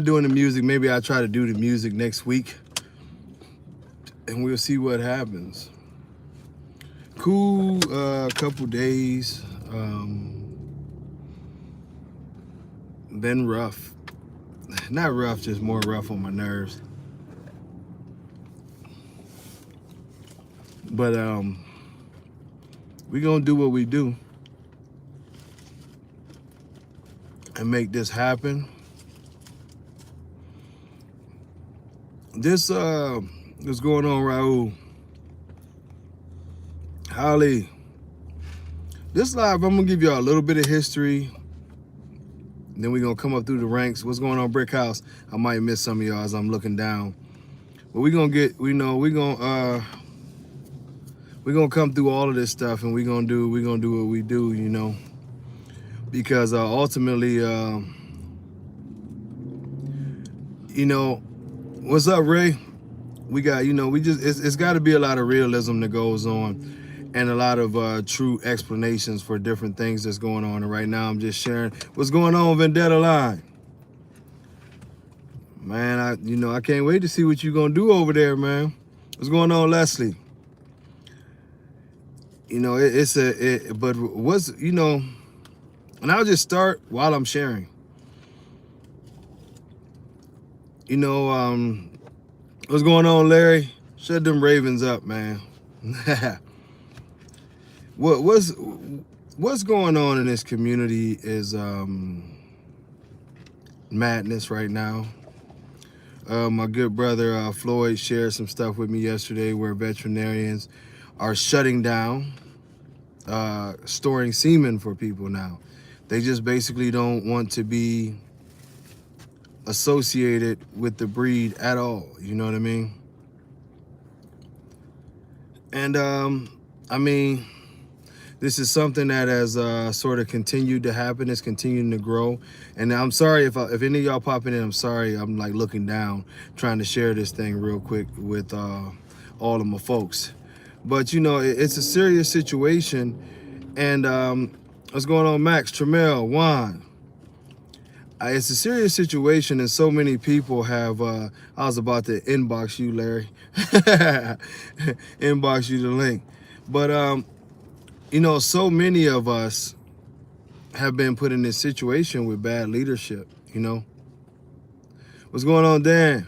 doing the music. Maybe I'll try to do the music next week, and we'll see what happens. Cool, couple days. Been rough. Not rough, just more rough on my nerves. But we gonna do what we do and make this happen. This what's going on, Raul? Holly. This live, I'm gonna give y'all a little bit of history. Then we're gonna come up through the ranks. What's going on, Brick House? I might miss some of y'all as I'm looking down. But we're gonna get, we're gonna come through all of this stuff, and we're gonna do what we do, because ultimately, what's up, Ray? We got, it's got to be a lot of realism that goes on, and a lot of true explanations for different things that's going on. And right now, I'm just sharing what's going on, Vendetta Line. Man, I can't wait to see what you're gonna do over there, man. What's going on, Leslie? But what's, and I'll just start while I'm sharing. What's going on, Larry? Shut them Ravens up, man. What's going on in this community is madness right now. My good brother Floyd shared some stuff with me yesterday where veterinarians are shutting down storing semen for people now. They just basically don't want to be associated with the breed at all. You know what I mean? And this is something that has sort of continued to happen. It's continuing to grow. And I'm sorry if any of y'all popping in, I'm sorry. I'm like looking down, trying to share this thing real quick with all of my folks. But it's a serious situation. And what's going on, Max, Tramel, Juan? It's a serious situation, and so many people have. I was about to inbox you, Larry. Inbox you the link, but so many of us have been put in this situation with bad leadership. What's going on, Dan?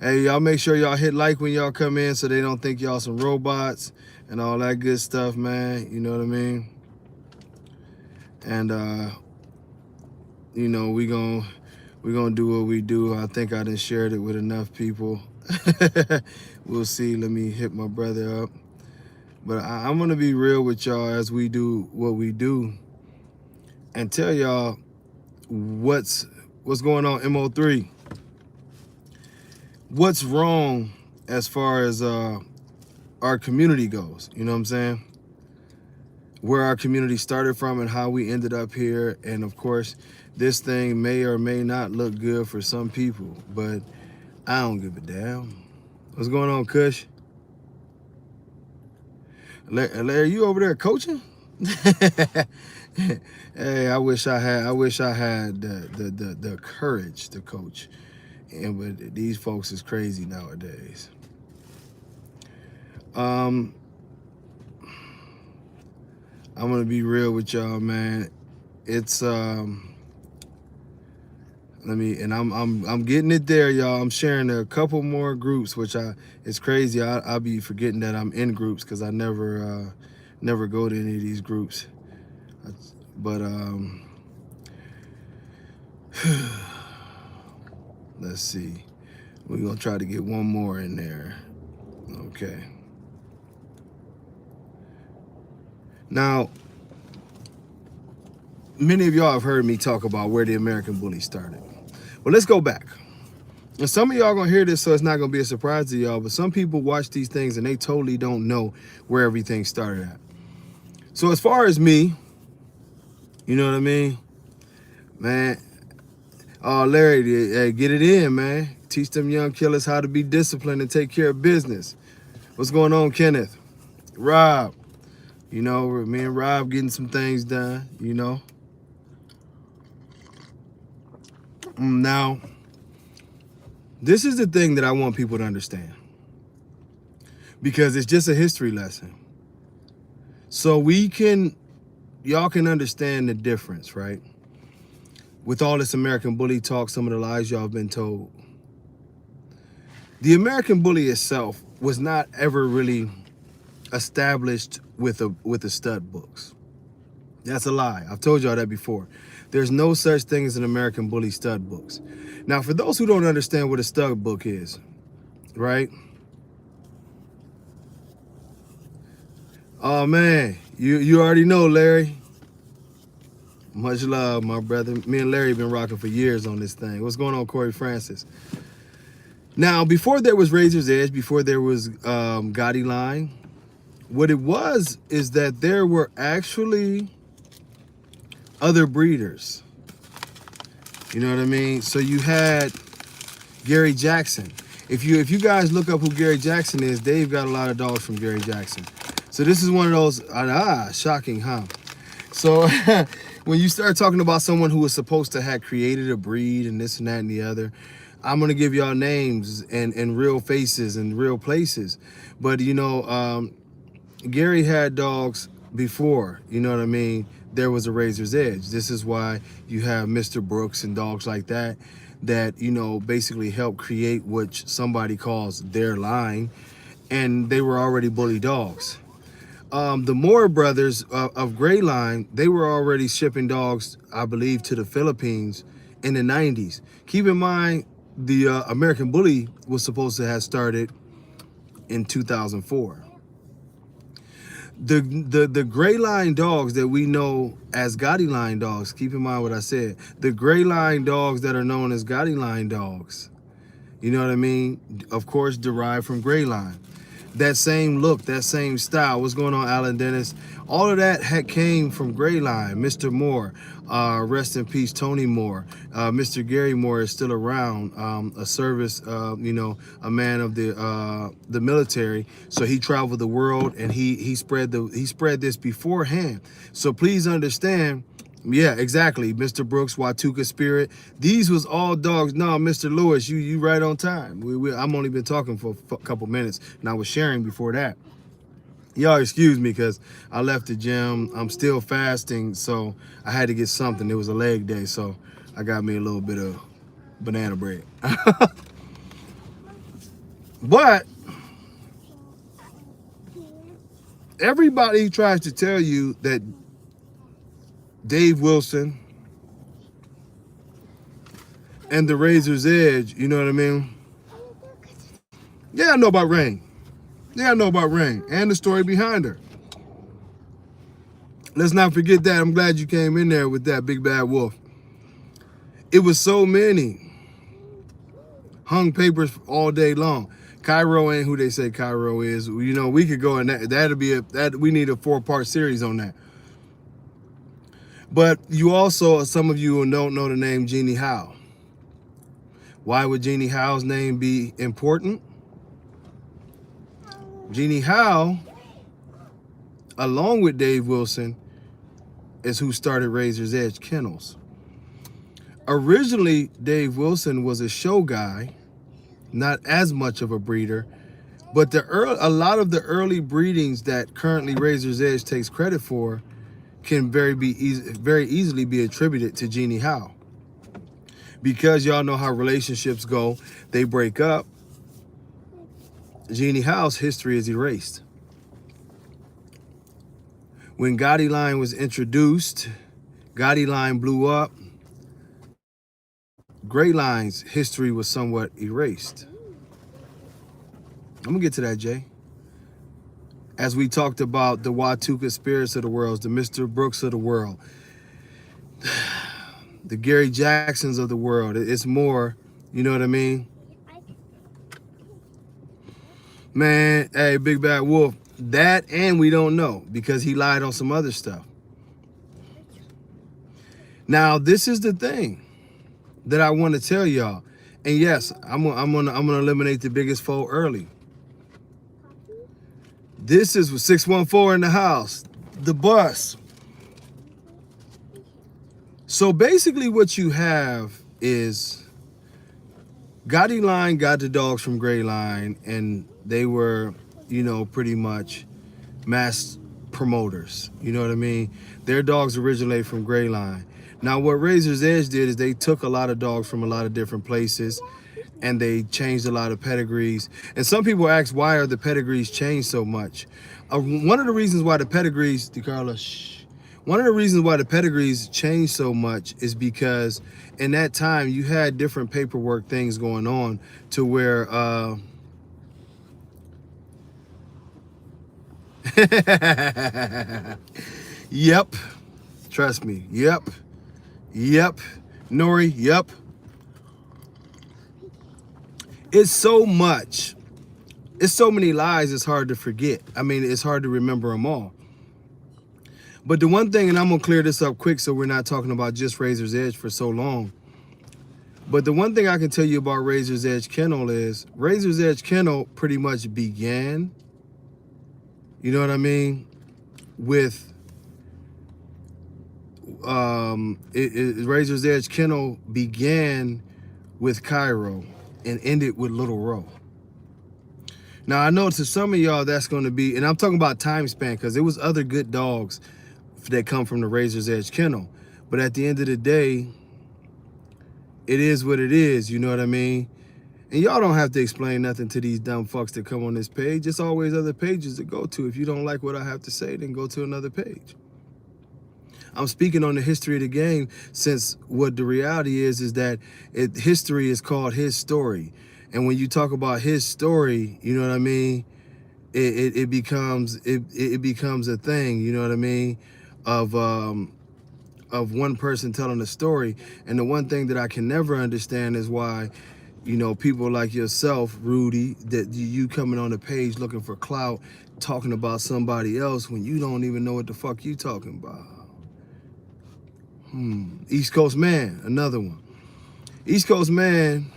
Hey, y'all make sure y'all hit like when y'all come in so they don't think y'all some robots and all that good stuff, man. You know what I mean? And we gonna do what we do. I think I done shared it with enough people. We'll see. Let me hit my brother up. But I'm gonna be real with y'all as we do what we do, and tell y'all what's going on. MO3. What's wrong as far as our community goes? You know what I'm saying? Where our community started from and how we ended up here. And of course, this thing may or may not look good for some people, but I don't give a damn. What's going on, Kush? Larry, you over there coaching? Hey, I wish I had the courage to coach. But these folks is crazy nowadays. I'm gonna be real with y'all, man. It's I'm getting it there, y'all. I'm sharing a couple more groups, which it's crazy. I'll be forgetting that I'm in groups because I never go to any of these groups. But let's see. We're gonna try to get one more in there. Okay. Now, many of y'all have heard me talk about where the American bully started. Well, let's go back. And some of y'all gonna hear this, so it's not gonna be a surprise to y'all, but some people watch these things and they totally don't know where everything started at. So as far as me, you know what I mean? Man, oh, Larry, hey, get it in, man. Teach them young killers how to be disciplined and take care of business. What's going on, Kenneth? Rob, me and Rob getting some things done, Now, this is the thing that I want people to understand, because it's just a history lesson. So y'all can understand the difference, right? With all this American bully talk, some of the lies y'all have been told. The American bully itself was not ever really established with the stud books. That's a lie. I've told y'all that before. There's no such thing as an American bully stud books. Now, for those who don't understand what a stud book is, right? Oh man, you already know, Larry. Much love, my brother. Me and Larry have been rocking for years on this thing. What's going on, Corey Francis? Now, before there was Razor's Edge, before there was Gotti Line, what it was is that there were actually other breeders. You know what I mean? So you had Gary Jackson. If you guys look up who Gary Jackson is, Dave got a lot of dogs from Gary Jackson. So this is one of those, shocking, huh? So when you start talking about someone who was supposed to have created a breed and this and that and the other, I'm gonna give y'all names and real faces and real places. But you know, Gary had dogs before, you know what I mean? There was a Razor's Edge. This is why you have Mr. Brooks and dogs like that, you know, basically help create what somebody calls their line, and they were already bully dogs. The Moore brothers of Gray Line, they were already shipping dogs, I believe, to the Philippines in the 90s. Keep in mind, the American Bully was supposed to have started in 2004. The Gray Line dogs that we know as Gotti Line dogs, keep in mind what I said, the Gray Line dogs that are known as Gotti Line dogs, you know what I mean, of course derived from Gray Line. That same look, that same style. What's going on, Alan Dennis? All of that came from Gray Line. Mr. Moore, rest in peace, Tony Moore. Mr. Gary Moore is still around, a service, you know, a man of the military. So he traveled the world and he spread this beforehand. So please understand. Yeah, exactly. Mr. Brooks, Watuka Spirit. These was all dogs. No, Mr. Lewis, you right on time. I'm only been talking for a couple minutes, and I was sharing before that. Y'all excuse me because I left the gym. I'm still fasting, so I had to get something. It was a leg day, so I got me a little bit of banana bread. But everybody tries to tell you that Dave Wilson and the Razor's Edge, you know what I mean? Yeah, I know about Rain. Yeah, I know about Rain and the story behind her. Let's not forget that. I'm glad you came in there with that, Big Bad Wolf. It was so many. Hung papers all day long. Cairo ain't who they say Cairo is. You know, we could go in that. We need a 4-part series on that. But you also, some of you don't know the name Jeannie Howe. Why would Jeannie Howe's name be important? Jeannie Howe, along with Dave Wilson, is who started Razor's Edge Kennels. Originally, Dave Wilson was a show guy, not as much of a breeder, but a lot of the early breedings that currently Razor's Edge takes credit for can very easily be attributed to Jeannie Howe. Because y'all know how relationships go, they break up. Jeannie Howe's history is erased. When Gotti Line was introduced, Gotti Line blew up. Gray Line's history was somewhat erased. I'm gonna get to that, Jay. As we talked about the Watuka Spirits of the world, the Mr. Brooks of the world, the Gary Jacksons of the world, it's more, you know what I mean? Man, hey, Big Bad Wolf, that and we don't know because he lied on some other stuff. Now, this is the thing that I want to tell y'all. And yes, I'm gonna eliminate the biggest foe early. This is 614 in the house, the bus. So basically what you have is Gotti Line got the dogs from Gray Line, and they were, you know, pretty much mass promoters. You know what I mean? Their dogs originate from Gray Line. Now, what Razor's Edge did is they took a lot of dogs from a lot of different places, and they changed a lot of pedigrees. And some people ask, why are the pedigrees changed so much? One of the reasons why the pedigrees, DeCarla, one of the reasons why the pedigrees changed so much is because in that time you had different paperwork things going on to where yep, trust me, yep, Nori, yep. It's so much, it's so many lies, it's hard to forget. I mean, it's hard to remember them all. But the one thing, and I'm gonna clear this up quick so we're not talking about just Razor's Edge for so long. But the one thing I can tell you about Razor's Edge Kennel is Razor's Edge Kennel pretty much began, you know what I mean, with Razor's Edge Kennel began with Cairo and ended with Little Row. Now I know to some of y'all that's going to be, and I'm talking about time span because there was other good dogs that come from the Razor's Edge Kennel, but at the end of the day, it is what it is, you know what I mean? And y'all don't have to explain nothing to these dumb fucks that come on this page. It's always other pages to go to. If you don't like what I have to say, then go to another page. I'm speaking on the history of the game, since what the reality is that history is called his story. And when you talk about his story, you know what I mean, it becomes a thing, you know what I mean, of one person telling a story. And the one thing that I can never understand is why, you know, people like yourself, Rudy, that you coming on the page looking for clout, talking about somebody else when you don't even know what the fuck you talking about. East Coast Man, another one. East Coast Man,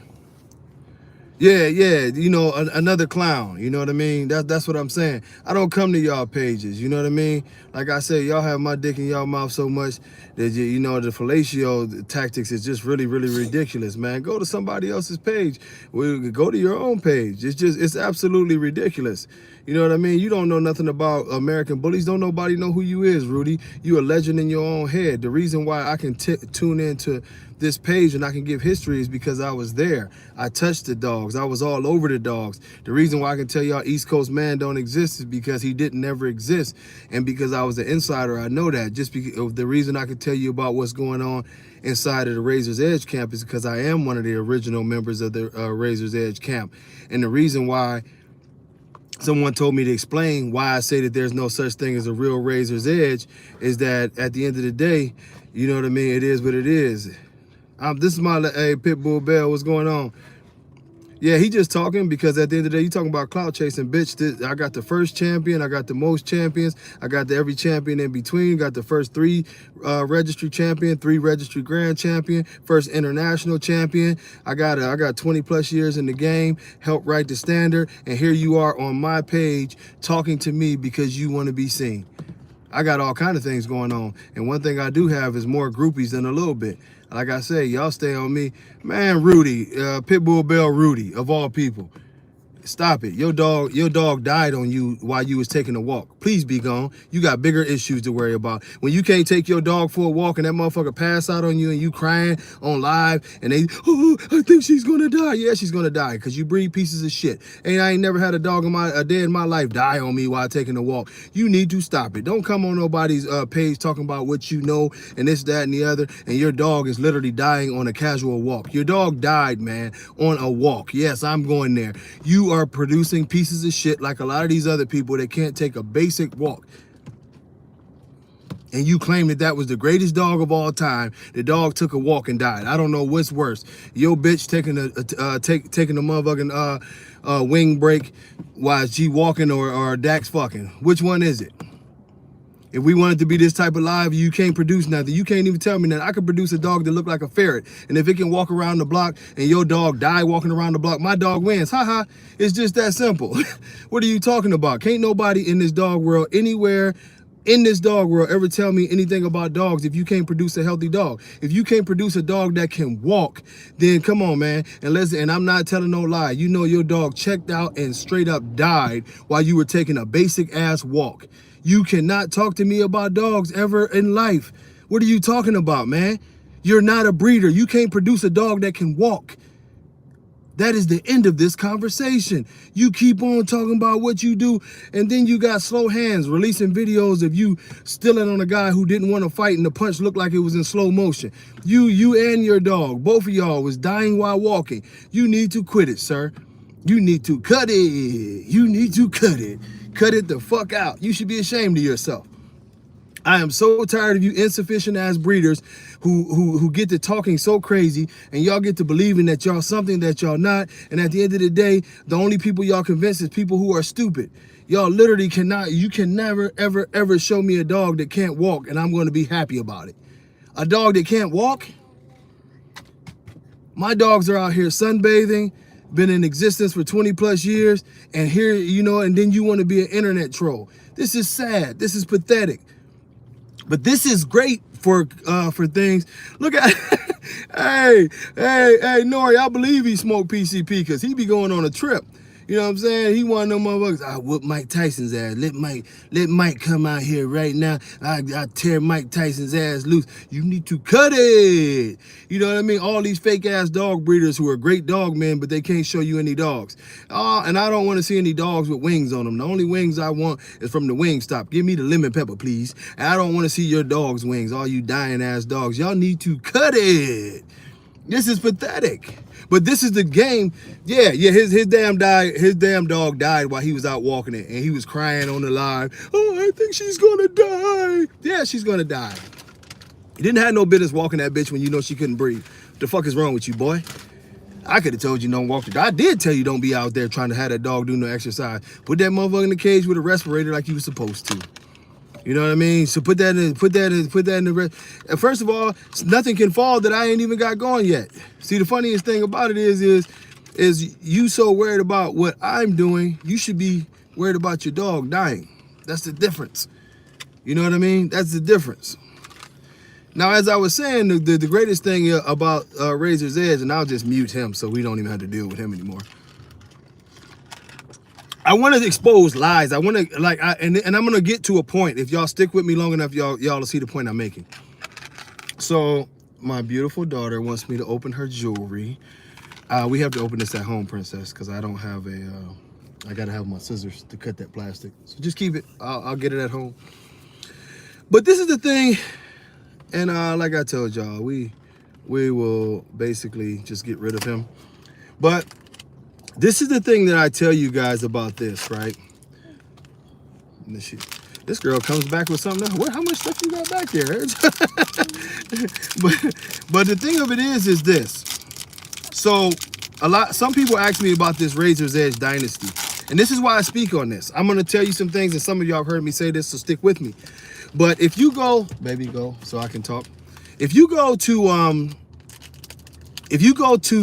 yeah, you know, another clown, you know what I mean? That's what I'm saying. I don't come to y'all pages, you know what I mean? Like I said, y'all have my dick in y'all mouth so much that, you know, the fellatio tactics is just really, really ridiculous, man. Go to somebody else's page. Go to your own page. It's absolutely ridiculous. You know what I mean? You don't know nothing about American Bullies. Don't nobody know who you is, Rudy. You a legend in your own head. The reason why I can tune into this page and I can give history is because I was there. I touched the dogs. I was all over the dogs. The reason why I can tell y'all East Coast Man don't exist is because he didn't ever exist. And because I was an insider, I know that. Just because the reason I can tell you about what's going on inside of the Razor's Edge camp is because I am one of the original members of the Razor's Edge camp. And the reason why someone told me to explain why I say that there's no such thing as a real Razor's Edge is that at the end of the day, you know what I mean, it is what it is. This is my, hey, Pitbull Bell, what's going on? Yeah, he just talking because at the end of the day, you talking about clout chasing, bitch. I got the first champion, I got the most champions, I got the every champion in between, got the first 3 registry champion, 3 registry grand champion, first international champion. I got 20 plus years in the game, helped write the standard, and here you are on my page talking to me because you want to be seen. I got all kind of things going on, and one thing I do have is more groupies than a little bit. Like I say, y'all stay on me. Man, Rudy, Pitbull Bell Rudy, of all people. Stop it. Your dog died on you while you was taking a walk. Please be gone. You got bigger issues to worry about. When you can't take your dog for a walk and that motherfucker pass out on you and you crying on live and they, oh, I think she's gonna die. Yeah, she's gonna die because you breed pieces of shit. And I ain't never had a dog a day in my life die on me while taking a walk. You need to stop it. Don't come on nobody's page talking about what you know and this, that, and the other, and your dog is literally dying on a casual walk. Your dog died, man, on a walk. Yes, I'm going there. You are producing pieces of shit like a lot of these other people that can't take a basic walk. And you claim that that was the greatest dog of all time. The dog took a walk and died. I don't know what's worse. Your bitch taking a motherfucking wing break while she walking or Dax fucking. Which one is it? If we wanted to be this type of live, you can't produce nothing. You can't even tell me that I could produce a dog that look like a ferret. And if it can walk around the block and your dog die walking around the block, my dog wins. Haha. It's just that simple. What are you talking about? Can't nobody in this dog world anywhere in this dog world ever tell me anything about dogs if you can't produce a healthy dog? If you can't produce a dog that can walk, then come on, man. And I'm not telling no lie. You know your dog checked out and straight up died while you were taking a basic ass walk. You cannot talk to me about dogs ever in life. What are you talking about, man? You're not a breeder. You can't produce a dog that can walk. That is the end of this conversation. You keep on talking about what you do, and then you got slow hands releasing videos of you stealing on a guy who didn't want to fight, and the punch looked like it was in slow motion. You and your dog, both of y'all was dying while walking. You need to quit it, sir. You need to cut it. You need to cut it. Cut it the fuck out. You should be ashamed of yourself. I am so tired of you insufficient ass breeders who get to talking so crazy, and y'all get to believing that y'all something that y'all not. And at the end of the day, the only people y'all convince is people who are stupid. Y'all literally you can never, ever, ever show me a dog that can't walk, and I'm going to be happy about it. A dog that can't walk? My dogs are out here sunbathing, been in existence for 20 plus years, and here, and then you want to be an internet troll. This is sad. This is pathetic. But this is great for things. Look at, hey, Nori, I believe he smoked PCP because he be going on a trip. You know what I'm saying? He one of them motherfuckers. I whoop Mike Tyson's ass. Let Mike come out here right now. I tear Mike Tyson's ass loose. You need to cut it. You know what I mean? All these fake ass dog breeders who are great dog men, but they can't show you any dogs. And I don't want to see any dogs with wings on them. The only wings I want is from the Wingstop. Give me the lemon pepper, please. And I don't want to see your dog's wings. All you dying ass dogs. Y'all need to cut it. This is pathetic. But this is the game. Yeah, his damn dog died while he was out walking it, and he was crying on the live. Oh, I think she's gonna die. Yeah, she's gonna die. You didn't have no business walking that bitch when you know she couldn't breathe. What the fuck is wrong with you, boy? I could have told you don't walk the dog. I did tell you don't be out there trying to have that dog do no exercise. Put that motherfucker in the cage with a respirator like you were supposed to. You know what I mean? So put that in the first of all, nothing can fall that I ain't even got going yet. See, the funniest thing about it is you so worried about what I'm doing, you should be worried about your dog dying. That's the difference. You know what I mean? That's the difference. Now, as I was saying, the greatest thing about Razor's Edge, and I'll just mute him so we don't even have to deal with him anymore. I want to expose lies. I want to and I'm gonna get to a point. If y'all stick with me long enough, y'all will see the point I'm making. So my beautiful daughter wants me to open her jewelry. We have to open this at home, princess, because I don't have I gotta have my scissors to cut that plastic. So just keep it. I'll get it at home. But this is the thing, and like I told y'all, we will basically just get rid of him. But this is the thing that I tell you guys about this, right? This girl comes back with something else. How much stuff you got back there? but the thing of it is this. So some people ask me about this Razor's Edge dynasty. And this is why I speak on this. I'm gonna tell you some things, and some of y'all have heard me say this, so stick with me. But if you go, baby, go so I can talk. If you go to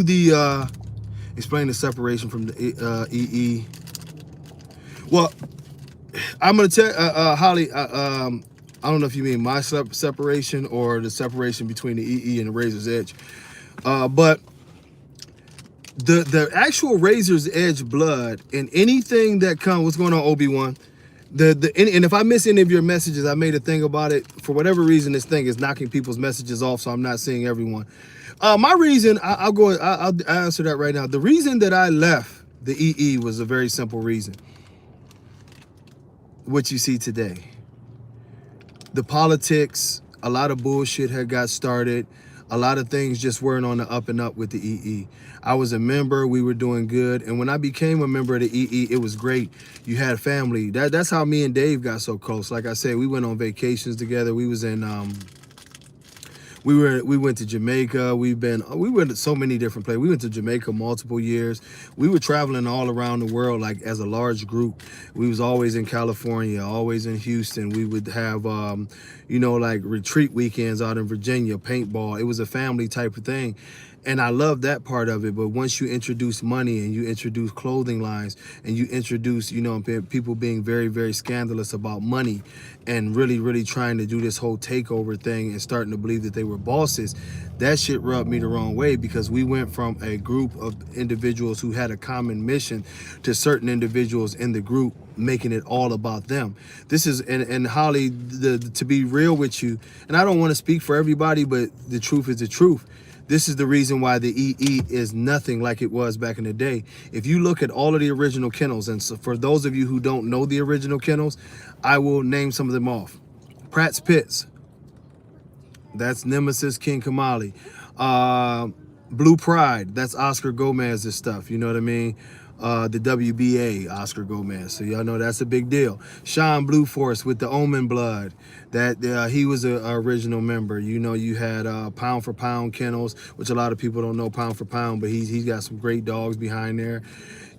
the explain the separation from the EE. Well, I'm gonna tell Holly. I don't know if you mean my separation or the separation between the EE and the Razor's Edge, but the actual Razor's Edge blood and anything that comes. What's going on, Obi-Wan? And if I miss any of your messages, I made a thing about it. For whatever reason, this thing is knocking people's messages off, so I'm not seeing everyone. My reason, I'll answer that right now. The reason that I left the EE was a very simple reason. What you see today. The politics, a lot of bullshit had got started. A lot of things just weren't on the up and up with the EE. I was a member, we were doing good. And when I became a member of the EE, it was great. You had family. That's how me and Dave got so close. Like I said, we went on vacations together. We was in, we went to Jamaica. We went to so many different places. We went to Jamaica multiple years. We were traveling all around the world, like as a large group. We was always in California, always in Houston. We would have, like retreat weekends out in Virginia, paintball. It was a family type of thing. And I love that part of it. But once you introduce money and you introduce clothing lines and you introduce, you know, people being very, very scandalous about money and really, really trying to do this whole takeover thing and starting to believe that they were bosses, that shit rubbed me the wrong way, because we went from a group of individuals who had a common mission to certain individuals in the group making it all about them. This is, and Holly, to be real with you, and I don't want to speak for everybody, but the truth is the truth. This is the reason why the EE is nothing like it was back in the day. If you look at all of the original kennels, and so for those of you who don't know the original kennels, I will name some of them off. Pratt's Pits, that's Nemesis King Kamali. Blue Pride, that's Oscar Gomez's stuff, you know what I mean? The WBA, Oscar Gomez, so y'all know that's a big deal. Sean Blue Force with the Omen Blood, that he was a original member. You know, you had Pound for Pound Kennels, which a lot of people don't know Pound for Pound, but he's got some great dogs behind there.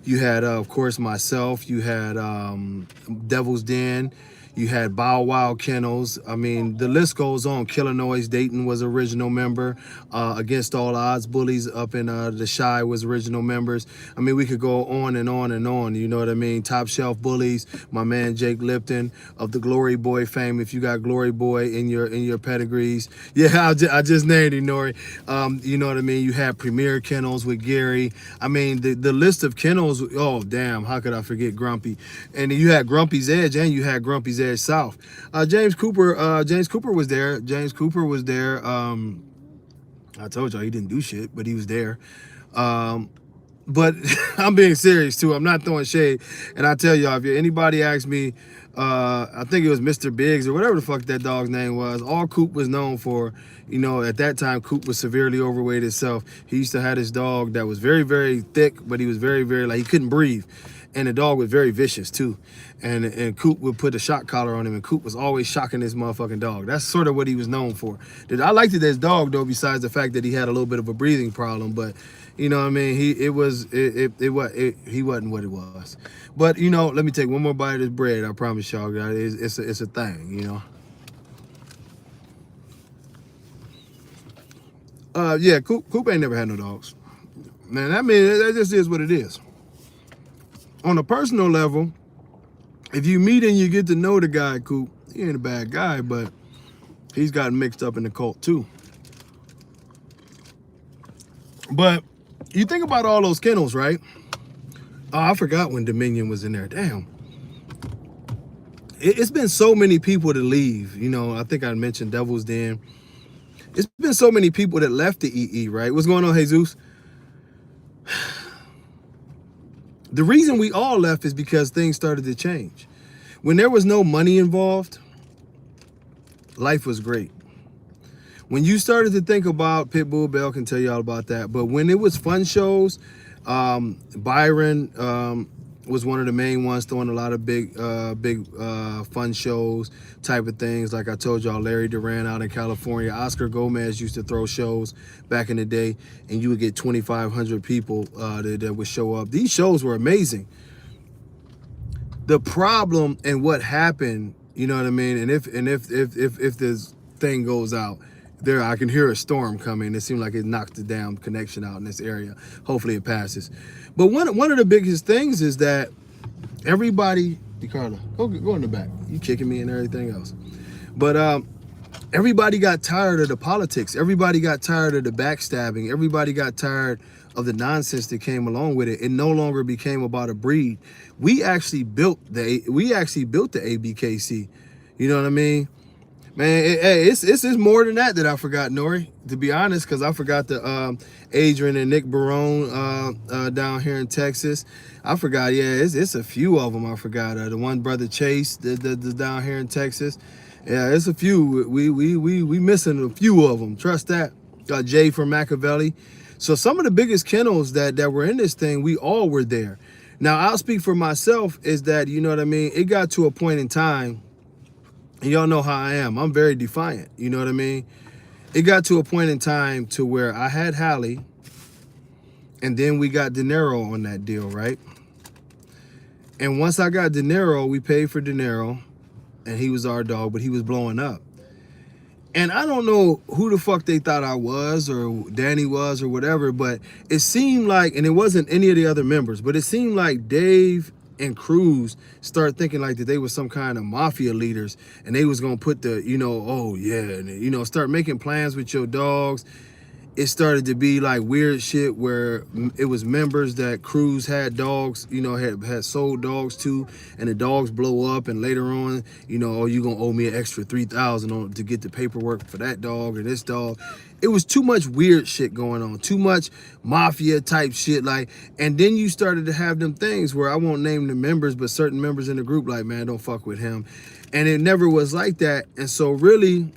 You had, of course, myself. You had Devil's Den. You had Bow Wow Kennels. I mean, the list goes on. Killer Noise Dayton was original member. Against All Odds Bullies up in the Shy was original members. I mean, we could go on and on and on. You know what I mean? Top Shelf Bullies. My man Jake Lipton of the Glory Boy fame. If you got Glory Boy in your pedigrees, yeah, I just named him, Nori. You know what I mean? You had Premier Kennels with Gary. I mean, the list of kennels. Oh damn! How could I forget Grumpy? And you had Grumpy's Edge, and you had Grumpy's Edge South. James Cooper was there. James Cooper was there. I told y'all he didn't do shit, but he was there. But I'm being serious too. I'm not throwing shade. And I tell y'all, if anybody asks me, I think it was Mr. Biggs or whatever the fuck that dog's name was. All Coop was known for, you know, at that time, Coop was severely overweight himself. He used to have this dog that was very, very thick, but he was very, very, like, he couldn't breathe. And the dog was very vicious too. And Coop would put a shock collar on him, and Coop was always shocking this motherfucking dog. That's sort of what he was known for. I liked it as dog though, besides the fact that he had a little bit of a breathing problem, but you know what I mean, he wasn't what it was. But you know, let me take one more bite of this bread. I promise y'all guys, it's a thing, you know. Yeah, Coop ain't never had no dogs. Man, I mean, that just is what it is. On a personal level, if you meet and you get to know the guy, Coop, he ain't a bad guy, but he's gotten mixed up in the cult too. But you think about all those kennels, right? Oh, I forgot when Dominion was in there. Damn. It's been so many people to leave. You know, I think I mentioned Devil's Den. It's been so many people that left the EE, right? What's going on, Jesus? The reason we all left is because things started to change. When there was no money involved, life was great. When you started to think about, Pitbull Bell can tell you all about that, but when it was fun shows, Byron was one of the main ones throwing a lot of big fun shows type of things. Like I told y'all, Larry Duran out in California, Oscar Gomez used to throw shows back in the day, and you would get 2,500 people that would show up. These shows were amazing. The problem and what happened, you know what I mean, and if this thing goes out there, I can hear a storm coming. It seemed like it knocked the damn connection out in this area. Hopefully it passes. But one of the biggest things is that everybody, DeCarlo, go in the back. You kicking me and everything else. But everybody got tired of the politics. Everybody got tired of the backstabbing. Everybody got tired of the nonsense that came along with it. It no longer became about a breed. We actually built the ABKC. You know what I mean? Man, it's more than that I forgot, Nori, to be honest, because I forgot the Adrian and Nick Barone down here in Texas. I forgot, yeah, it's a few of them I forgot. The one brother Chase, the down here in Texas. Yeah, it's a few. We missing a few of them. Trust that. Jay from Machiavelli. So some of the biggest kennels that were in this thing, we all were there. Now, I'll speak for myself, is that, you know what I mean, it got to a point in time, and y'all know how I am. I'm very defiant, you know what I mean? It got to a point in time to where I had Hallie, and then we got De Niro on that deal, right? And once I got De Niro, we paid for De Niro, and he was our dog, but he was blowing up. And I don't know who the fuck they thought I was or Danny was or whatever, but it seemed like, and it wasn't any of the other members, but it seemed like Dave and Cruz started thinking like that they were some kind of mafia leaders and they was gonna put the, oh yeah, and start making plans with your dogs. It started to be like weird shit where it was members that Cruz had dogs, had sold dogs to, and the dogs blow up, and later on, oh, you gonna owe me an extra 3,000 to get the paperwork for that dog or this dog. It was too much weird shit going on, too much mafia type shit, like, and then you started to have them things where I won't name the members, but certain members in the group like, man, don't fuck with him, and it never was like that, and so really,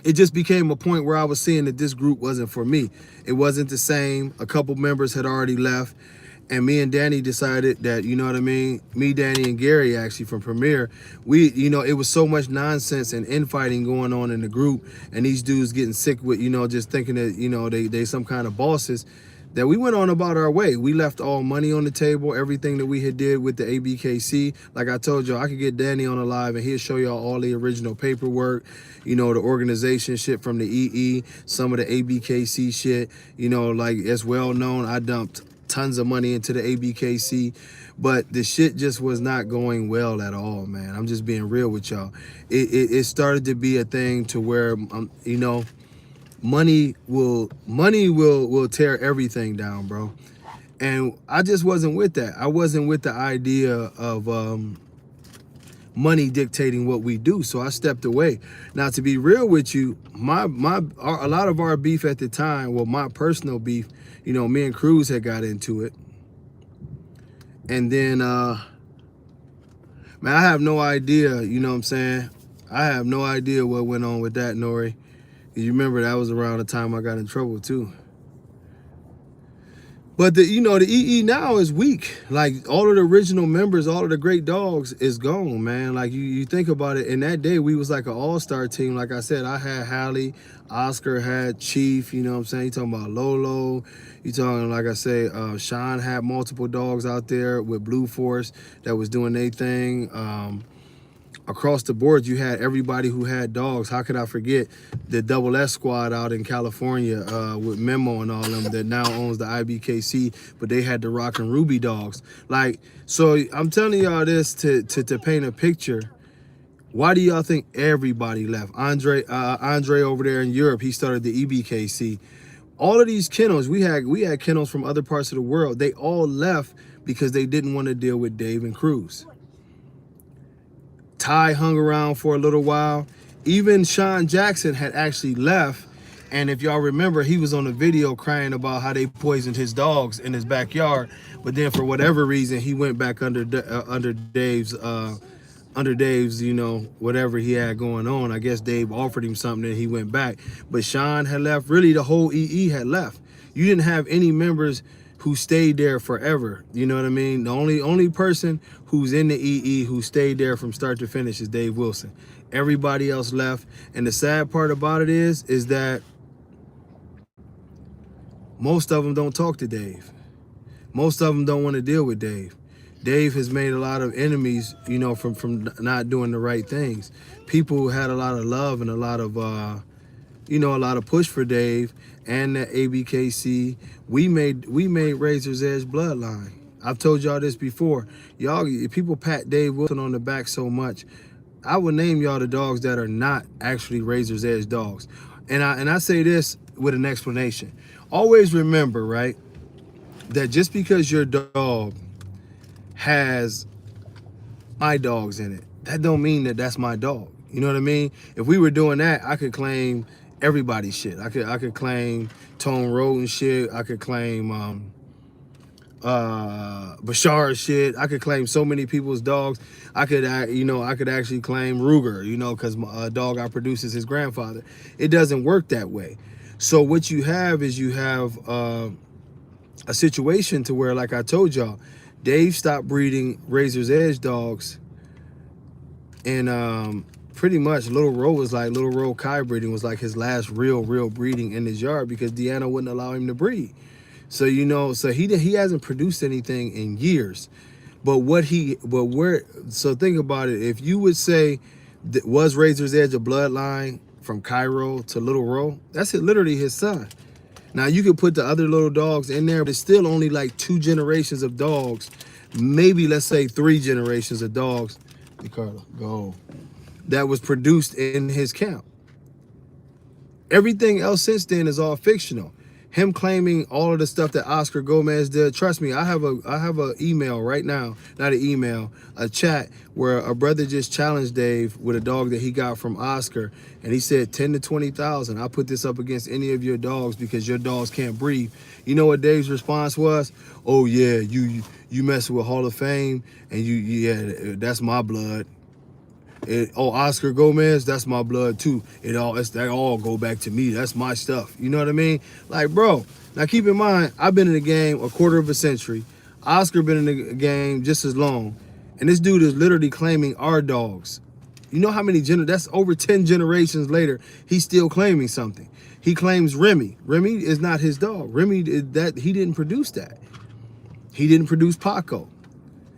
it just became a point where I was seeing that this group wasn't for me. It wasn't the same. A couple members had already left. And me and Danny decided that, you know what I mean? Me, Danny, and Gary, actually, from Premier, it was so much nonsense and infighting going on in the group. And these dudes getting sick with, just thinking that, they some kind of bosses, that we went on about our way. We left all money on the table, everything that we had did with the ABKC. Like I told y'all, I could get Danny on the live and he'll show y'all all the original paperwork, the organization shit from the EE, some of the ABKC shit, like it's well known. I dumped tons of money into the ABKC, but the shit just was not going well at all, man. I'm just being real with y'all. It started to be a thing to where, money will tear everything down, bro. And I just wasn't with that. I wasn't with the idea of money dictating what we do, so I stepped away. Now, to be real with you, a lot of our beef at the time, well, my personal beef, me and Cruz had got into it, and then man, I have no idea, you know what I'm saying? I have no idea what went on with that, Nori. You remember that was around the time I got in trouble too. But the EE now is weak. Like all of the original members, all of the great dogs is gone, man. Like you think about it, in that day we was like an all-star team. Like I said, I had Hallie, Oscar had Chief, you know what I'm saying? You talking about Lolo, you talking, like I say, Sean had multiple dogs out there with Blue Force that was doing their thing. Across the board, you had everybody who had dogs. How could I forget the Double S squad out in California with Memo and all them that now owns the IBKC, but they had the Rock and Ruby dogs. Like, so I'm telling y'all this to paint a picture. Why do y'all think everybody left? Andre over there in Europe, he started the EBKC. All of these kennels, we had kennels from other parts of the world. They all left because they didn't want to deal with Dave and Cruz. Ty hung around for a little while. Even Sean Jackson had actually left. And if y'all remember, he was on a video crying about how they poisoned his dogs in his backyard. But then for whatever reason, he went back under Dave's, whatever he had going on. I guess Dave offered him something and he went back. But Sean had left. Really, the whole EE had left. You didn't have any members who stayed there forever. You know what I mean? The only person who's in the EE who stayed there from start to finish is Dave Wilson. Everybody else left. And the sad part about it is that most of them don't talk to Dave. Most of them don't want to deal with Dave. Dave has made a lot of enemies, from not doing the right things. People who had a lot of love and a lot of push for Dave and the ABKC. We made Razor's Edge Bloodline. I've told y'all this before. Y'all, people pat Dave Wilson on the back so much. I will name y'all the dogs that are not actually Razor's Edge dogs. And I say this with an explanation. Always remember, right, that just because your dog has my dogs in it, that don't mean that that's my dog. You know what I mean? If we were doing that, I could claim everybody's shit. I could claim Tone Roden shit. I could claim Bashar's shit. I could claim so many people's dogs. I could actually claim Ruger, because a dog I produce is his grandfather. It doesn't work that way. So what you have is a situation to where, like I told y'all, Dave stopped breeding Razor's Edge dogs, and pretty much Little Row Kai breeding was like his last real breeding in his yard because Deanna wouldn't allow him to breed. So so he hasn't produced anything in years. So think about it. If you would say, was Razor's Edge a bloodline? from Cairo to Little Row. That's it, literally his son. Now you could put the other little dogs in there, but it's still only like 2 generations of dogs. Maybe let's say 3 generations of dogs. Ricardo, go. That was produced in his camp. Everything else since then is all fictional. Him claiming all of the stuff that Oscar Gomez did. Trust me, I have a email right now, not an email, a chat where a brother just challenged Dave with a dog that he got from Oscar, and he said 10 to 20,000. I'll put this up against any of your dogs because your dogs can't breathe. You know what Dave's response was? Oh yeah, you messing with Hall of Fame, and yeah, that's my blood. Oscar Gomez, that's my blood too. That all go back to me. That's my stuff. You know what I mean? Like, bro, now keep in mind, I've been in the game a quarter of a century. Oscar been in the game just as long. And this dude is literally claiming our dogs. You know how many that's over 10 generations later, he's still claiming something. He claims Remy. Remy is not his dog. Remy, he didn't produce that. He didn't produce Paco.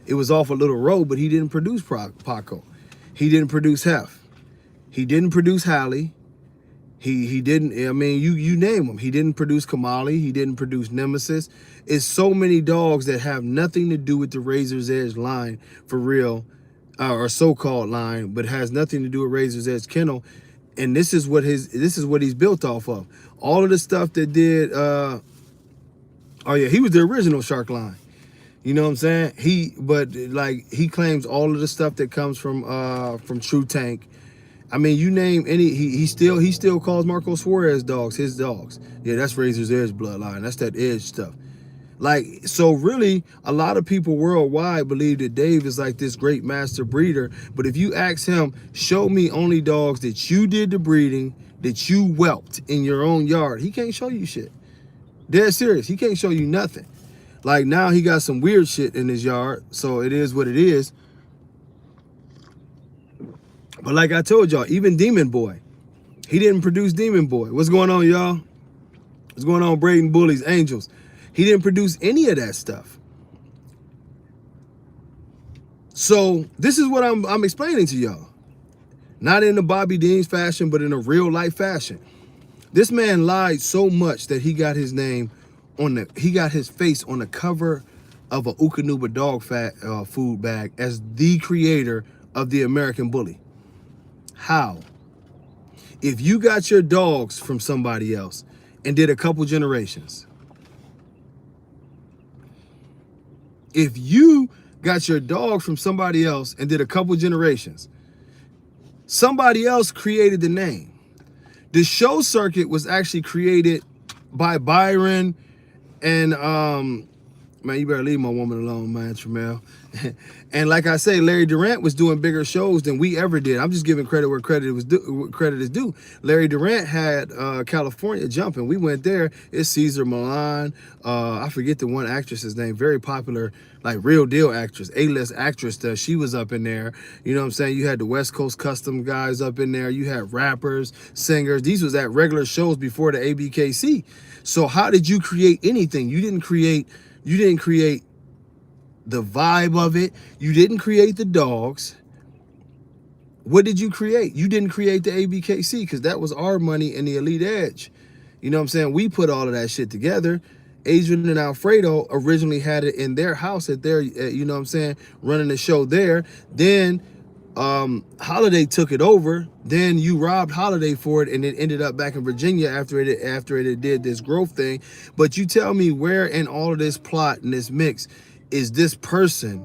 It was off a Little Road, but he didn't produce Paco. He didn't produce Hef. He didn't produce Hallie. He didn't, I mean, you name him. He didn't produce Kamali. He didn't produce Nemesis. It's so many dogs that have nothing to do with the Razor's Edge line for real, or so-called line, but has nothing to do with Razor's Edge Kennel. And this is what he's built off of. All of the stuff that did, oh yeah, he was the original Shark line. You know what I'm saying? He claims all of the stuff that comes from True Tank. I mean, you name any, he still calls Marco Suarez dogs his dogs. Yeah, that's Razor's Edge bloodline. That's that Edge stuff. Like, so really, a lot of people worldwide believe that Dave is like this great master breeder. But if you ask him, show me only dogs that you did the breeding, that you whelped in your own yard, he can't show you shit. Dead serious. He can't show you nothing. Like, now he got some weird shit in his yard, so it is what it is. But like I told y'all, even Demon Boy, he didn't produce Demon Boy. What's going on, y'all? What's going on, Braden Bullies, Angels? He didn't produce any of that stuff. So this is what I'm explaining to y'all. Not in the Bobby Dean's fashion, but in a real life fashion. This man lied so much that he got his name he got his face on the cover of a Ukanuba dog food bag as the creator of the American Bully. How? If you got your dogs from somebody else and did a couple generations, if you got your dog from somebody else and did a couple generations, somebody else created the name. The show circuit was actually created by Byron and, man, you better leave my woman alone, man, Tramel. And like I say, Larry Durant was doing bigger shows than we ever did. I'm just giving credit where credit is due. Larry Durant had California Jumping. We went there. It's Cesar Millan. I forget the one actress's name. Very popular, like real deal actress, A-list actress. She was up in there. You know what I'm saying? You had the West Coast Custom guys up in there. You had rappers, singers. These was at regular shows before the ABKC. So how did you create anything? You didn't create the vibe of it. You didn't create the dogs. What did you create? You didn't create the ABKC because that was our money in the Elite Edge. You know what I'm saying? We put all of that shit together. Adrian and Alfredo originally had it in their house at their, you know what I'm saying, running the show there. Then Holiday took it over. Then you robbed Holiday for it, and it ended up back in Virginia after it did this growth thing. But you tell me, where in all of this plot and this mix is this person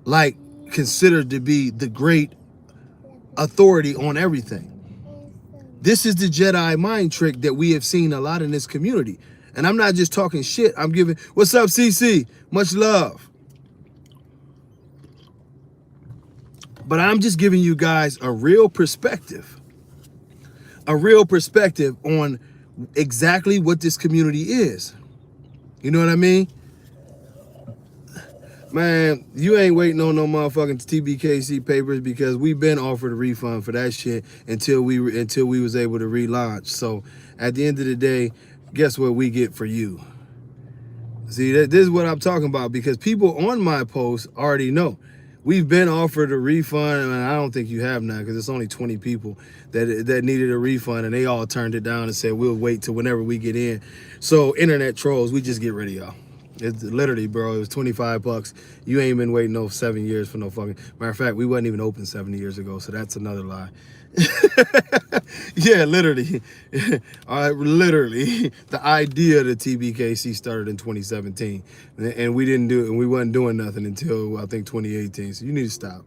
like considered to be the great authority on everything? This is the Jedi mind trick that we have seen a lot in this community. And I'm not just talking shit. I'm giving, what's up, CC? Much love. But I'm just giving you guys a real perspective on exactly what this community is. You know what I mean? Man, you ain't waiting on no motherfucking TBKC papers because we've been offered a refund for that shit until we was able to relaunch. So at the end of the day, guess what we get for you? See, this is what I'm talking about, because people on my post already know. We've been offered a refund, and I don't think you have now because it's only 20 people that needed a refund, and they all turned it down and said we'll wait till whenever we get in. So internet trolls, we just get rid of y'all. It's literally, bro. It was 25 bucks. You ain't been waiting no 7 years for no fucking. Matter of fact, we wasn't even open 7 years ago, so that's another lie. Yeah, literally. All right, literally. The idea of the TBKC started in 2017, and we didn't do it, and we wasn't doing nothing until I think 2018. So you need to stop.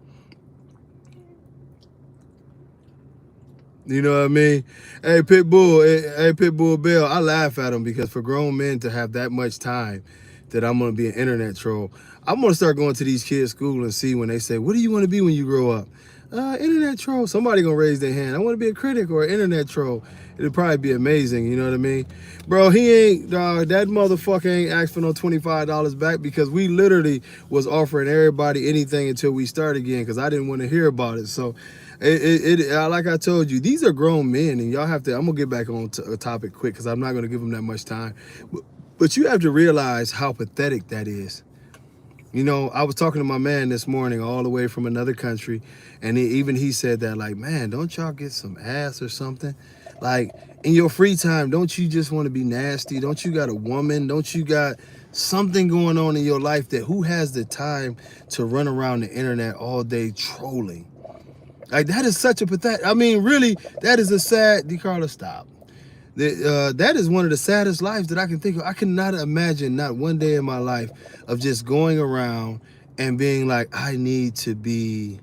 You know what I mean? Hey, Pitbull, hey, Pitbull Bill, I laugh at him because for grown men to have that much time that I'm going to be an internet troll, I'm going to start going to these kids' school and see when they say, what do you want to be when you grow up? Internet troll. Somebody going to raise their hand. I want to be a critic or an internet troll. It'll probably be amazing, you know what I mean? Bro, he ain't, that motherfucker ain't asked for no $25 back because we literally was offering everybody anything until we start again because I didn't want to hear about it. So, like I told you, these are grown men, and y'all have to. I'm gonna get back on a topic quick because I'm not gonna give them that much time. But you have to realize how pathetic that is. You know, I was talking to my man this morning, all the way from another country, and even he said that, like, man, don't y'all get some ass or something? Like, in your free time, don't you just want to be nasty? Don't you got a woman? Don't you got something going on in your life that who has the time to run around the internet all day trolling? Like, that is such a pathetic. I mean, really, that is a sad. DeCarlo, stop. That is one of the saddest lives that I can think of. I cannot imagine not one day in my life of just going around and being like, I need to be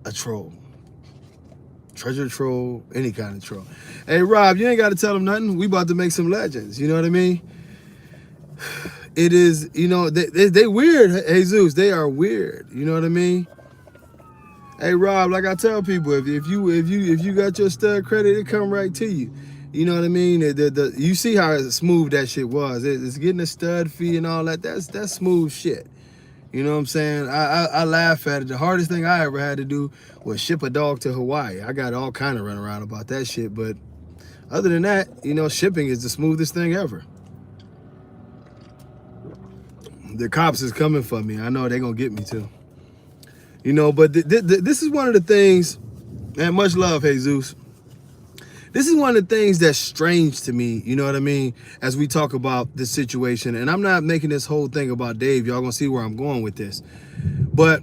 a troll. Treasure troll, any kind of troll. Hey, Rob, you ain't got to tell them nothing. We about to make some legends. You know what I mean? It is, you know, they weird, Jesus. They are weird. You know what I mean? Hey Rob, like I tell people, if you got your stud credit, it come right to you. You know what I mean? You see how smooth that shit was. It's getting a stud fee and all that. That's smooth shit. You know what I'm saying? I laugh at it. The hardest thing I ever had to do was ship a dog to Hawaii. I got all kind of run around about that shit, but other than that, you know, shipping is the smoothest thing ever. The cops is coming for me. I know they're gonna get me too. You know, but this is one of the things, and much love, Jesus. This is one of the things that's strange to me, you know what I mean, as we talk about this situation. And I'm not making this whole thing about Dave. Y'all gonna see where I'm going with this. But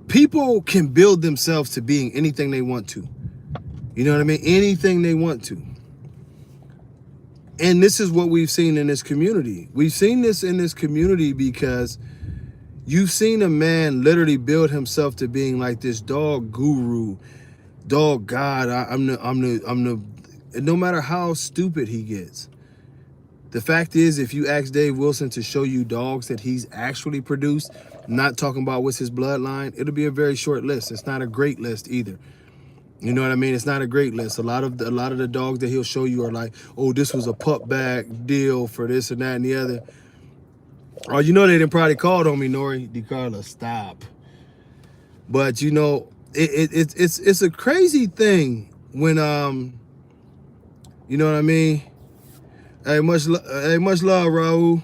people can build themselves to being anything they want to. You know what I mean? Anything they want to. And this is what we've seen in this community. We've seen this in this community because you've seen a man literally build himself to being like this dog guru, dog god. I'm the. No matter how stupid he gets, the fact is, if you ask Dave Wilson to show you dogs that he's actually produced, not talking about what's his bloodline, it'll be a very short list. It's not a great list either. You know what I mean? It's not a great list. A lot of the dogs that he'll show you are like, oh, this was a pup bag deal for this and that and the other. Oh, you know they done probably called on me, Nori. DeCarlo, stop. But you know, it's a crazy thing when you know what I mean. Hey, much love, Raul.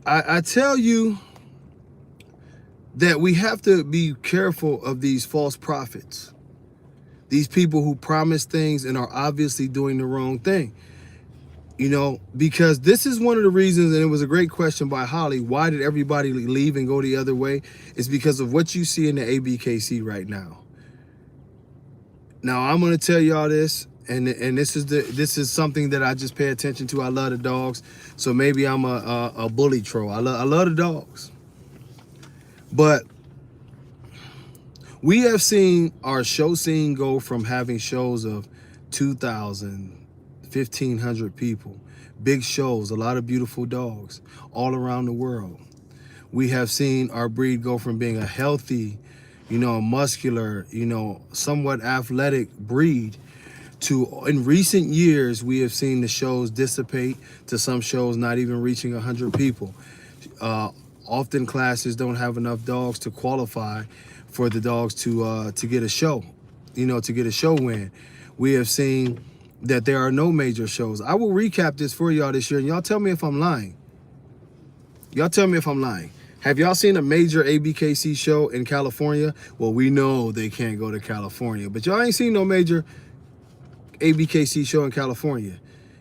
I tell you that we have to be careful of these false prophets, these people who promise things and are obviously doing the wrong thing. You know, because this is one of the reasons, and it was a great question by Holly, why did everybody leave and go the other way? It's because of what you see in the ABKC right now. Now, I'm going to tell y'all this, and this is something that I just pay attention to. I love the dogs, so maybe I'm a bully troll. I love the dogs. But we have seen our show scene go from having shows of 2,000, 1,500 people, big shows, a lot of beautiful dogs all around the world. We have seen our breed go from being a healthy, you know, muscular, you know, somewhat athletic breed to, in recent years, we have seen the shows dissipate to some shows not even reaching 100 people. Often classes don't have enough dogs to qualify for the dogs to get a show, you know, to get a show win. We have seen that there are no major shows. I will recap this for y'all this year, and y'all tell me if I'm lying. Y'all tell me if I'm lying. Have y'all seen a major ABKC show in California? Well, we know they can't go to California, but y'all ain't seen no major ABKC show in California.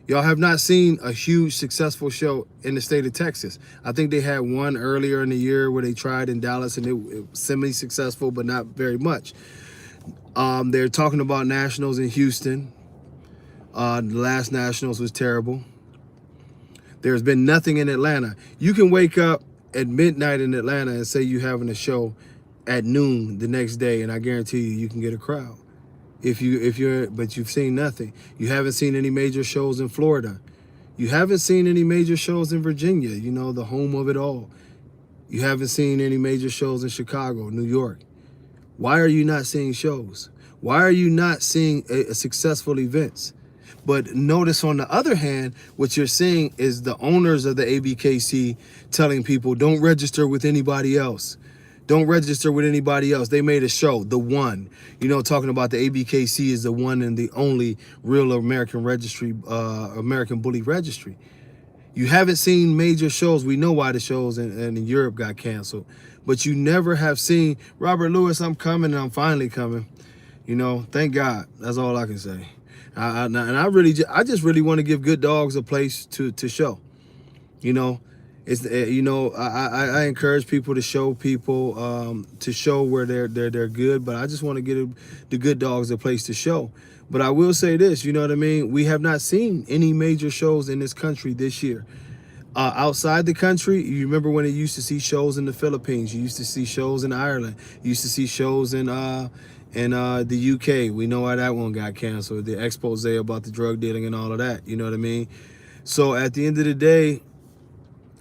Y'all have not seen a huge successful show in the state of Texas. I think they had one earlier in the year where they tried in Dallas and it was semi-successful, but not very much. They're talking about nationals in Houston. The last nationals was terrible. There's been nothing in Atlanta. You can wake up at midnight in Atlanta and say you're having a show at noon the next day, and I guarantee you can get a crowd. But you've seen nothing. You haven't seen any major shows in Florida. You haven't seen any major shows in Virginia, you know, the home of it all. You haven't seen any major shows in Chicago, New York. Why are you not seeing shows? Why are you not seeing successful events? But notice on the other hand, what you're seeing is the owners of the ABKC telling people, don't register with anybody else. Don't register with anybody else. They made a show, The One. You know, talking about the ABKC is the one and the only real American registry, American bully registry. You haven't seen major shows. We know why the shows in Europe got canceled. But you never have seen, Robert Lewis, I'm coming and I'm finally coming. You know, thank God. That's all I can say. I just really want to give good dogs a place to show. You know, it's I encourage people to show people to show where they're good, but I just want to give the good dogs a place to show. But I will say this, you know what I mean? We have not seen any major shows in this country this year. Outside the country, you remember when you used to see shows in the Philippines, you used to see shows in Ireland, you used to see shows in the UK. We know why that one got canceled, the expose about the drug dealing and all of that, you know what I mean? So at the end of the day,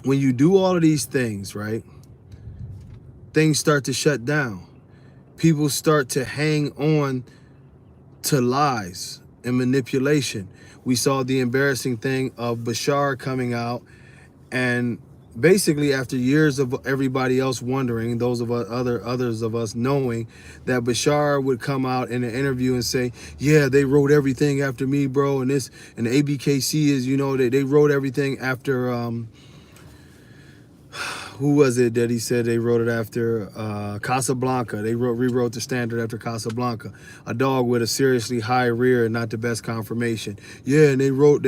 when you do all of these things, right, things start to shut down. People start to hang on to lies and manipulation. We saw the embarrassing thing of Bashar coming out and basically after years of everybody else wondering, those of us, others of us knowing that Bashar would come out in an interview and say, yeah, they wrote everything after me, bro. And the ABKC is, you know, they wrote everything after, who was it that he said they wrote it after? Casablanca. They rewrote the standard after Casablanca. A dog with a seriously high rear and not the best conformation. Yeah, and they rewrote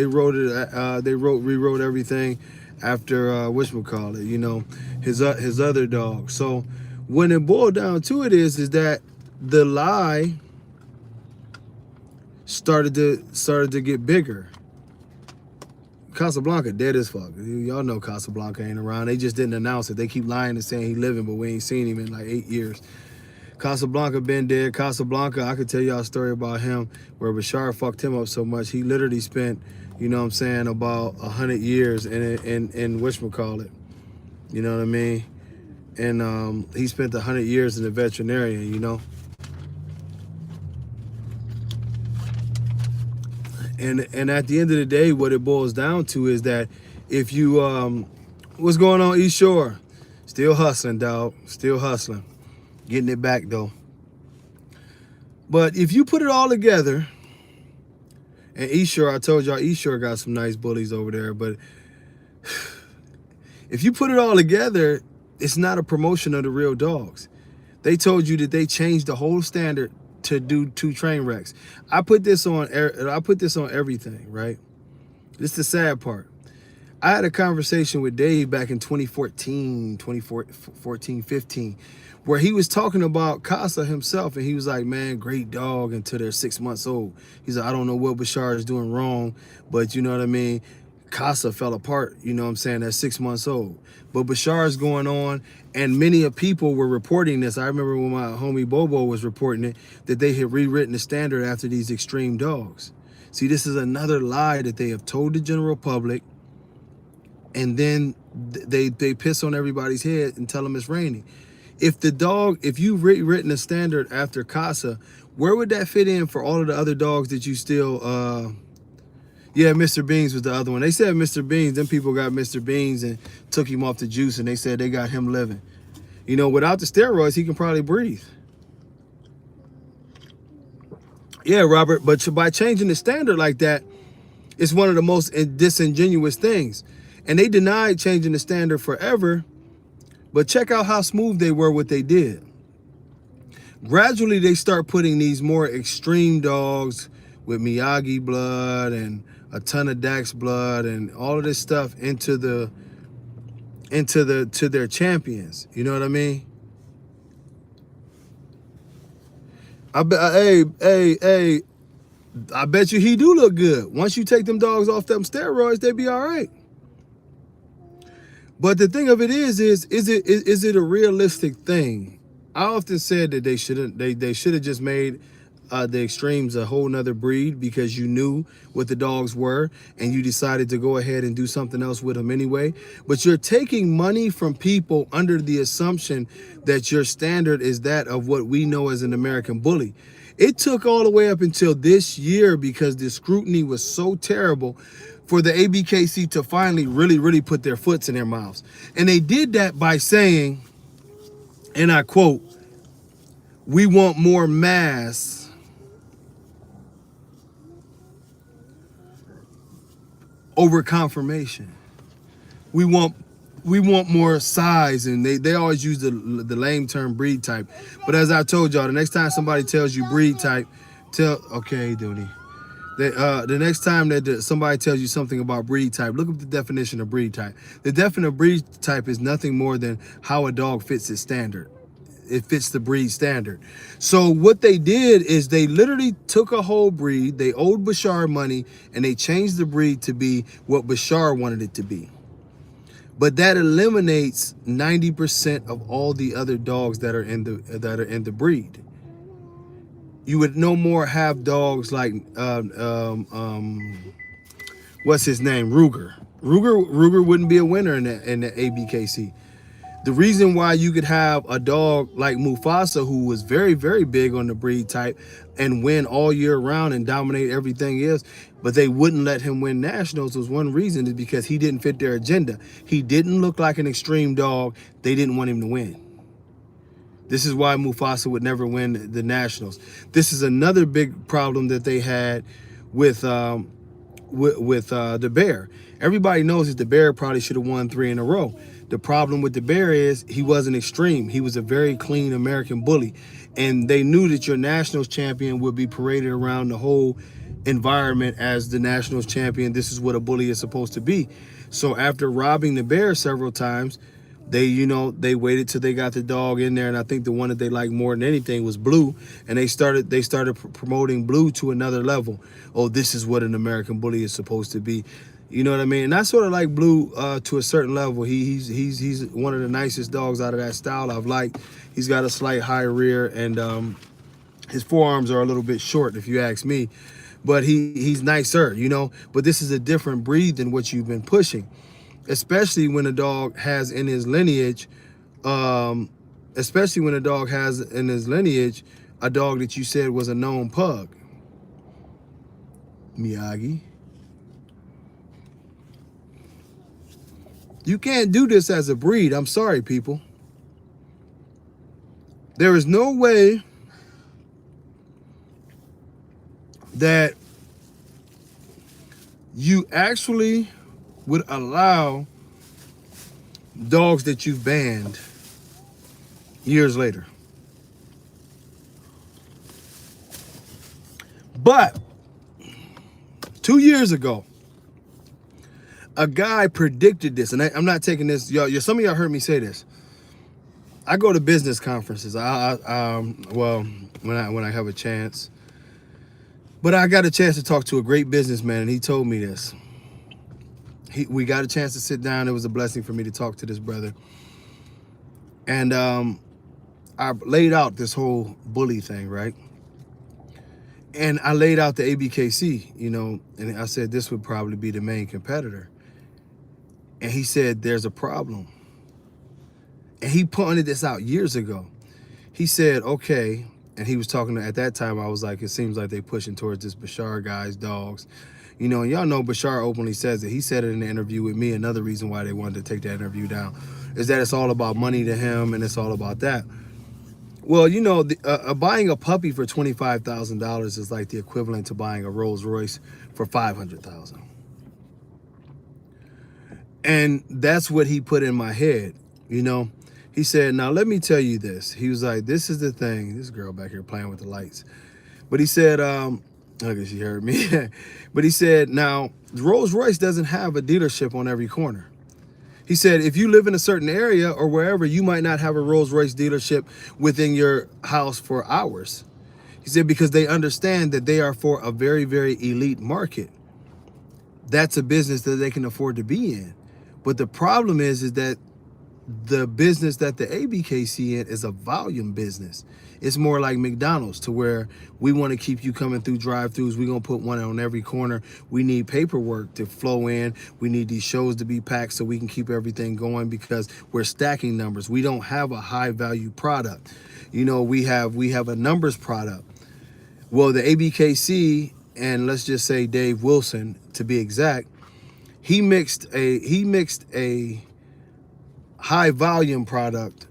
everything after whatchamacallit, you know, his other dog. So when it boiled down to it is that the lie started to get bigger. Casablanca dead as fuck. Y'all know Casablanca ain't around. They just didn't announce it. They keep lying and saying he living, but we ain't seen him in like 8 years. Casablanca been dead. Casablanca, I could tell y'all a story about him where Bashar fucked him up so much. He literally spent, you know what I'm saying, about 100 years in whatchamacallit. You know what I mean? And he spent 100 years in the veterinarian, you know? And at the end of the day, what it boils down to is that if you, what's going on East Shore? Still hustling, dog. Still hustling. Getting it back, though. But if you put it all together, and East Shore, I told y'all East Shore got some nice bullies over there, but if you put it all together, it's not a promotion of the real dogs. They told you that they changed the whole standard to do 2 train wrecks. I put this on everything, right? This is the sad part. I had a conversation with Dave back in 2014, 15, where he was talking about Casa himself, and he was like, man, great dog until they're 6 months old. He's like, I don't know what Bashar is doing wrong, but you know what I mean? Casa fell apart, you know what I'm saying, at 6 months old. But Bashar is going on, and many of people were reporting this. I remember when my homie Bobo was reporting it, that they had rewritten the standard after these extreme dogs. See, this is another lie that they have told the general public, and then they piss on everybody's head and tell them it's raining. If you've rewritten a standard after Casa, where would that fit in for all of the other dogs that you still, yeah, Mr. Beans was the other one. They said Mr. Beans, then people got Mr. Beans and took him off the juice, and they said they got him living. You know, without the steroids, he can probably breathe. Yeah, Robert, but by changing the standard like that, it's one of the most disingenuous things. And they denied changing the standard forever, but check out how smooth they were what they did. Gradually, they start putting these more extreme dogs with Miyagi blood and a ton of Dax blood and all of this stuff into their champions. You know what I mean? Hey, I bet you he do look good. Once you take them dogs off them steroids, they be all right. But the thing of it is it a realistic thing? I often said that they should have just made the extremes a whole nother breed, because you knew what the dogs were and you decided to go ahead and do something else with them anyway. But you're taking money from people under the assumption that your standard is that of what we know as an American bully. It took all the way up until this year, because the scrutiny was so terrible, for the ABKC to finally really put their foots in their mouths. And they did that by saying, and I quote, "We want more mass over confirmation. We want more size." And they always use the lame term breed type. But as I told y'all, the next time somebody tells you breed type, okay, Dooney. The next time that somebody tells you something about breed type, look up the definition of breed type. The definition of breed type is nothing more than how a dog fits its standard. It fits the breed standard. So what they did is they literally took a whole breed, they owed Bashar money, and they changed the breed to be what Bashar wanted it to be. But that eliminates 90% of all the other dogs that are in the breed. You would no more have dogs like what's his name, Ruger. Ruger wouldn't be a winner in the ABKC. The reason why you could have a dog like Mufasa, who was very big on the breed type and win all year round and dominate everything else, but they wouldn't let him win nationals, was one reason, is because he didn't fit their agenda. He didn't look like an extreme dog. They didn't want him to win. This is why Mufasa would never win the nationals. This is another big problem that they had with the bear. Everybody knows that the bear probably should have won 3 in a row. The problem with the bear is he wasn't extreme. He was a very clean American bully. And they knew that your nationals champion would be paraded around the whole environment as the nationals champion. This is what a bully is supposed to be. So after robbing the bear several times, they waited till they got the dog in there, and I think the one that they liked more than anything was Blue, and they started promoting Blue to another level. Oh, this is what an American bully is supposed to be. You know what I mean? And I sort of like Blue to a certain level. He's one of the nicest dogs out of that style I've liked. He's got a slight high rear, and his forearms are a little bit short, if you ask me. But he's nicer, But this is a different breed than what you've been pushing. Especially when a dog has in his lineage, a dog that you said was a known pug. Miyagi. You can't do this as a breed. I'm sorry, people. There is no way that you actually would allow dogs that you've banned years later. But 2 years ago, a guy predicted this, and I'm not taking this, y'all. Some of y'all heard me say this. I go to business conferences. Well, when I have a chance, but I got a chance to talk to a great businessman, and he told me this. We got a chance to sit down. It was a blessing for me to talk to this brother. And I laid out this whole bully thing, right? And I laid out the ABKC, and I said this would probably be the main competitor. And he said, there's a problem. And he pointed this out years ago. He said, okay. And he was talking at that time, I was like, it seems like they pushing towards this Bashar guy's dogs. And y'all know Bashar openly says it. He said it in the interview with me. Another reason why they wanted to take that interview down is that it's all about money to him, and it's all about that. Well, buying a puppy for $25,000 is like the equivalent to buying a Rolls Royce for $500,000. And that's what he put in my head, you know. He said, now let me tell you this. He was like, this is the thing. This girl back here playing with the lights. But he said, I guess she heard me. But he said, now, Rolls Royce doesn't have a dealership on every corner. He said, if you live in a certain area or wherever, you might not have a Rolls Royce dealership within your house for hours. He said, because they understand that they are for a very, very elite market. That's a business that they can afford to be in. But the problem is that the business that the ABKC in is a volume business. It's more like McDonald's, to where we want to keep you coming through drive-thrus. We're going to put one on every corner. We need paperwork to flow in. We need these shows to be packed so we can keep everything going, because we're stacking numbers. We don't have a high value product. You know, we have a numbers product. Well, the ABKC, and let's just say Dave Wilson to be exact, he mixed a high volume product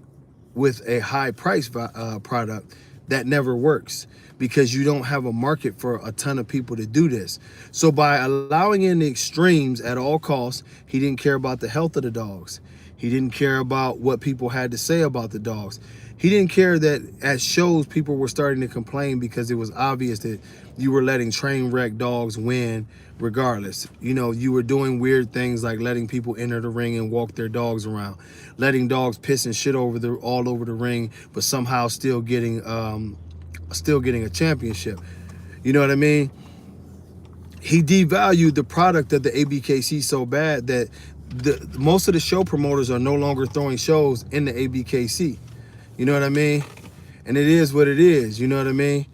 with a high price product that never works, because you don't have a market for a ton of people to do this. So by allowing in the extremes at all costs, he didn't care about the health of the dogs. He didn't care about what people had to say about the dogs. He didn't care that at shows people were starting to complain because it was obvious that you were letting train wreck dogs win regardless. You know, you were doing weird things like letting people enter the ring and walk their dogs around, letting dogs piss and shit all over the ring, but somehow still getting a championship. You know what I mean? He devalued the product of the ABKC so bad that most of the show promoters are no longer throwing shows in the ABKC. You know what I mean? And it is what it is. You know what I mean?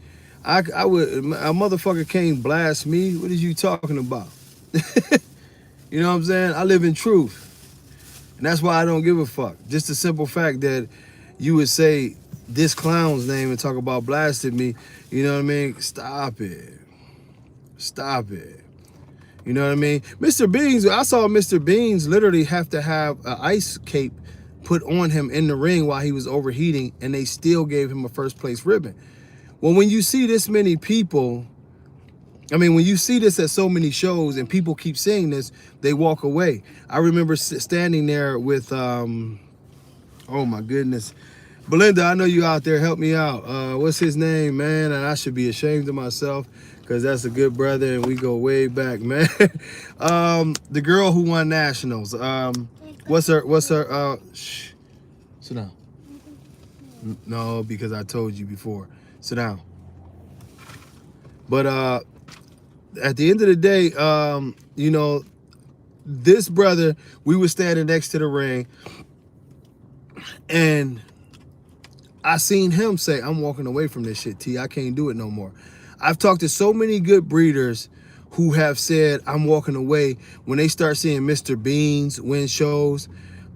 A motherfucker can't blast me. What is you talking about? You know what I'm saying? I live in truth. And that's why I don't give a fuck. Just the simple fact that you would say this clown's name and talk about blasting me. You know what I mean? Stop it. Stop it. You know what I mean? Mr. Beans, I saw Mr. Beans literally have to have an ice cape put on him in the ring while he was overheating, and they still gave him a first place ribbon. Well, when you see this many people, I mean, when you see this at so many shows and people keep saying this, they walk away. I remember standing there with, oh my goodness, Belinda, I know you out there, help me out. What's his name, man? And I should be ashamed of myself, because that's a good brother and we go way back, man. The girl who won nationals. What's her, shh, sit down. No, because I told you before. Sit down. But at the end of the day, you know, this brother, we were standing next to the ring, and I seen him say, I'm walking away from this shit, T. I can't do it no more. I've talked to so many good breeders who have said, I'm walking away, when they start seeing Mr. Beans win shows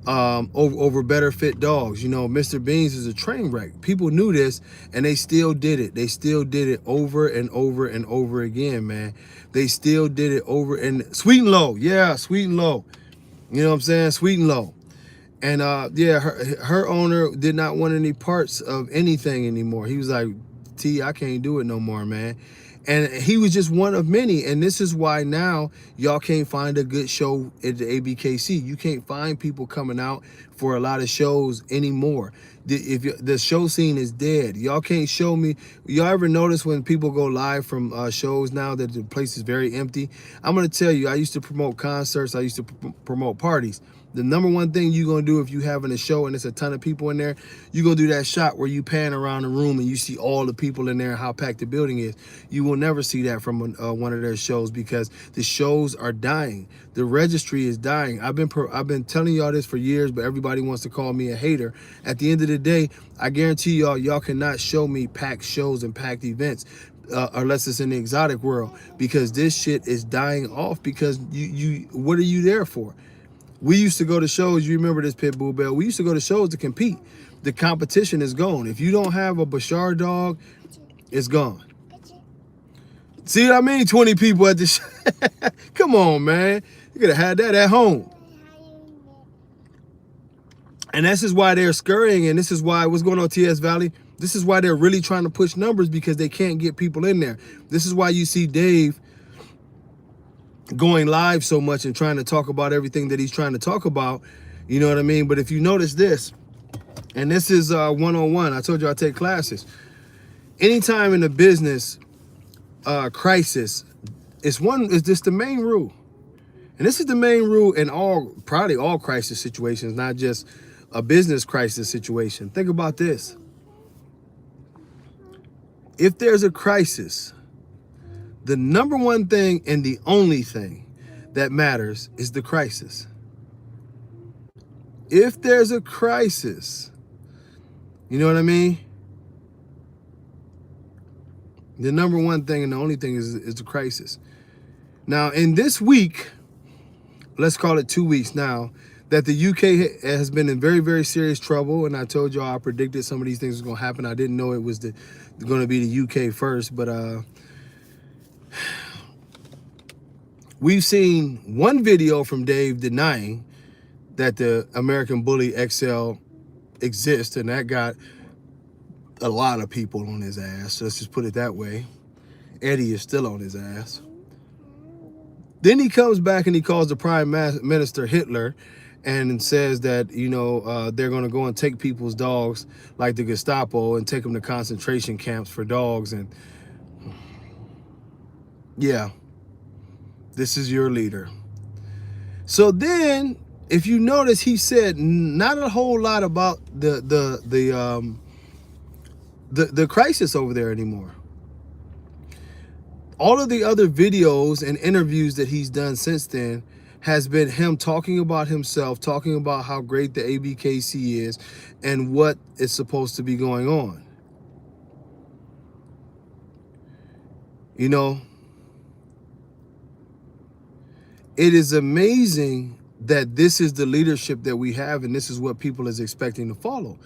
over better fit dogs. You know, Mr. Beans is a train wreck. People knew this, and they still did it. They still did it over and over and over again, man. They still did it over, and Sweet and Low. Yeah, Sweet and Low. You know what I'm saying? Sweet and Low. And yeah, her owner did not want any parts of anything anymore. He was like, T, I can't do it no more, man. And he was just one of many. And this is why now y'all can't find a good show at the ABKC. You can't find people coming out for a lot of shows anymore. The show scene is dead. Y'all can't show me. Y'all ever notice when people go live from shows now that the place is very empty? I'm going to tell you, I used to promote concerts. I used to promote parties. The number one thing you're going to do if you having a show and there's a ton of people in there, you're going to do that shot where you pan around the room and you see all the people in there and how packed the building is. You will never see that from one of their shows, because the shows are dying. The Registry is dying. I've been telling y'all this for years, but everybody wants to call me a hater. At the end of the day, I guarantee y'all cannot show me packed shows and packed events. Unless it's in the exotic world, because this shit is dying off. Because what are you there for? We used to go to shows. You remember this, Pitbull Bell? We used to go to shows to compete. The competition is gone. If you don't have a Bashar dog, it's gone. See what I mean? 20 people at the show. Come on, man. You could have had that at home. And this is why they're scurrying, and this is why, what's going on, TS Valley? This is why they're really trying to push numbers, because they can't get people in there. This is why you see Dave going live so much and trying to talk about everything that he's trying to talk about. You know what I mean? But if you notice this, and this is one-on-one, I told you I take classes. Anytime in a business crisis, it's just the main rule. And this is the main rule in probably all crisis situations, not just a business crisis situation. Think about this. If there's a crisis, the number one thing and the only thing that matters is the crisis. If there's a crisis, you know what I mean? The number one thing and the only thing is the crisis. Now, in this week, let's call it 2 weeks now, that the UK has been in very, very serious trouble. And I told y'all I predicted some of these things was going to happen. I didn't know it was going to be the UK first, but we've seen one video from Dave denying that the American Bully XL exists, and that got a lot of people on his ass. Let's just put it that way. Eddie is still on his ass. Then he comes back and he calls the Prime Minister Hitler and says that, you know, they're going to go and take people's dogs like the Gestapo and take them to concentration camps for dogs. And yeah, this is your leader. So then, if you notice, he said not a whole lot about the crisis over there anymore. All of the other videos and interviews that he's done since then has been him talking about himself, talking about how great the ABKC is and what is supposed to be going on. You know, it is amazing that this is the leadership that we have, and this is what people is expecting to follow.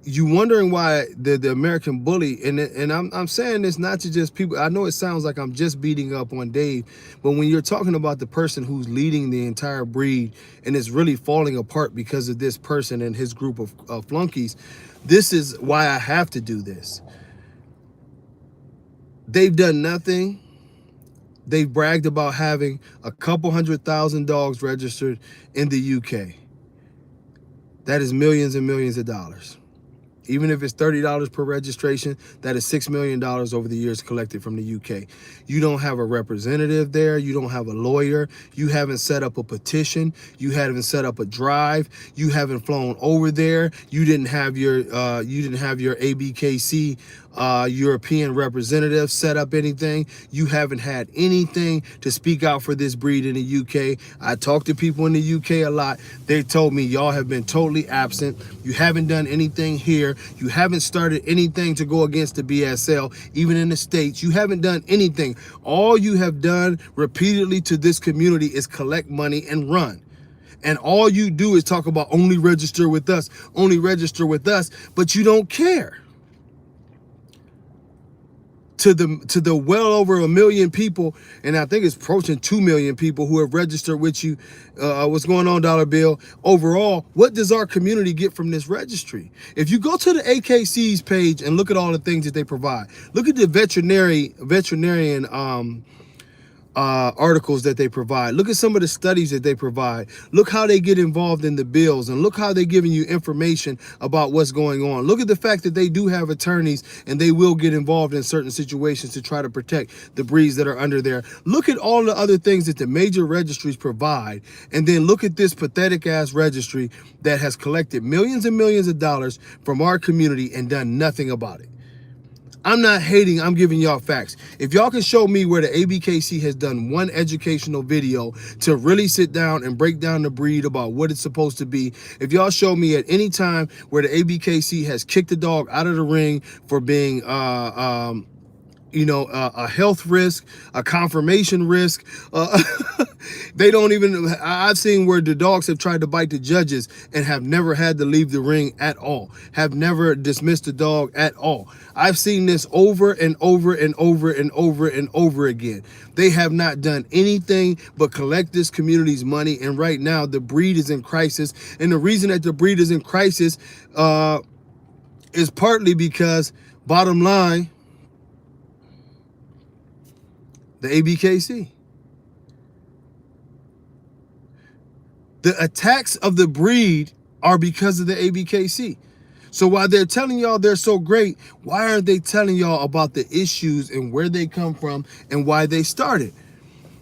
You wondering why the American Bully, and I'm saying this not to just people. I know it sounds like I'm just beating up on Dave, but when you're talking about the person who's leading the entire breed and it's really falling apart because of this person and his group of flunkies, this is why I have to do this. They've done nothing. They've bragged about having a couple 100,000 dogs registered in the UK. That is millions and millions of dollars. Even if it's $30 per registration, that is $6 million over the years collected from the UK. You don't have a representative there. You don't have a lawyer. You haven't set up a petition. You haven't set up a drive. You haven't flown over there. You didn't have your ABKC European representative set up anything. You haven't had anything to speak out for this breed in the UK. I talked to people in the UK a lot. They told me y'all have been totally absent. You haven't done anything here. You haven't started anything to go against the BSL, even in the States. You haven't done anything. All you have done repeatedly to this community is collect money and run. And all you do is talk about only register with us, but you don't care. To the well over 1 million people, and I think it's approaching 2 million people who have registered with you. What's going on, Dollar Bill? Overall, what does our community get from this registry? If you go to the AKC's page and look at all the things that they provide, look at the veterinarian articles that they provide. Look at some of the studies that they provide. Look how they get involved in the bills, and look how they're giving you information about what's going on. Look at the fact that they do have attorneys and they will get involved in certain situations to try to protect the breeds that are under there. Look at all the other things that the major registries provide, and then look at this pathetic ass registry that has collected millions and millions of dollars from our community and done nothing about it. I'm not hating, I'm giving y'all facts. If y'all can show me where the ABKC has done one educational video to really sit down and break down the breed about what it's supposed to be, if y'all show me at any time where the ABKC has kicked the dog out of the ring for being a health risk, a confirmation risk. They don't even, I've seen where the dogs have tried to bite the judges and have never had to leave the ring at all, have never dismissed the dog at all. I've seen this over and over and over and over and over again. They have not done anything but collect this community's money, and right now the breed is in crisis. And the reason that the breed is in crisis is partly because, bottom line, The ABKC. The attacks of the breed are because of the ABKC. So while they're telling y'all they're so great, why aren't they telling y'all about the issues and where they come from and why they started?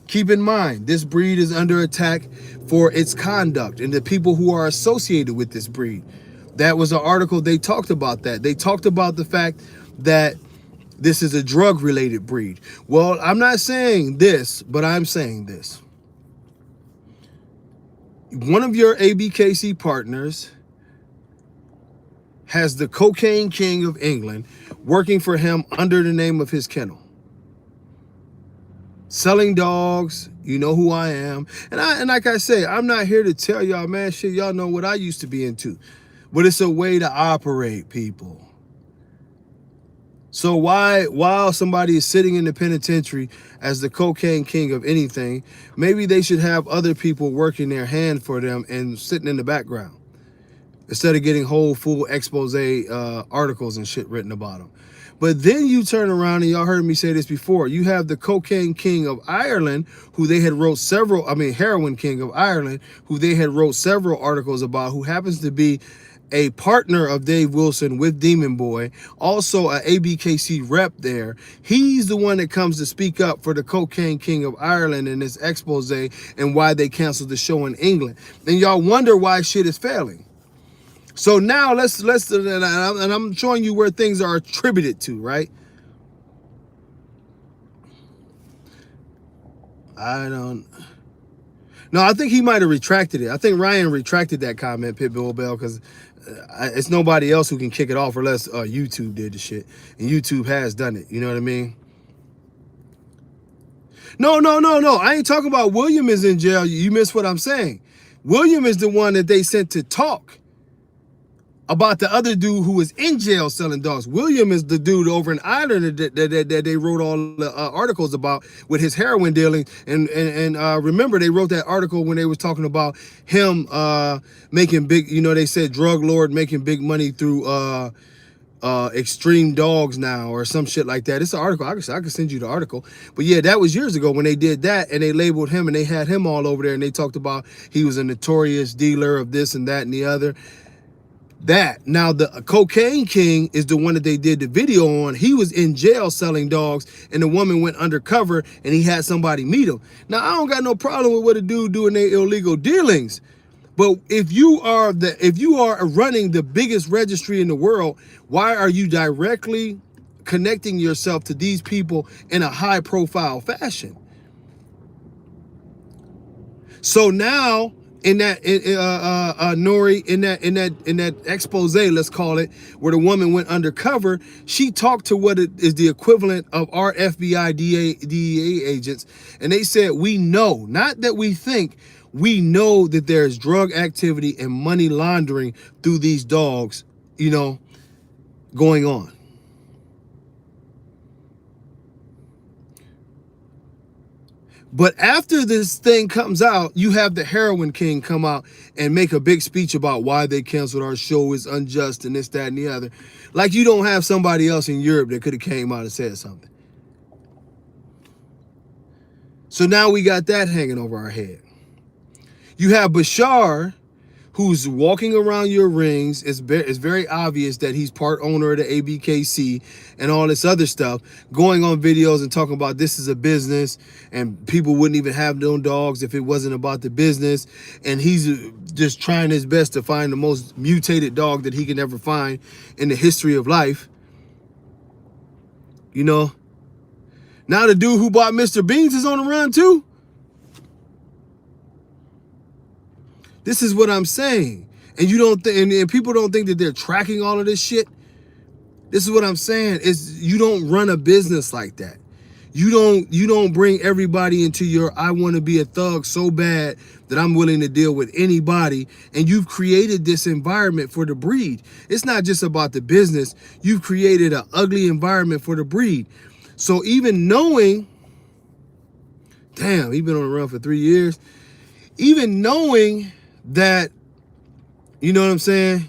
Keep in mind, this breed is under attack for its conduct and the people who are associated with this breed. That was an article, they talked about that. They talked about the fact that this is a drug-related breed. Well, I'm not saying this, but I'm saying this. One of your ABKC partners has the cocaine king of England working for him under the name of his kennel. Selling dogs, you know who I am. And like I say, I'm not here to tell y'all, man, shit, y'all know what I used to be into. But it's a way to operate, people. So while somebody is sitting in the penitentiary as the cocaine king of anything, maybe they should have other people working their hand for them and sitting in the background instead of getting whole full expose articles and shit written about them. But then you turn around, and y'all heard me say this before, you have the cocaine king of Ireland, who they had wrote several, heroin king of Ireland, who they had wrote several articles about, who happens to be a partner of Dave Wilson with Demon Boy, also a ABKC rep there. He's the one that comes to speak up for the cocaine king of Ireland in this expose and why they canceled the show in England. And y'all wonder why shit is failing. So now let's and I'm showing you where things are attributed to, right? I think he might have retracted it. I think Ryan retracted that comment, Pitbull Bell, because it's nobody else who can kick it off unless YouTube did the shit. And YouTube has done it. You know what I mean? No. I ain't talking about William is in jail. You missed what I'm saying. William is the one that they sent to talk about the other dude who was in jail selling dogs. William is the dude over in Ireland that they wrote all the articles about with his heroin dealing. And remember, they wrote that article when they was talking about him making big, they said drug lord making big money through extreme dogs now or some shit like that. It's an article. I can send you the article. But yeah, that was years ago when they did that, and they labeled him and they had him all over there, and they talked about he was a notorious dealer of this and that and the other. That now the cocaine king is the one that they did the video on. He was in jail selling dogs, and the woman went undercover and he had somebody meet him. Now I don't got no problem with what a dude doing their illegal dealings, but if you are running the biggest registry in the world, why are you directly connecting yourself to these people in a high profile fashion? So now in that Nori, in that expose, let's call it, where the woman went undercover, she talked to what is the equivalent of our FBI DEA agents, and they said, we know, not that we think, we know that there's drug activity and money laundering through these dogs, going on. But after this thing comes out, you have the heroin king come out and make a big speech about why they canceled our show is unjust and this, that, and the other. Like you don't have somebody else in Europe that could have came out and said something. So now we got that hanging over our head. You have Bashar, who's walking around your rings. It's very obvious that he's part owner of the ABKC and all this other stuff, going on videos and talking about this is a business and people wouldn't even have no dogs if it wasn't about the business. And he's just trying his best to find the most mutated dog that he can ever find in the history of life. Now the dude who bought Mr. Beans is on the run too. This is what I'm saying. And you don't and people don't think that they're tracking all of this shit. This is what I'm saying. Is you don't run a business like that. You don't bring everybody into your I want to be a thug so bad that I'm willing to deal with anybody. And you've created this environment for the breed. It's not just about the business. You've created an ugly environment for the breed. So even knowing, damn, he's been on the run for 3 years. Even knowing that, you know what I'm saying,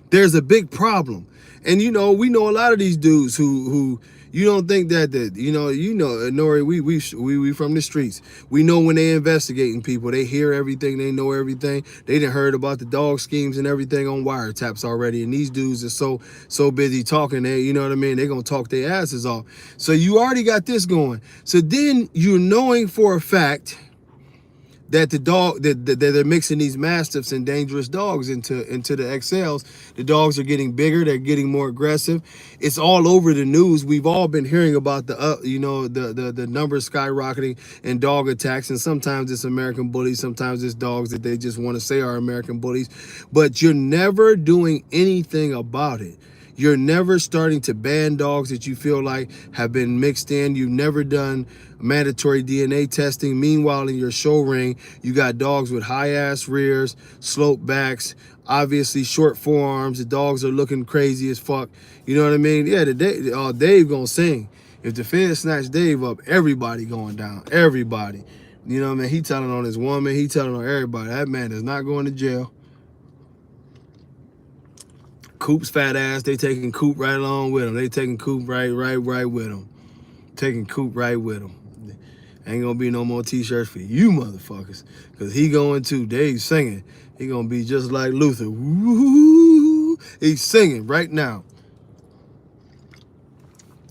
there's a big problem. And we know a lot of these dudes who You don't think that Nori, we from the streets. We know when they investigating people, they hear everything, they know everything. They done heard about the dog schemes and everything on wiretaps already. And these dudes are so busy talking, you know what I mean? They gonna talk their asses off. So you already got this going. So then you're knowing for a fact that that they're mixing these mastiffs and dangerous dogs into the XLs. The dogs are getting bigger, they're getting more aggressive. It's all over the news. We've all been hearing about the numbers skyrocketing and dog attacks, and sometimes it's American bullies, sometimes it's dogs that they just want to say are American bullies, but you're never doing anything about it. You're never starting to ban dogs that you feel like have been mixed in. You've never done mandatory DNA testing. Meanwhile, in your show ring, you got dogs with high-ass rears, slope backs, obviously short forearms. The dogs are looking crazy as fuck. You know what I mean? Yeah, Dave gonna sing. If the feds snatch Dave up, everybody going down. Everybody. You know what I mean? He telling on his woman. He telling on everybody. That man is not going to jail. Coop's fat ass, they taking Coop right along with him. They taking Coop right with him. Taking Coop right with him. Ain't gonna be no more t-shirts for you motherfuckers. Cause he going too. Dave's singing. He gonna be just like Luther. Woo! He's singing right now.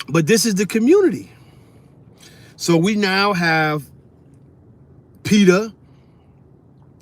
But this is the community. So we now have PETA.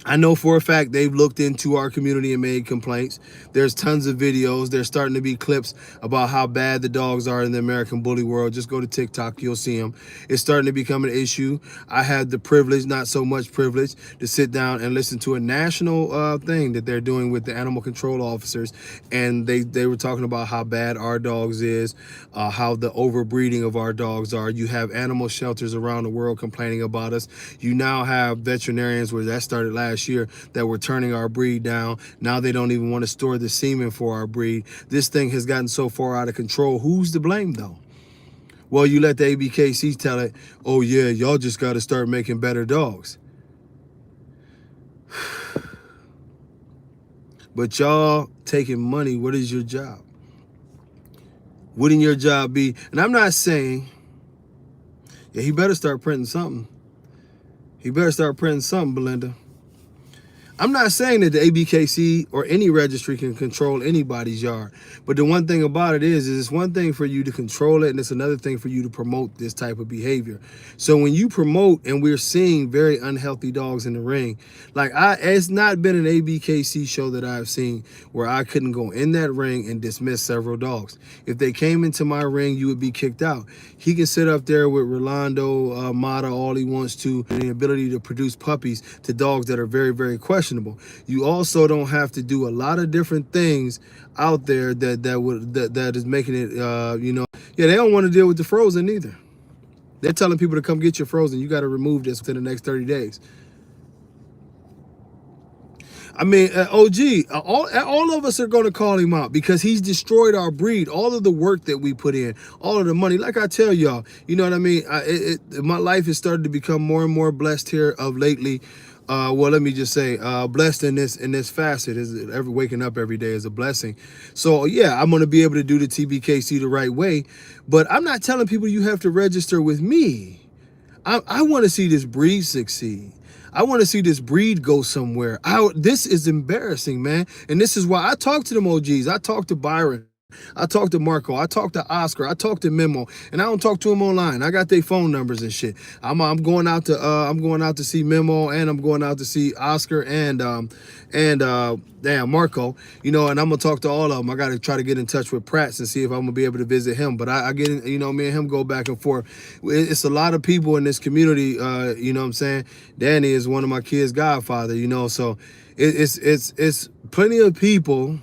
I know for a fact they've looked into our community and made complaints. There's tons of videos. There's starting to be clips about how bad the dogs are in the American bully world. Just go to TikTok, you'll see them. It's starting to become an issue. I had the privilege, not so much privilege, to sit down and listen to a national thing that they're doing with the animal control officers. And they were talking about how bad our dogs is, how the overbreeding of our dogs are. You have animal shelters around the world complaining about us. You now have veterinarians, where that started last year, that were turning our breed down. Now they don't even want to store the semen for our breed. This thing has gotten so far out of control. Who's to blame though? Well, you let the ABKC tell it, oh yeah, y'all just got to start making better dogs. But y'all taking money, what is your job? Wouldn't your job be, and I'm not saying, yeah, he better start printing something. He better start printing something, Belinda. I'm not saying that the ABKC or any registry can control anybody's yard. But the one thing about it is it's one thing for you to control it, and it's another thing for you to promote this type of behavior. So when you promote, and we're seeing very unhealthy dogs in the ring, like it's not been an ABKC show that I've seen where I couldn't go in that ring and dismiss several dogs. If they came into my ring, you would be kicked out. He can sit up there with Rolando Mata all he wants to, and the ability to produce puppies to dogs that are very, very questionable. You also don't have to do a lot of different things out there that is making it, they don't want to deal with the frozen either. They're telling people to come get your frozen. You got to remove this within the next 30 days. I mean, OG, all of us are going to call him out because he's destroyed our breed. All of the work that we put in, all of the money. Like I tell y'all, you know what I mean? My life has started to become more and more blessed here of lately. Well, let me just say, blessed in this facet. Waking up every day is a blessing. So yeah, I'm going to be able to do the TBKC the right way. But I'm not telling people you have to register with me. I want to see this breed succeed. I want to see this breed go somewhere. This is embarrassing, man. And this is why I talk to them OGs. I talk to Byron. I talk to Marco. I talk to Oscar. I talk to Memo, and I don't talk to them online. I got their phone numbers and shit. I'm going out to see Memo, and I'm going out to see Oscar and Marco. You know, and I'm gonna talk to all of them. I got to try to get in touch with Pratt's and see if I'm gonna be able to visit him. But I get, me and him go back and forth. It's a lot of people in this community. You know what I'm saying? Danny is one of my kids' godfather. So it's plenty of people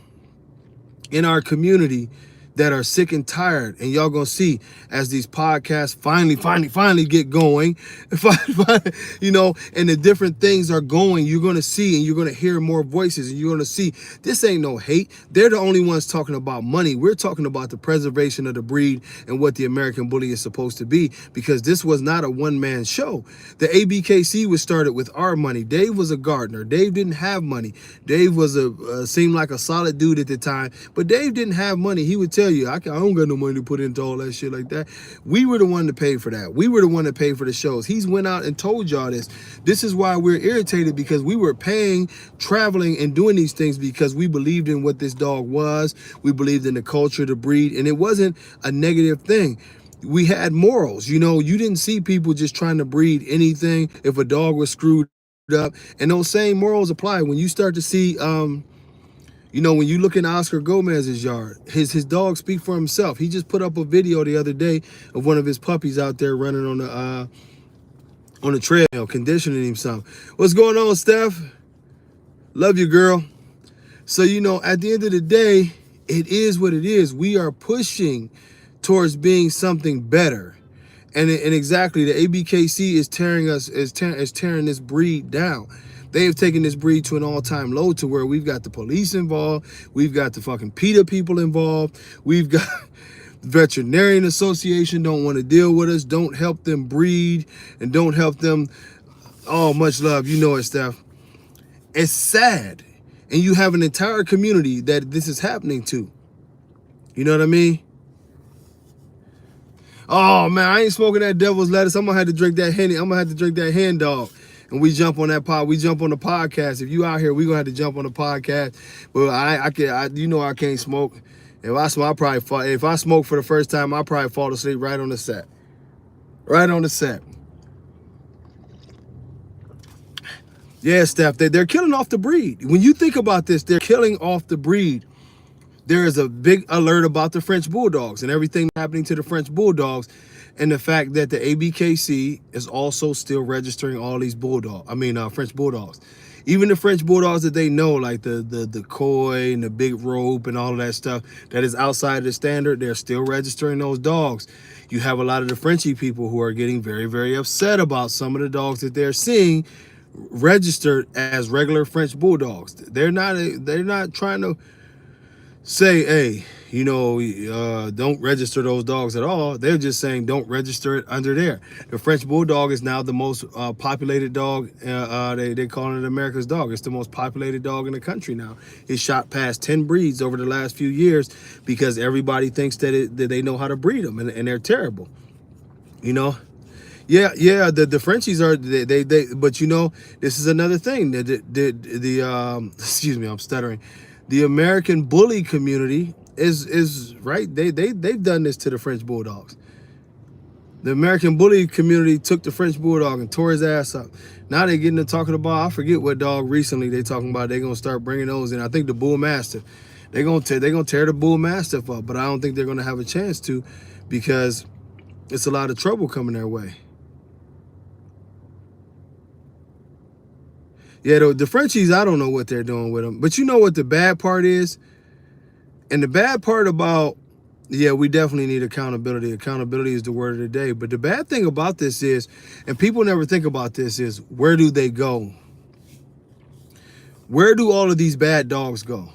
in our community that are sick and tired, and y'all gonna see as these podcasts finally get going, and the different things are going, you're gonna see and you're gonna hear more voices, and you're gonna see this ain't no hate. They're the only ones talking about money. We're talking about the preservation of the breed and what the American bully is supposed to be, because this was not a one-man show. The ABKC was started with our money. Dave was a gardener. Dave didn't have money. Dave was seemed like a solid dude at the time, but Dave didn't have money. He would tell tell you, I don't got no money to put into all that shit like that. We were the one to pay for that. We were the one to pay for the shows. He's went out and told y'all this. This is why we're irritated, because we were paying, traveling, and doing these things because we believed in what this dog was. We believed in the culture, the breed, and it wasn't a negative thing. We had morals. You know, you didn't see people just trying to breed anything if a dog was screwed up. And those same morals apply when you start to see you know, when you look in Oscar Gomez's yard, his dog speak for himself. He just put up a video the other day of one of his puppies out there running on the trail, conditioning himself. What's going on, Steph? Love you, girl. So, you know, at the end of the day, it is what it is. We are pushing towards being something better. And exactly, the ABKC is tearing this breed down. They have taken this breed to an all-time low, to where we've got the police involved, we've got the fucking PETA people involved, we've got the Veterinarian Association don't want to deal with us, don't help them breed, and don't help them. Oh, much love, you know it, Steph. It's sad, and you have an entire community that this is happening to. You know what I mean? Oh man, I ain't smoking that devil's lettuce. I'm gonna have to drink that Henny. I'm gonna have to drink that Hen Dog. And we jump on that pod. We jump on the podcast. If you out here, we gonna have to jump on the podcast. But you know, I can't smoke. If I smoke, I probably fall. If I smoke for the first time, I probably fall asleep right on the set. Right on the set. Yeah, Steph, they're killing off the breed. When you think about this, they're killing off the breed. There is a big alert about the French Bulldogs and everything happening to the French Bulldogs, and the fact that the ABKC is also still registering all these French Bulldogs. Even the French Bulldogs that they know, like the koi and the big rope and all of that stuff that is outside of the standard, they're still registering those dogs. You have a lot of the Frenchie people who are getting very, very upset about some of the dogs that they're seeing registered as regular French Bulldogs. They're not trying to say, hey, you know, don't register those dogs at all. They're just saying don't register it under there. The French Bulldog is now the most populated dog. They call it America's dog. It's the most populated dog in the country now. It's shot past 10 breeds over the last few years because everybody thinks that they know how to breed them, and they're terrible. You know? Yeah, the Frenchies are they but you know, this is another thing. Excuse me, I'm stuttering. The American bully community is right. They've done this to the French Bulldogs. The American bully community took the French Bulldog and tore his ass up. Now they're getting to talking about, I forget what dog recently they talking about. They're gonna start bringing those in. I think the Bull Mastiff. They're gonna tear the Bull Mastiff up, but I don't think they're gonna have a chance to, because it's a lot of trouble coming their way. Yeah, the Frenchies, I don't know what they're doing with them. But you know what the bad part is? And the bad part about, yeah, we definitely need accountability. Accountability is the word of the day. But the bad thing about this is, and people never think about this, is where do they go? Where do all of these bad dogs go?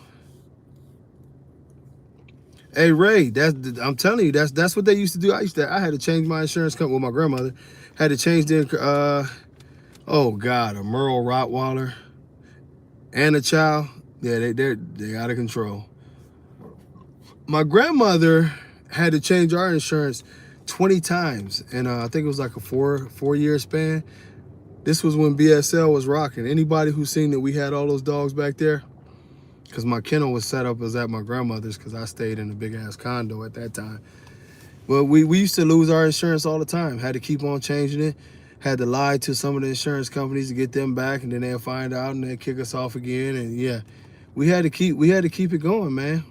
Hey, Ray, I'm telling you, that's what they used to do. I had to change my insurance company with my grandmother. Had to change the oh God, a Merle Rottweiler and a child. Yeah, they out of control. My grandmother had to change our insurance 20 times, and I think it was like a four-year span. This was when BSL was rocking. Anybody who's seen that we had all those dogs back there, because my kennel was set up as at my grandmother's, because I stayed in a big ass condo at that time. Well, we used to lose our insurance all the time. Had to keep on changing it. Had to lie to some of the insurance companies to get them back, and then they'll find out and they'll kick us off again. And yeah, we had to keep it going, man.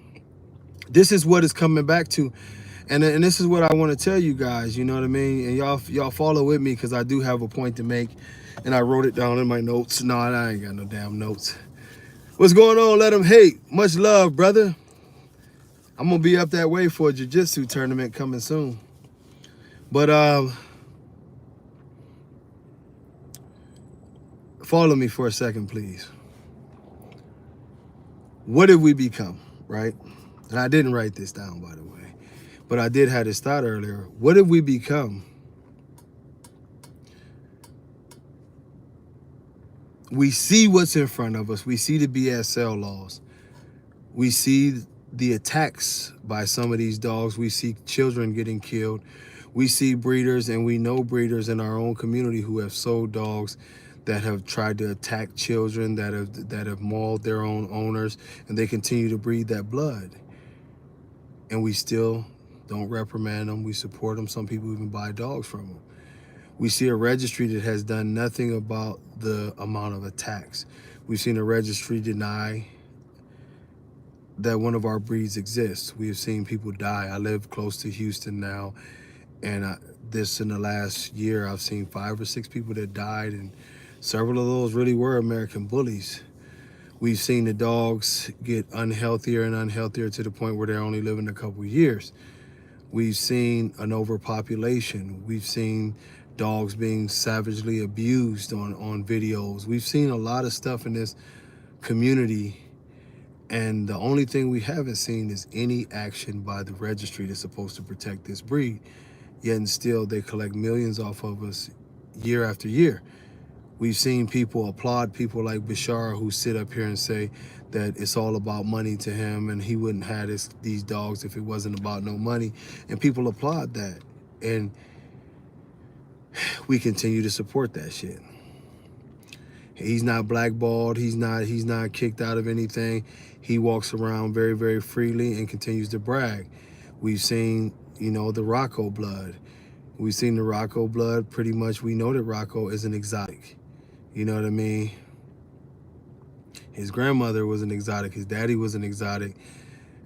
This is what it's coming back to. And this is what I want to tell you guys, you know what I mean? And y'all follow with me, because I do have a point to make, and I wrote it down in my notes. No, I ain't got no damn notes. What's going on? Let them hate. Much love, brother. I'm gonna be up that way for a jiu-jitsu tournament coming soon. But follow me for a second, please. What have we become, right? And I didn't write this down, by the way, but I did have this thought earlier. What have we become? We see what's in front of us. We see the BSL laws. We see the attacks by some of these dogs. We see children getting killed. We see breeders, and we know breeders in our own community who have sold dogs that have tried to attack children, that have mauled their own owners, and they continue to breed that blood. And we still don't reprimand them. We support them. Some people even buy dogs from them. We see a registry that has done nothing about the amount of attacks. We've seen a registry deny that one of our breeds exists. We have seen people die. I live close to Houston now, and this in the last year, I've seen 5 or 6 people that died, and several of those really were American bullies. We've seen the dogs get unhealthier and unhealthier to the point where they're only living a couple years. We've seen an overpopulation. We've seen dogs being savagely abused on videos. We've seen a lot of stuff in this community, and the only thing we haven't seen is any action by the registry that's supposed to protect this breed. Yet and still, they collect millions off of us year after year. We've seen people applaud people like Bashar, who sit up here and say that it's all about money to him, and he wouldn't have these dogs if it wasn't about no money. And people applaud that. And we continue to support that shit. He's not blackballed. He's not kicked out of anything. He walks around very, very freely and continues to brag. We've seen, the Rocco blood. We've seen the Rocco blood. Pretty much we know that Rocco is an exotic. You know what I mean? His grandmother was an exotic. His daddy was an exotic.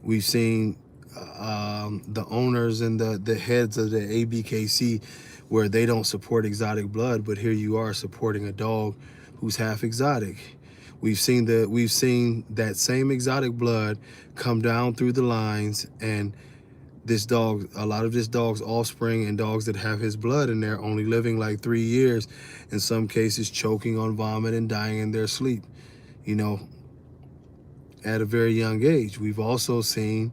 We've seen the owners and the heads of the ABKC where they don't support exotic blood, but here you are supporting a dog who's half exotic. We've seen that same exotic blood come down through the lines, and a lot of this dog's offspring and dogs that have his blood in there only living like 3 years, in some cases choking on vomit and dying in their sleep, at a very young age. We've also seen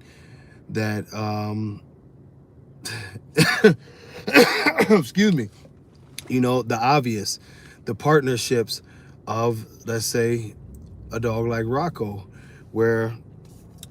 that, excuse me, the obvious, the partnerships of, let's say, a dog like Rocco, where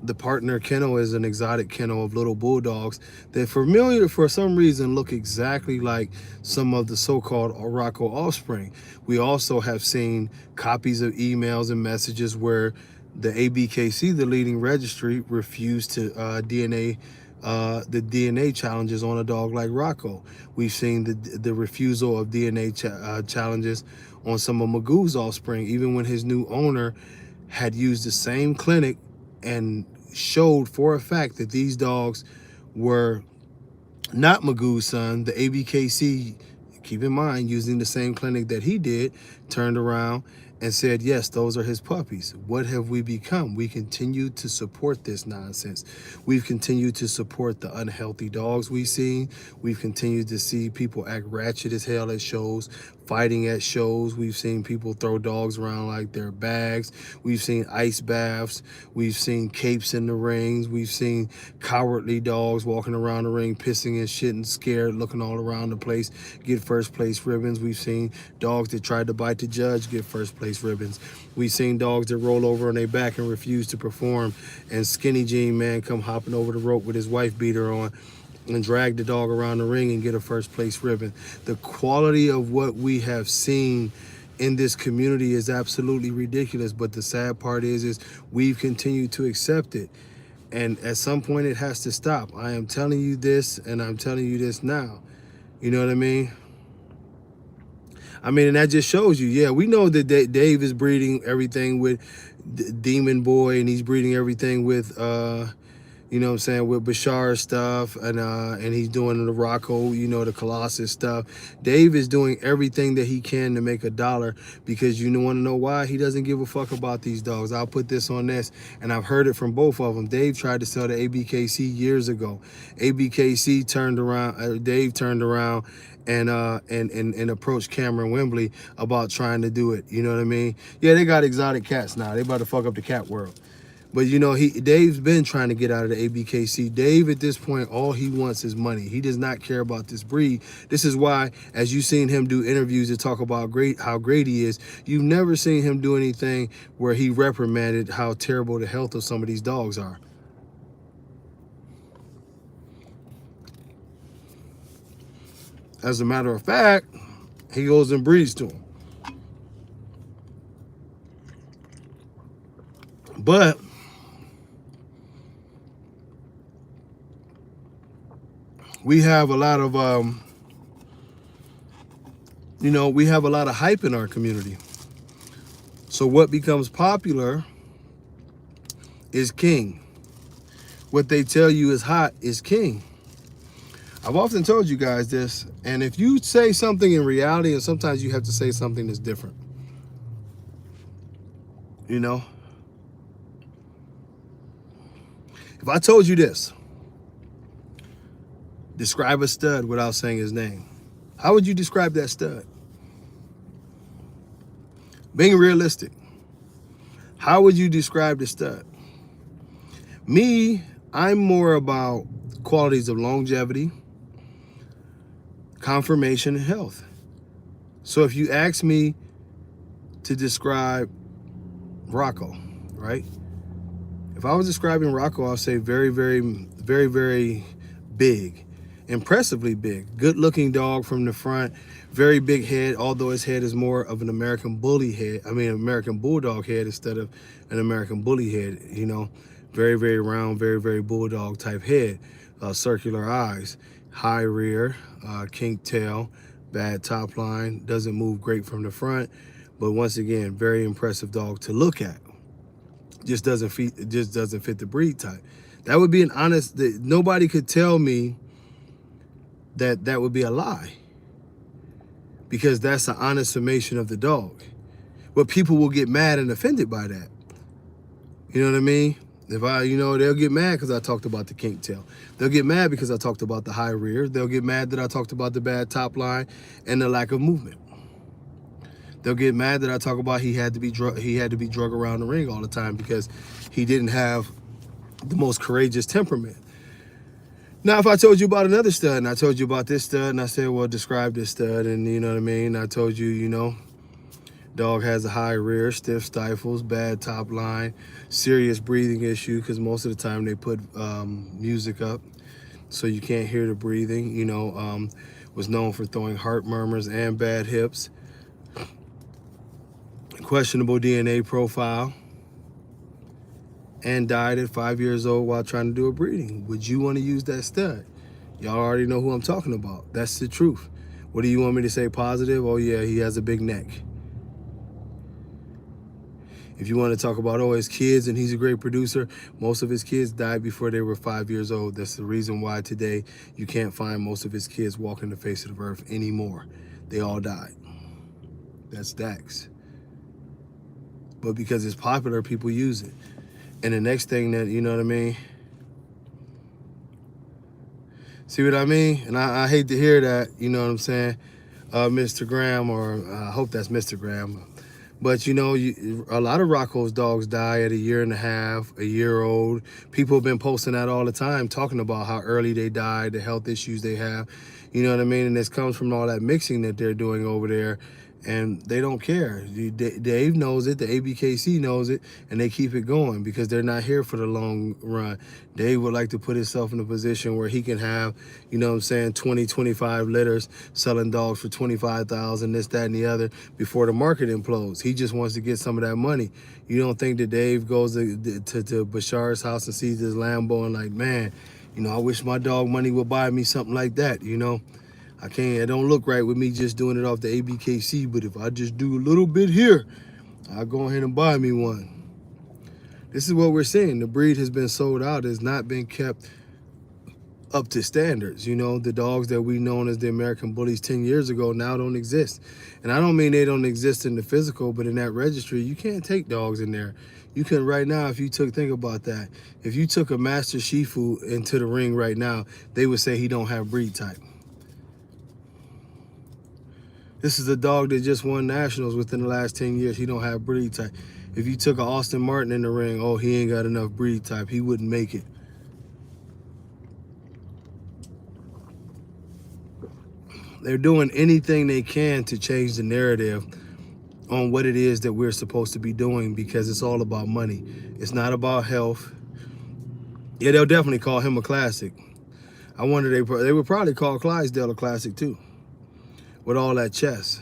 the partner kennel is an exotic kennel of little bulldogs that for some reason look exactly like some of the so-called Rocco offspring. We also have seen copies of emails and messages where the ABKC, the leading registry, refused to the DNA challenges on a dog like Rocco. We've seen the refusal of DNA challenges on some of Magoo's offspring, even when his new owner had used the same clinic and showed for a fact that these dogs were not Magoo's son. The ABKC, keep in mind, using the same clinic that he did, turned around and said, yes, those are his puppies. What have we become? We continue to support this nonsense. We've continued to support the unhealthy dogs we've seen. We've continued to see people act ratchet as hell at shows, fighting at shows. We've seen people throw dogs around like they're bags. We've seen ice baths. We've seen capes in the rings. We've seen cowardly dogs walking around the ring, pissing and shitting, scared, looking all around the place, get first place ribbons. We've seen dogs that tried to bite the judge get first place ribbons. We've seen dogs that roll over on their back and refuse to perform, and Skinny Jean Man come hopping over the rope with his wife beater on and drag the dog around the ring and get a first place ribbon. The quality of what we have seen in this community is absolutely ridiculous, but the sad part is we've continued to accept it, and at some point it has to stop. I am telling you this, and I'm telling you this now. You know what I mean? And that just shows you, yeah, we know that Dave is breeding everything with Demon Boy, and he's breeding everything with, with Bashar stuff, and he's doing the Rocco, the Colossus stuff. Dave is doing everything that he can to make $1, because you want to know why? He doesn't give a fuck about these dogs. I'll put this on this, and I've heard it from both of them. Dave tried to sell to ABKC years ago. ABKC turned around, Dave turned around and approached Cameron Wembley about trying to do it. You know what I mean? Yeah, they got exotic cats now. They about to fuck up the cat world. But Dave's been trying to get out of the ABKC. Dave, at this point, all he wants is money. He does not care about this breed. This is why, as you've seen him do interviews that talk about how great he is, you've never seen him do anything where he reprimanded how terrible the health of some of these dogs are. As a matter of fact, he goes and breeds to him. But we have a lot of, we have a lot of hype in our community. So what becomes popular is king. What they tell you is hot is king. I've often told you guys this, and if you say something in reality, and sometimes you have to say something that's different, you know? If I told you this, describe a stud without saying his name, how would you describe that stud? Being realistic, how would you describe the stud? Me, I'm more about qualities of longevity, conformation, and health. So if you ask me to describe Rocco, right? If I was describing Rocco, I'll say very, very, very, very big, impressively big, good-looking dog from the front, very big head, although his head is more of an American bully head. I mean, American bulldog head instead of an American bully head, you know. Very, very round, very, very bulldog type head, circular eyes, high rear, kink tail, bad top line, doesn't move great from the front, but once again, very impressive dog to look at. Just doesn't fit the breed type. That would be an honest, nobody could tell me that that would be a lie, because that's an honest summation of the dog. But people will get mad and offended by that. You know what I mean? If they'll get mad because I talked about the kink tail. They'll get mad because I talked about the high rear. They'll get mad that I talked about the bad top line and the lack of movement. They'll get mad that I talk about he had to be drug around the ring all the time because he didn't have the most courageous temperament. Now, if I told you about another stud and I told you about this stud and I said, well, describe this stud, and you know what I mean? I told you, dog has a high rear, stiff stifles, bad top line, serious breathing issue because most of the time they put music up so you can't hear the breathing. Was known for throwing heart murmurs and bad hips. Questionable DNA profile, and died at 5 years old while trying to do a breeding. Would you want to use that stud? Y'all already know who I'm talking about. That's the truth. What do you want me to say positive? Oh yeah, he has a big neck. If you want to talk about, his kids and he's a great producer, most of his kids died before they were 5 years old. That's the reason why today you can't find most of his kids walking the face of the earth anymore. They all died. That's Dax. But because it's popular, people use it. And the next thing that, you know what I mean? See what I mean? And I hate to hear that, you know what I'm saying? Mr. Graham, or I hope that's Mr. Graham. But a lot of Rocco's dogs die at 1.5 years, a year old. People have been posting that all the time, talking about how early they died, the health issues they have. You know what I mean? And this comes from all that mixing that they're doing over there. And they don't care. Dave knows it, the ABKC knows it, and they keep it going because they're not here for the long run. Dave would like to put himself in a position where he can have, 20, 25 litters, selling dogs for $25,000, this, that, and the other, before the market implodes. He just wants to get some of that money. You don't think that Dave goes to Bashar's house and sees this Lambo and like, man, I wish my dog money would buy me something like that, it don't look right with me just doing it off the ABKC, but if I just do a little bit here, I'll go ahead and buy me one. This is what we're seeing. The breed has been sold out, has not been kept up to standards. The dogs that we known as the American bullies 10 years ago now don't exist. And I don't mean they don't exist in the physical, but in that registry, you can't take dogs in there. You can right now, think about that. If you took a Master Shifu into the ring right now, they would say he don't have breed type. This is a dog that just won nationals within the last 10 years. He don't have breed type. If you took an Austin Martin in the ring, he ain't got enough breed type. He wouldn't make it. They're doing anything they can to change the narrative on what it is that we're supposed to be doing because it's all about money. It's not about health. Yeah, they'll definitely call him a classic. I wonder they would probably call Clydesdale a classic too. with all that chess.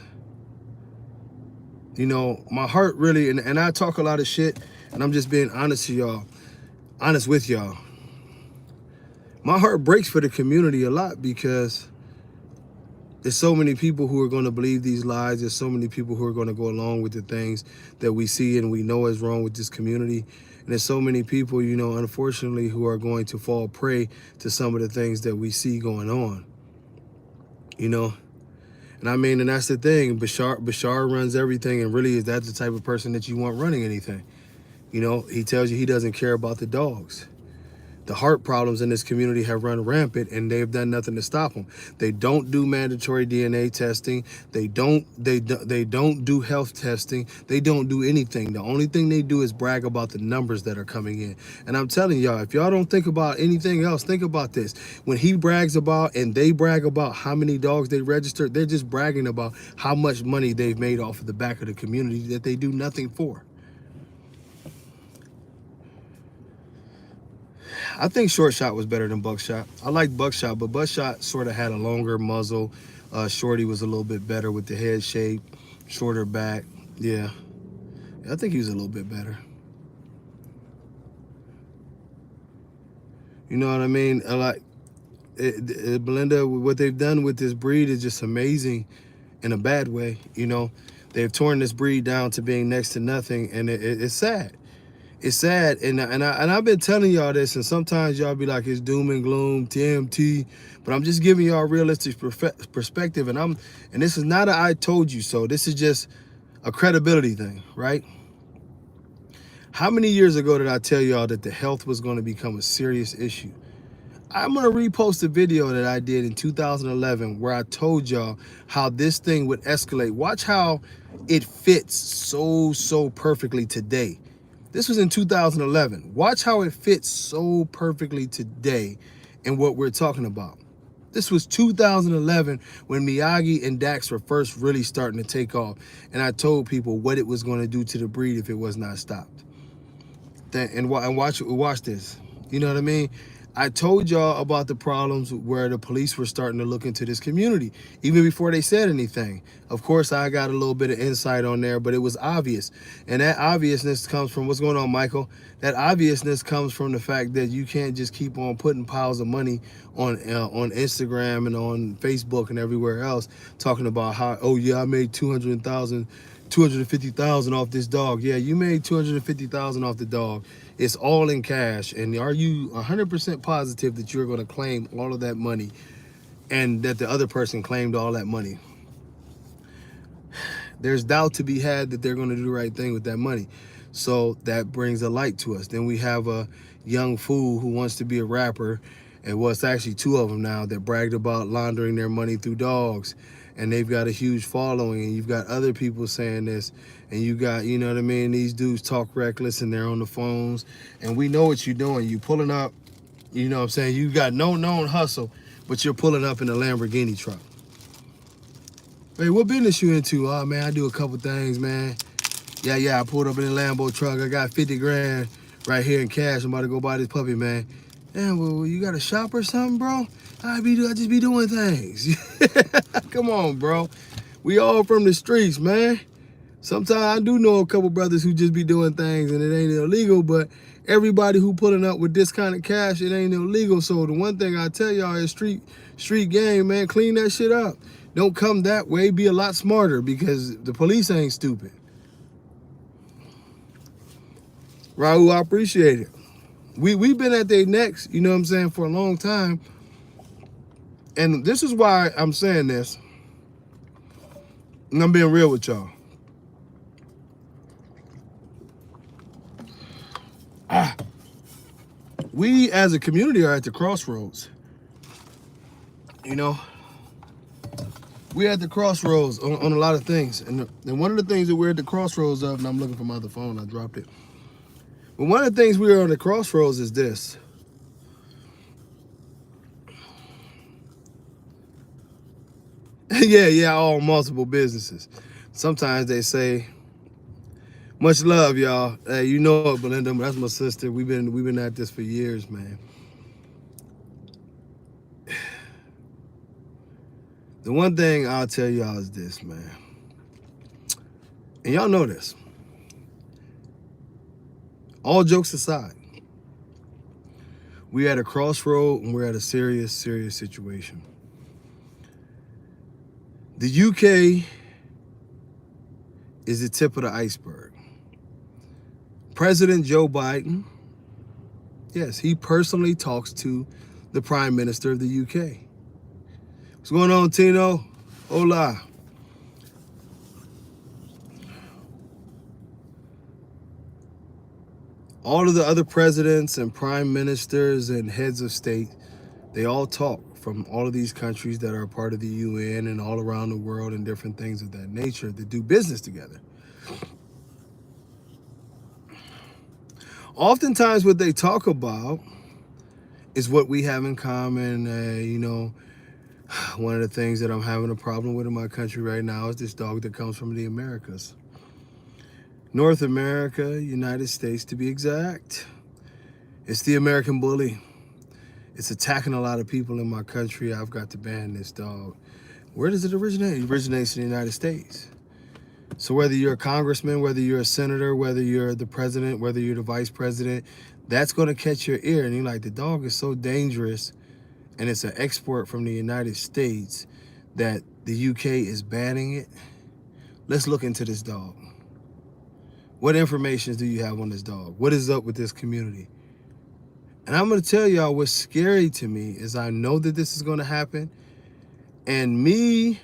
You know, my heart really, and I talk a lot of shit, and I'm just being honest with y'all. My heart breaks for the community a lot because there's so many people who are going to believe these lies. There's so many people who are going to go along with the things that we see and we know is wrong with this community. And there's so many people, you know, unfortunately, who are going to fall prey to some of the things that we see going on. You know, and I mean, and that's the thing. Bashar runs everything, and really, is that the type of person that you want running anything? You know, he tells you he doesn't care about the dogs. The heart problems in this community have run rampant, and they've done nothing to stop them. They don't do mandatory DNA testing. They don't do health testing. They don't do anything. The only thing they do is brag about the numbers that are coming in. And I'm telling y'all, if y'all don't think about anything else, think about this. When he brags about and they brag about how many dogs they registered, they're just bragging about how much money they've made off of the back of the community that they do nothing for. I think Short Shot was better than Buckshot. I like Buckshot, but Buckshot sort of had a longer muzzle. Shorty was a little bit better with the head shape, shorter back. Yeah, I think he was a little bit better. You know what I mean? Belinda, what they've done with this breed is just amazing in a bad way. You know, they've torn this breed down to being next to nothing, and it's sad. It's sad, and I've been telling y'all this, and sometimes y'all be like, it's doom and gloom, TMT, but I'm just giving y'all a realistic perspective, and this is not a I told you so. This is just a credibility thing, right? How many years ago did I tell y'all that the health was going to become a serious issue? I'm going to repost a video that I did in 2011 where I told y'all how this thing would escalate. Watch how it fits so perfectly today. This was in 2011. Watch how it fits so perfectly today in what we're talking about. This was 2011 when Miyagi and Dax were first really starting to take off. And I told people what it was going to do to the breed if it was not stopped. And watch this. You know what I mean? I told y'all about the problems where the police were starting to look into this community, even before they said anything. Of course, I got a little bit of insight on there, but it was obvious. And that obviousness comes from, what's going on, Michael? That obviousness comes from the fact that you can't just keep on putting piles of money on Instagram and on Facebook and everywhere else, talking about how, oh yeah, I made 250,000 off this dog. Yeah, you made 250,000 off the dog. It's all in cash. And are you 100% positive that you're going to claim all of that money and that the other person claimed all that money? There's doubt to be had that they're going to do the right thing with that money. So that brings a light to us. Then we have a young fool who wants to be a rapper, and well, it's actually two of them now, that bragged about laundering their money through dogs. And they've got a huge following, and you've got other people saying this, and you got, you know what I mean, these dudes talk reckless and they're on the phones, and we know what you're doing. You pulling up, you know what I'm saying, you got no known hustle, but you're pulling up in a Lamborghini truck. Hey, what business you into? Oh man, I do a couple things, man. Yeah, I pulled up in a Lambo truck. I got 50 grand right here in cash. I'm about to go buy this puppy, man. Damn, well, you got a shop or something, bro? I just be doing things. Come on, bro. We all from the streets, man. Sometimes I do know a couple brothers who just be doing things and it ain't illegal, but everybody who pulling up with this kind of cash, it ain't illegal. So the one thing I tell y'all is street game, man, clean that shit up. Don't come that way. Be a lot smarter, because the police ain't stupid. Raul, I appreciate it. We've been at their necks, you know what I'm saying, for a long time. And this is why I'm saying this. And I'm being real with y'all. We as a community are at the crossroads. You know, we're at the crossroads on a lot of things. And one of the things that we're at the crossroads of, and I'm looking for my other phone, I dropped it. But one of the things we are on the crossroads is this. yeah, all multiple businesses. Sometimes they say, much love, y'all. Hey, you know it, Belinda, that's my sister. We've been at this for years, man. The one thing I'll tell y'all is this, man. And y'all know this. All jokes aside, we're at a crossroad and we're at a serious, serious situation. The UK is the tip of the iceberg. President Joe Biden, yes, he personally talks to the Prime Minister of the UK. What's going on, Tino? Hola. All of the other presidents and prime ministers and heads of state, they all talk from all of these countries that are part of the UN and all around the world and different things of that nature that do business together. Oftentimes what they talk about is what we have in common. One of the things that I'm having a problem with in my country right now is this dog that comes from the Americas. North America, United States to be exact. It's the American bully. It's attacking a lot of people in my country. I've got to ban this dog. Where does it originate? It originates in the United States. So whether you're a congressman, whether you're a senator, whether you're the president, whether you're the vice president, that's going to catch your ear. And you're like, the dog is so dangerous and it's an export from the United States that the UK is banning it. Let's look into this dog. What information do you have on this dog? What is up with this community? And I'm going to tell y'all what's scary to me is I know that this is going to happen. And me,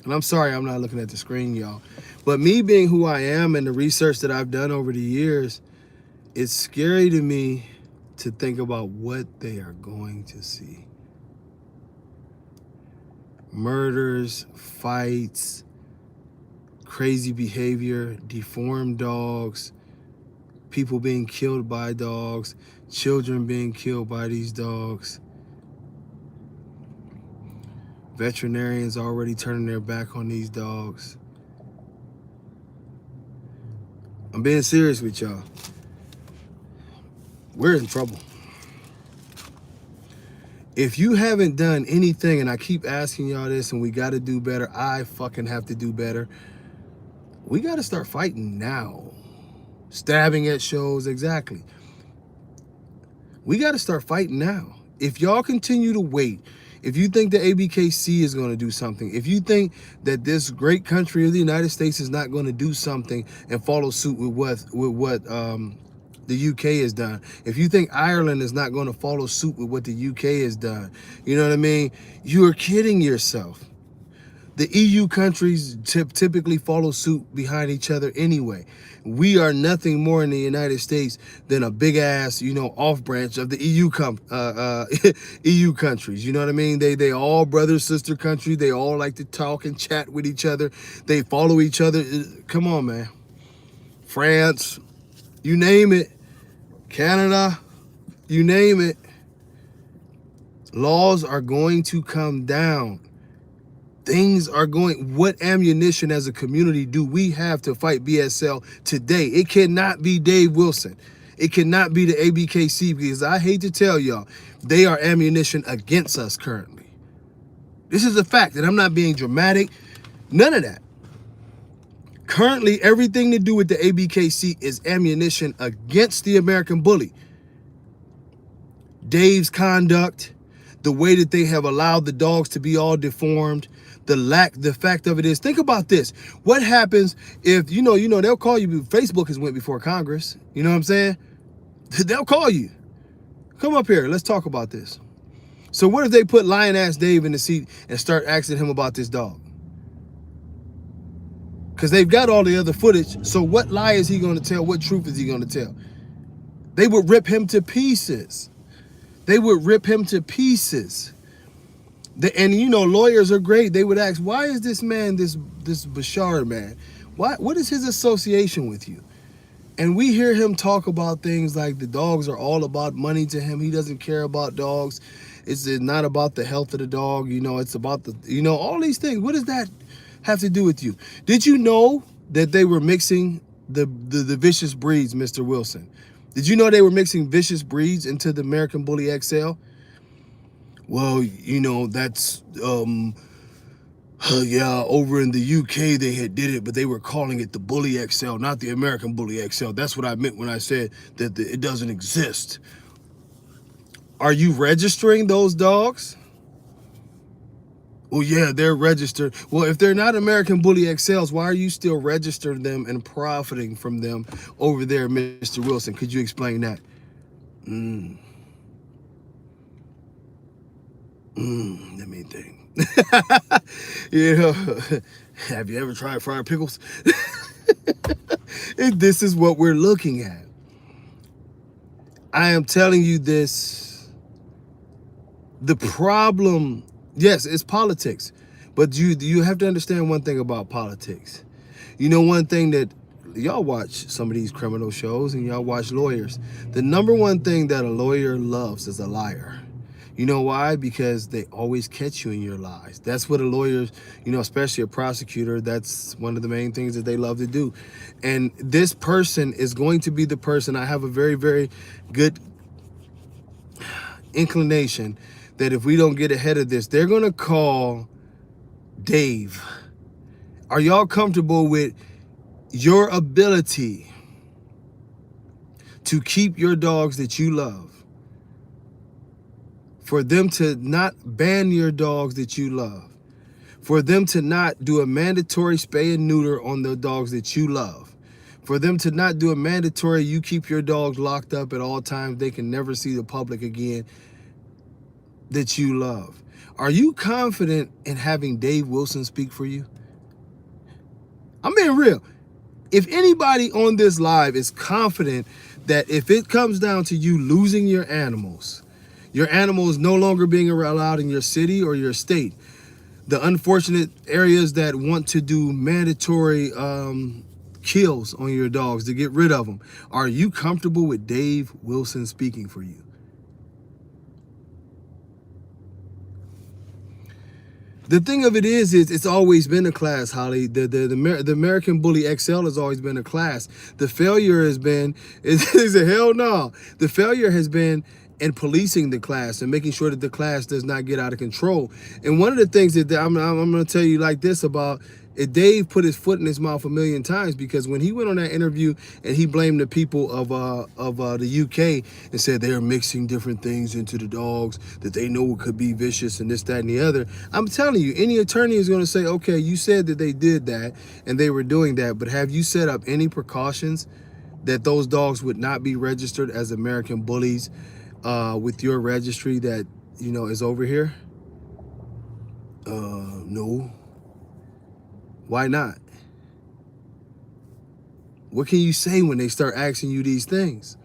and I'm sorry I'm not looking at the screen, y'all, but me being who I am and the research that I've done over the years, it's scary to me to think about what they are going to see. Murders, fights, crazy behavior, deformed dogs, people being killed by dogs, children being killed by these dogs. Veterinarians already turning their back on these dogs. I'm being serious with y'all. We're in trouble. If you haven't done anything, and I keep asking y'all this, and we got to do better, I fucking have to do better. We got to start fighting now. Stabbing at shows, exactly. We got to start fighting now. If y'all continue to wait, if you think the ABKC is going to do something, if you think that this great country of the United States is not going to do something and follow suit with what the UK has done, if you think Ireland is not going to follow suit with what the UK has done, you know what I mean? You're kidding yourself. The EU countries typically follow suit behind each other anyway. We are nothing more in the United States than a big ass, off branch of the EU EU countries. You know what I mean? They all brother, sister country. They all like to talk and chat with each other. They follow each other. Come on, man. France, you name it. Canada, you name it. Laws are going to come down. Things are going, what ammunition as a community do we have to fight BSL today? It cannot be Dave Wilson. It cannot be the ABKC, because I hate to tell y'all, they are ammunition against us currently. This is a fact, and I'm not being dramatic. None of that. Currently, everything to do with the ABKC is ammunition against the American bully. Dave's conduct, the way that they have allowed the dogs to be all deformed, the fact of it is, think about this. What happens if, they'll call you, Facebook has went before Congress. You know what I'm saying? They'll call you. Come up here, let's talk about this. So what if they put lion-ass Dave in the seat and start asking him about this dog? Because they've got all the other footage, so what lie is he going to tell? What truth is he going to tell? They would rip him to pieces. They would rip him to pieces. Lawyers are great. They would ask, why is this man, this Bashar man, what is his association with you? And we hear him talk about things like the dogs are all about money to him. He doesn't care about dogs. It's not about the health of the dog. It's about all these things. What does that have to do with you? Did you know that they were mixing the vicious breeds, Mr. Wilson? Did you know they were mixing vicious breeds into the American Bully XL? Well, that's Yeah, over in the UK they had did it, but they were calling it the Bully XL, not the American Bully XL. That's what I meant when I said that it doesn't exist. Are you registering those dogs? Well, yeah, they're registered. Well, if they're not American Bully XLs, why are you still registering them and profiting from them over there, Mr. Wilson? Could you explain that? Let me think. You know, have you ever tried fried pickles? This is what we're looking at. I am telling you this. The problem, yes, it's politics. But you have to understand one thing about politics. You know, one thing that y'all watch some of these criminal shows and y'all watch lawyers. The number one thing that a lawyer loves is a liar. You know why? Because they always catch you in your lies. That's what a lawyer, you know, especially a prosecutor, that's one of the main things that they love to do. And this person is going to be the person, I have a very, very good inclination that if we don't get ahead of this, they're going to call Dave. Are y'all comfortable with your ability to keep your dogs that you love? For them to not ban your dogs that you love. For them to not do a mandatory spay and neuter on the dogs that you love. For them to not do a mandatory, you keep your dogs locked up at all times, they can never see the public again, that you love. Are you confident in having Dave Wilson speak for you? I'm being real. If anybody on this live is confident that if it comes down to you losing your animals no longer being allowed in your city or your state, the unfortunate areas that want to do mandatory kills on your dogs to get rid of them, are you comfortable with Dave Wilson speaking for you? The thing of it is it's always been a class, Holly. The American Bully XL has always been a class. The failure has been, is a hell no. The failure has been in policing the class and making sure that the class does not get out of control. And one of the things that I'm going to tell you like this about it, Dave put his foot in his mouth a million times, because when he went on that interview and he blamed the people of the UK and said they're mixing different things into the dogs that they know could be vicious and this, that, and the other. I'm telling you, any attorney is going to say, okay, you said that they did that and they were doing that, but have you set up any precautions that those dogs would not be registered as American bullies with your registry that, you know, is over here? No. Why not? What can you say when they start asking you these things?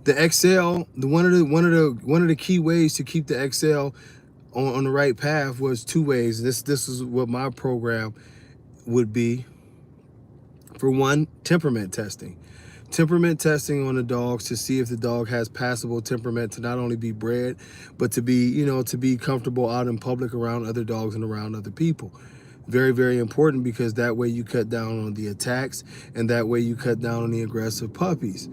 The XL, one of the key ways to keep the XL on the right path was two ways. This is what my program would be. For one, temperament testing. Temperament testing on the dogs to see if the dog has passable temperament to not only be bred, but to be, you know, to be comfortable out in public around other dogs and around other people. Very, very important, because that way you cut down on the attacks and that way you cut down on the aggressive puppies.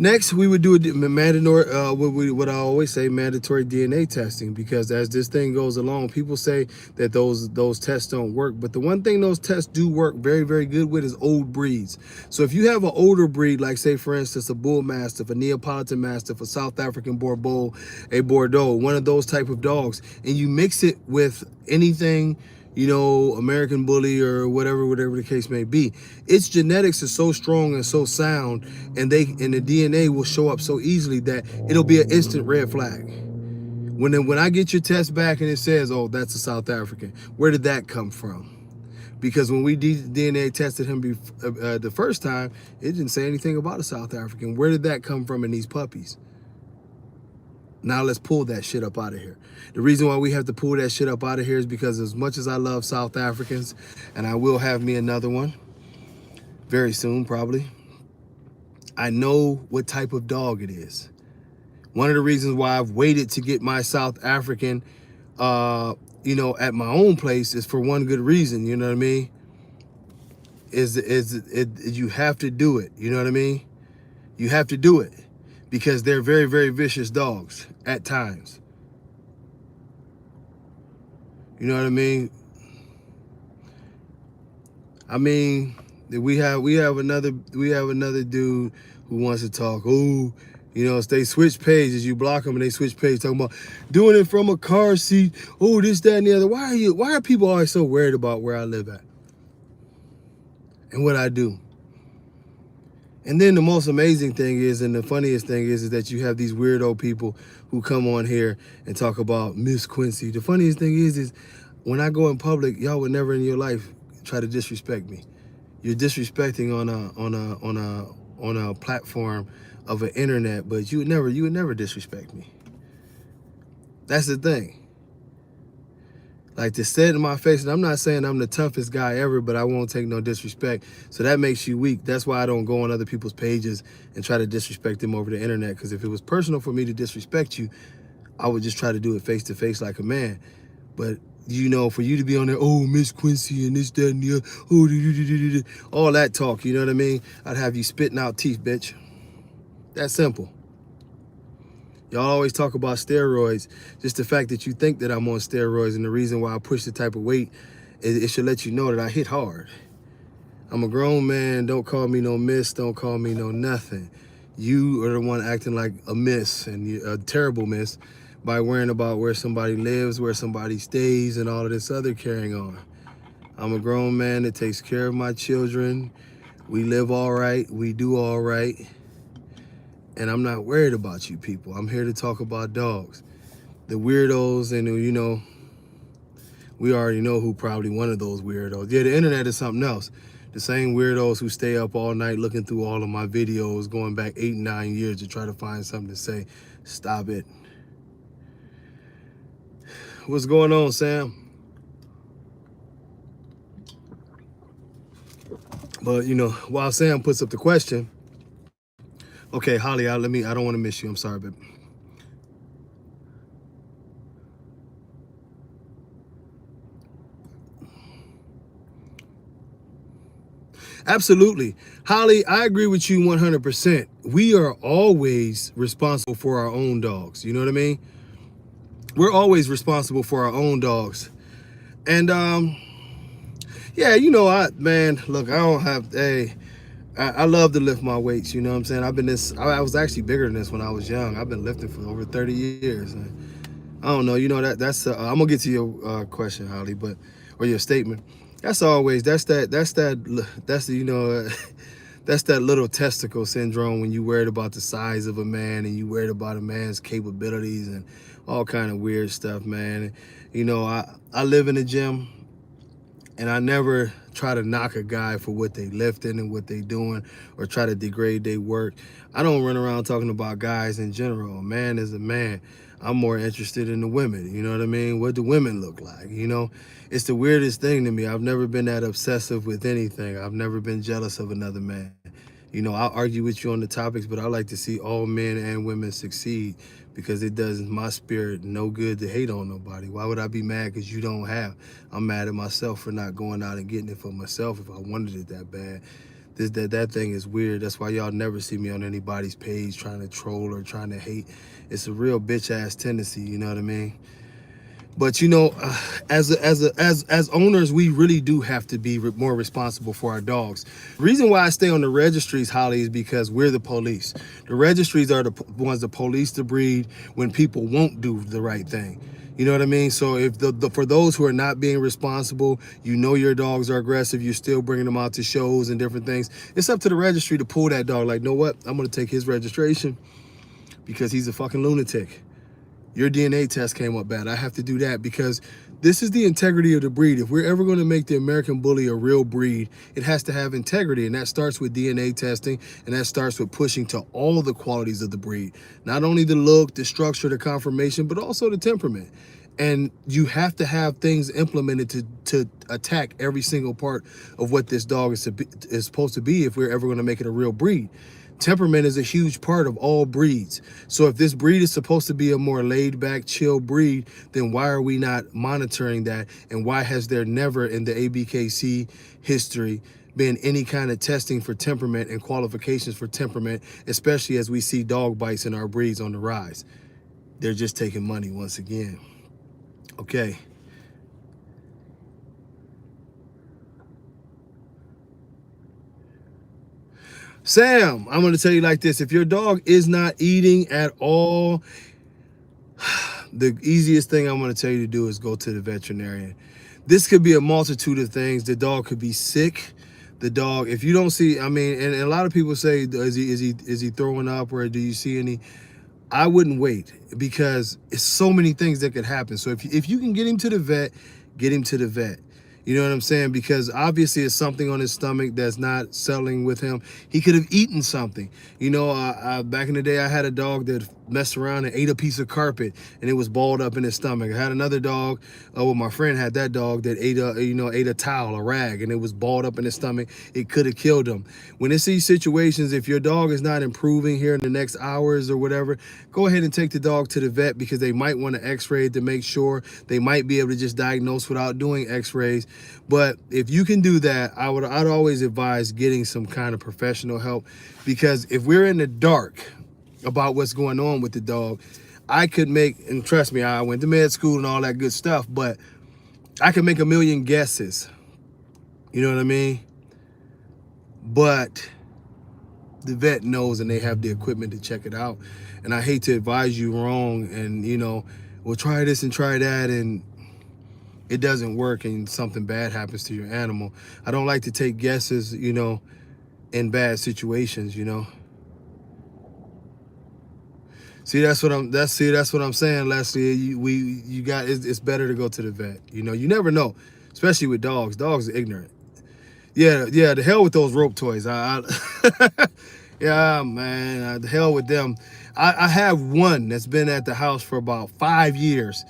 Next, we would do a mandatory, what I always say, mandatory DNA testing, because as this thing goes along, people say that those tests don't work. But the one thing those tests do work very, very good with is old breeds. So if you have an older breed, like say, for instance, a Bull Mastiff, a Neapolitan Mastiff, a South African Bordeaux, a Bordeaux, one of those type of dogs, and you mix it with anything, you know, American Bully or whatever the case may be, its genetics is so strong and so sound, and the DNA will show up so easily that it'll be an instant red flag. When I get your test back and it says, oh, that's a South African, where did that come from? Because when we DNA tested him the first time, it didn't say anything about a South African. Where did that come from in these puppies? Now let's pull that shit up out of here. The reason why we have to pull that shit up out of here is because as much as I love South Africans, and I will have me another one very soon probably, I know what type of dog it is. One of the reasons why I've waited to get my South African, you know, at my own place is for one good reason, you know what I mean? You have to do it, you know what I mean? You have to do it, because they're very, very vicious dogs at times. You know what I mean? I mean, we have another dude who wants to talk. Oh, they switch pages. You block them and they switch pages, talking about doing it from a car seat. Oh, this, that, and the other. Why are people always so worried about where I live at and what I do? And then the most amazing thing is, and the funniest thing is that you have these weirdo people who come on here and talk about Miss Quincy. The funniest thing is when I go in public, y'all would never in your life try to disrespect me. You're disrespecting on a platform of an internet, but you would never disrespect me. That's the thing. Like, to say it in my face, and I'm not saying I'm the toughest guy ever, but I won't take no disrespect. So that makes you weak. That's why I don't go on other people's pages and try to disrespect them over the internet. Because if it was personal for me to disrespect you, I would just try to do it face to face like a man. But for you to be on there, oh, Miss Quincy and this, that, and the other, oh, all that talk, you know what I mean? I'd have you spitting out teeth, bitch. That's simple. Y'all always talk about steroids. Just the fact that you think that I'm on steroids and the reason why I push the type of weight, it should let you know that I hit hard. I'm a grown man. Don't call me no miss. Don't call me no nothing. You are the one acting like a miss, and a terrible miss, by worrying about where somebody lives, where somebody stays, and all of this other carrying on. I'm a grown man that takes care of my children. We live all right. We do all right. And I'm not worried about you people. I'm here to talk about dogs. The weirdos, and we already know who probably one of those weirdos. Yeah, the internet is something else. The same weirdos who stay up all night looking through all of my videos going back 8 and 9 years to try to find something to say. Stop it. What's going on, Sam? But while Sam puts up the question, okay, Holly, I don't want to miss you. I'm sorry, babe. Absolutely. Holly, I agree with you 100%. We are always responsible for our own dogs. You know what I mean? We're always responsible for our own dogs. And yeah, look, I don't have I love to lift my weights, you know what I'm saying? I was actually bigger than this when I was young. I've been lifting for over 30 years. And I don't know, that's I'm gonna get to your question, Holly, or your statement. That's that little testicle syndrome when you worried about the size of a man and you worried about a man's capabilities and all kind of weird stuff, man. I live in the gym, and I never try to knock a guy for what they lifting and what they doing or try to degrade their work. I don't run around talking about guys in general. A man is a man. I'm more interested in the women. You know what I mean? What do women look like? It's the weirdest thing to me. I've never been that obsessive with anything. I've never been jealous of another man. I'll argue with you on the topics, but I like to see all men and women succeed, because it does my spirit no good to hate on nobody. Why would I be mad because you don't have? I'm mad at myself for not going out and getting it for myself if I wanted it that bad. That thing is weird. That's why y'all never see me on anybody's page trying to troll or trying to hate. It's a real bitch ass tendency, you know what I mean? But as owners, we really do have to be more responsible for our dogs. The reason why I stay on the registries, Holly, is because we're the police. The registries are the ones that police the breed when people won't do the right thing. You know what I mean? So if for those who are not being responsible, your dogs are aggressive, you're still bringing them out to shows and different things, it's up to the registry to pull that dog. Like, know what? I'm going to take his registration because he's a fucking lunatic. Your DNA test came up bad. I have to do that because this is the integrity of the breed. If we're ever going to make the American Bully a real breed, it has to have integrity. And that starts with DNA testing. And that starts with pushing to all the qualities of the breed. Not only the look, the structure, the conformation, but also the temperament. And you have to have things implemented to attack every single part of what this dog is supposed to be if we're ever going to make it a real breed. Temperament is a huge part of all breeds. So if this breed is supposed to be a more laid back, chill breed, then why are we not monitoring that? And why has there never in the ABKC history been any kind of testing for temperament and qualifications for temperament, especially as we see dog bites in our breeds on the rise? They're just taking money once again. Okay. Sam, I'm going to tell you like this. If your dog is not eating at all, the easiest thing I'm going to tell you to do is go to the veterinarian. This could be a multitude of things. The dog could be sick. The dog, if you don't see, I mean, and a lot of people say, is he throwing up, or do you see any? I wouldn't wait, because it's so many things that could happen. So if you can get him to the vet, get him to the vet. You know what I'm saying? Because obviously it's something on his stomach that's not settling with him. He could have eaten something. You know, back in the day, I had a dog that messed around and ate a piece of carpet, and it was balled up in his stomach. I had another dog, well, my friend had that dog that ate a towel, a rag, and it was balled up in his stomach. It could have killed him. When it's these situations, if your dog is not improving here in the next hours or whatever, go ahead and take the dog to the vet, because they might want to x-ray to make sure. They might be able to just diagnose without doing x-rays. But if you can do that, I'd always advise getting some kind of professional help, because if we're in the dark about what's going on with the dog, I could make, and trust me, I went to med school and all that good stuff, but I could make a million guesses. You know what I mean? But the vet knows, and they have the equipment to check it out. And I hate to advise you wrong, and well, try this and try that, and it doesn't work and something bad happens to your animal. I don't like to take guesses, in bad situations, See, that's what I'm saying, Leslie. It's better to go to the vet. You never know, especially with dogs. Dogs are ignorant. Yeah, the hell with those rope toys. Yeah, man, the hell with them. I have one that's been at the house for about 5 years,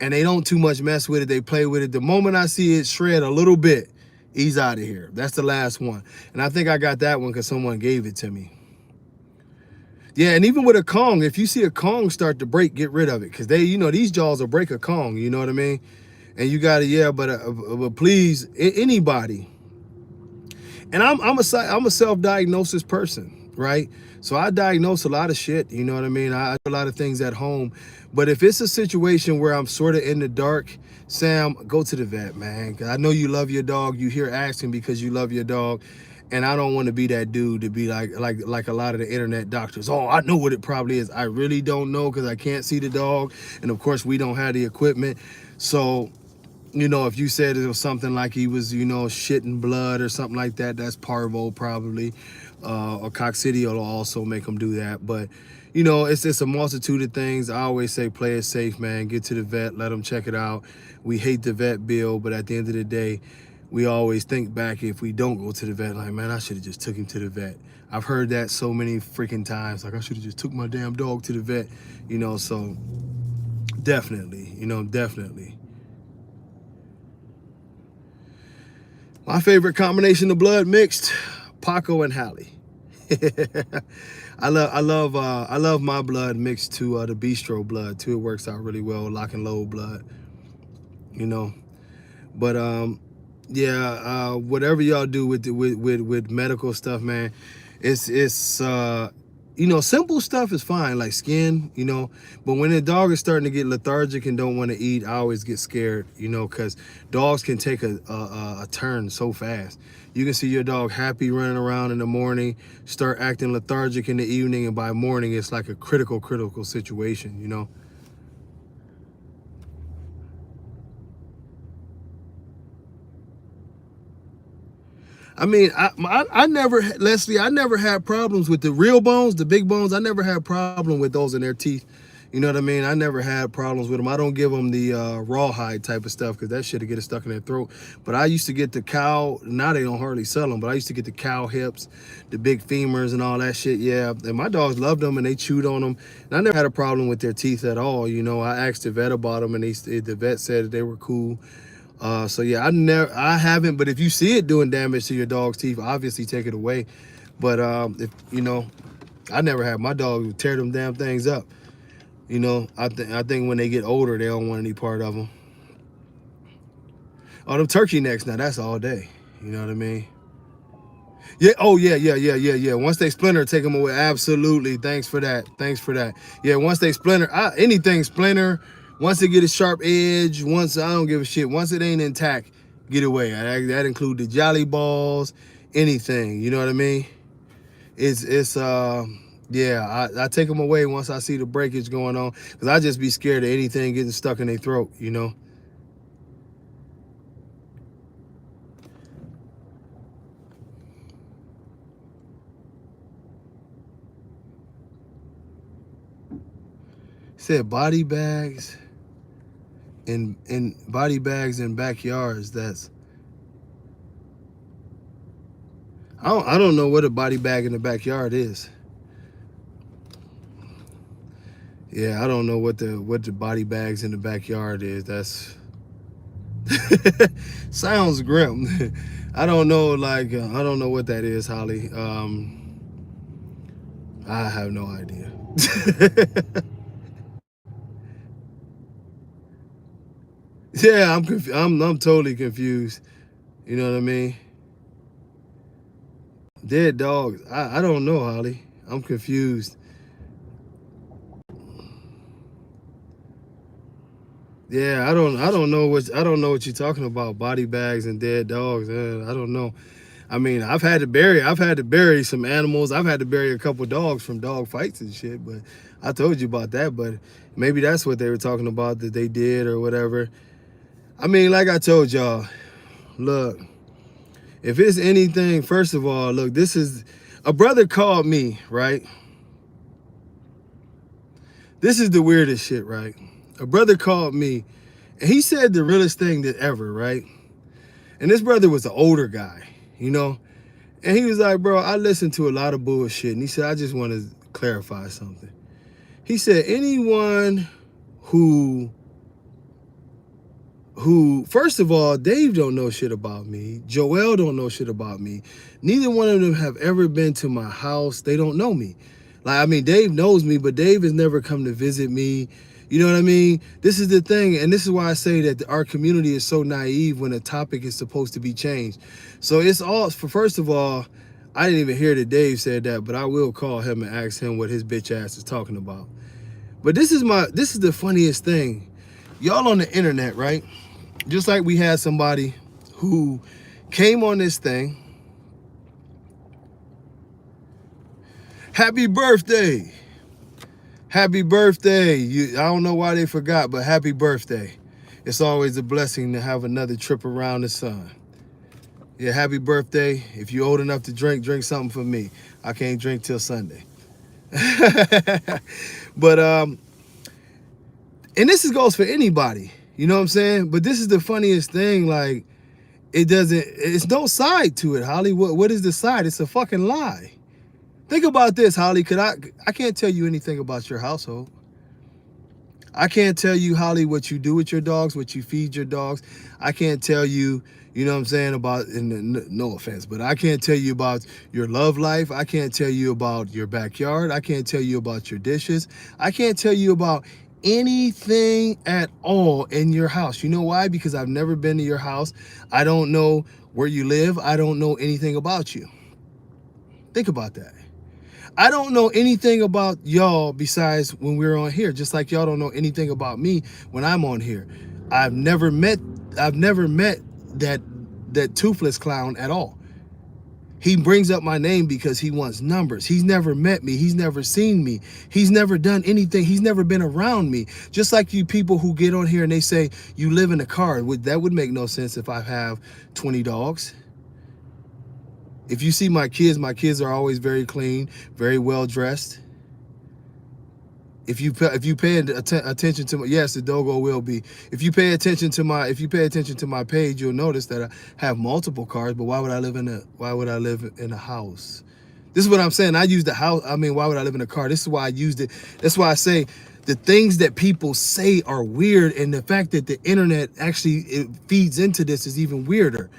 and they don't too much mess with it. They play with it. The moment I see it shred a little bit, he's out of here. That's the last one. And I think I got that one because someone gave it to me. Yeah, and even with a Kong, if you see a Kong start to break, get rid of it, because these jaws will break a Kong. You know what I mean? And you got to, but please, anybody. And I'm a self-diagnosis person, right? So I diagnose a lot of shit. You know what I mean? I do a lot of things at home. But if it's a situation where I'm sort of in the dark, Sam, go to the vet, man. 'Cause I know you love your dog. You hear asking because you love your dog. And I don't want to be that dude to be like a lot of the internet doctors. Oh, I know what it probably is. I really don't know, because I can't see the dog. And of course, we don't have the equipment. So, if you said it was something like he was, shitting blood or something like that, that's parvo probably. Or coccidia will also make them do that. But, it's a multitude of things. I always say play it safe, man. Get to the vet. Let them check it out. We hate the vet bill, but at the end of the day, we always think back, if we don't go to the vet, like, man, I should have just took him to the vet. I've heard that so many freaking times. Like, I should have just took my damn dog to the vet, so definitely, definitely. My favorite combination of blood mixed, Paco and Hallie. I love my blood mixed to the bistro blood too. It works out really well, lock and load blood, But whatever y'all do with medical stuff, man, it's simple stuff is fine, like skin, but when the dog is starting to get lethargic and don't want to eat, I always get scared, because dogs can take a turn so fast. You can see your dog happy running around in the morning, start acting lethargic in the evening, and by morning it's like a critical situation, I mean, I never, Leslie, I never had problems with the real bones, the big bones. I never had problem with those in their teeth. You know what I mean? I never had problems with them. I don't give them the rawhide type of stuff, because that shit'll get stuck in their throat. But I used to get the cow, now they don't hardly sell them, but I used to get the cow hips, the big femurs and all that shit, yeah. And my dogs loved them, and they chewed on them. And I never had a problem with their teeth at all. I asked the vet about them, and the vet said they were cool. So yeah, I haven't, but if you see it doing damage to your dog's teeth, obviously take it away. But if I never had, my dog tear them damn things up. I think when they get older, they don't want any part of them. Oh, them turkey necks, now that's all day. You know what I mean? Yeah. Oh, yeah. Once they splinter, take them away. Absolutely. Thanks for that. Yeah. Once they splinter, anything splinter. Once they get a sharp edge, I don't give a shit. Once it ain't intact, get away. That include the jolly balls, anything. You know what I mean? it's yeah, I take them away once I see the breakage going on, because I just be scared of anything getting stuck in their throat, you know. Said body bags in body bags in backyards. That's I don't know what a body bag in the backyard is. Yeah, I don't know what the body bags in the backyard is. That's sounds grim. I don't know, like I don't know what that is, Holly. I have no idea. Yeah, I'm totally confused. You know what I mean? Dead dogs. I don't know, Holly. I'm confused. Yeah, I don't know what you're talking about. Body bags and dead dogs. I don't know. I mean, I've had to bury some animals. I've had to bury a couple dogs from dog fights and shit, but I told you about that, but maybe that's what they were talking about that they did or whatever. I mean, like I told y'all, look, if it's anything, first of all, look, this is a brother called me, right? This is the weirdest shit, right? A brother called me and he said the realest thing that ever, right? And this brother was an older guy, you know? And he was like, bro, I listen to a lot of bullshit. And he said, I just want to clarify something. He said, anyone who first of all, Dave don't know shit about me. Joel don't know shit about me. Neither one of them have ever been to my house. They don't know me. Like, I mean, Dave knows me, but Dave has never come to visit me. You know what I mean? This is the thing, and this is why I say that our community is so naive when a topic is supposed to be changed. So it's all, for first of all, I didn't even hear that Dave said that, but I will call him and ask him what his bitch ass is talking about. But this is the funniest thing. Y'all on the internet, right? Just like we had somebody who came on this thing. Happy birthday. Happy birthday. I don't know why they forgot, but happy birthday. It's always a blessing to have another trip around the sun. Yeah, happy birthday. If you're old enough to drink something for me. I can't drink till Sunday. But and this goes for anybody. You know what I'm saying? But this is the funniest thing. Like, it's no side to it, Holly. What is the side? It's a fucking lie. Think about this, Holly. I can't tell you anything about your household. I can't tell you, Holly, what you do with your dogs, what you feed your dogs. I can't tell you, you know what I'm saying, about, no offense, but I can't tell you about your love life. I can't tell you about your backyard. I can't tell you about your dishes. I can't tell you about anything at all in your house. You know why? Because I've never been to your house. I don't know where you live. I don't know anything about you. Think about that. I don't know anything about y'all besides when we're on here, just like y'all don't know anything about me when I'm on here. I've never met that toothless clown at all. He brings up my name because he wants numbers. He's never met me. He's never seen me. He's never done anything. He's never been around me. Just like you people who get on here and they say you live in a car. That would make no sense if I have 20 dogs. If you see my kids are always very clean, very well dressed. If you pay attention to my, yes, the doggo will be. If you pay attention to my page, you'll notice that I have multiple cars. But why would I live in a house? This is what I'm saying. I use the house. I mean, why would I live in a car? This is why I used it. That's why I say the things that people say are weird, and the fact that the internet actually it feeds into this is even weirder.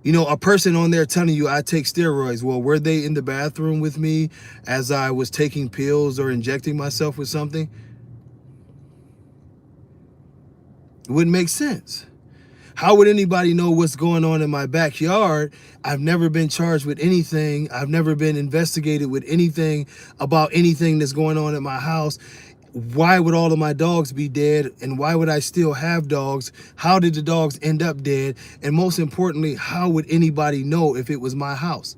You know, a person on there telling you I take steroids. Well, were they in the bathroom with me as I was taking pills or injecting myself with something? It wouldn't make sense. How would anybody know what's going on in my backyard? I've never been charged with anything. I've never been investigated with anything about anything that's going on at my house. Why would all of my dogs be dead? And why would I still have dogs? How did the dogs end up dead? And most importantly, how would anybody know if it was my house?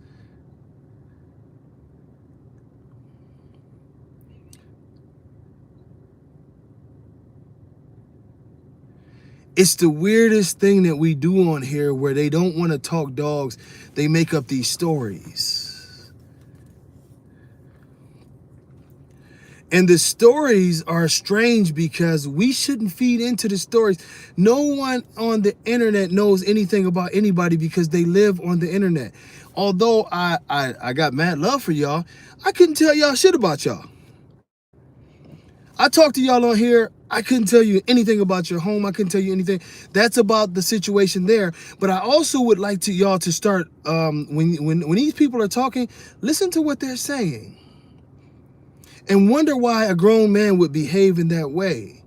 It's the weirdest thing that we do on here where they don't want to talk dogs. They make up these stories. And the stories are strange because we shouldn't feed into the stories. No one on the internet knows anything about anybody because they live on the internet. Although I got mad love for y'all, I couldn't tell y'all shit about y'all. I talked to y'all on here. I couldn't tell you anything about your home. I couldn't tell you anything. That's about the situation there. But I also would like to y'all to start, when these people are talking, listen to what they're saying. And wonder why a grown man would behave in that way.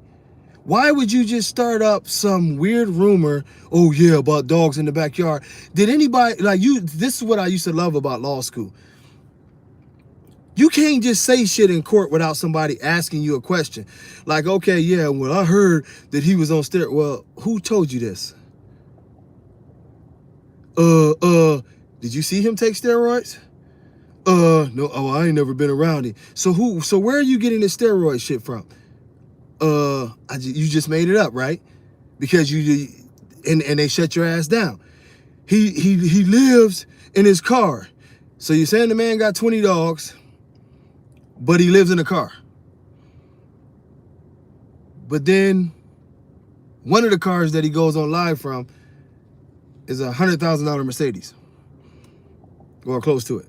Why would you just start up some weird rumor, oh yeah, about dogs in the backyard? Did anybody, like you, this is what I used to love about law school. You can't just say shit in court without somebody asking you a question. Like, okay, yeah, well, I heard that he was on steroids. Well, who told you this? Did you see him take steroids? No, oh, I ain't never been around him. So where are you getting this steroid shit from? You just made it up, right? Because and they shut your ass down. He lives in his car. So you're saying the man got 20 dogs, but he lives in a car. But then one of the cars that he goes on live from is a $100,000 Mercedes, or close to it.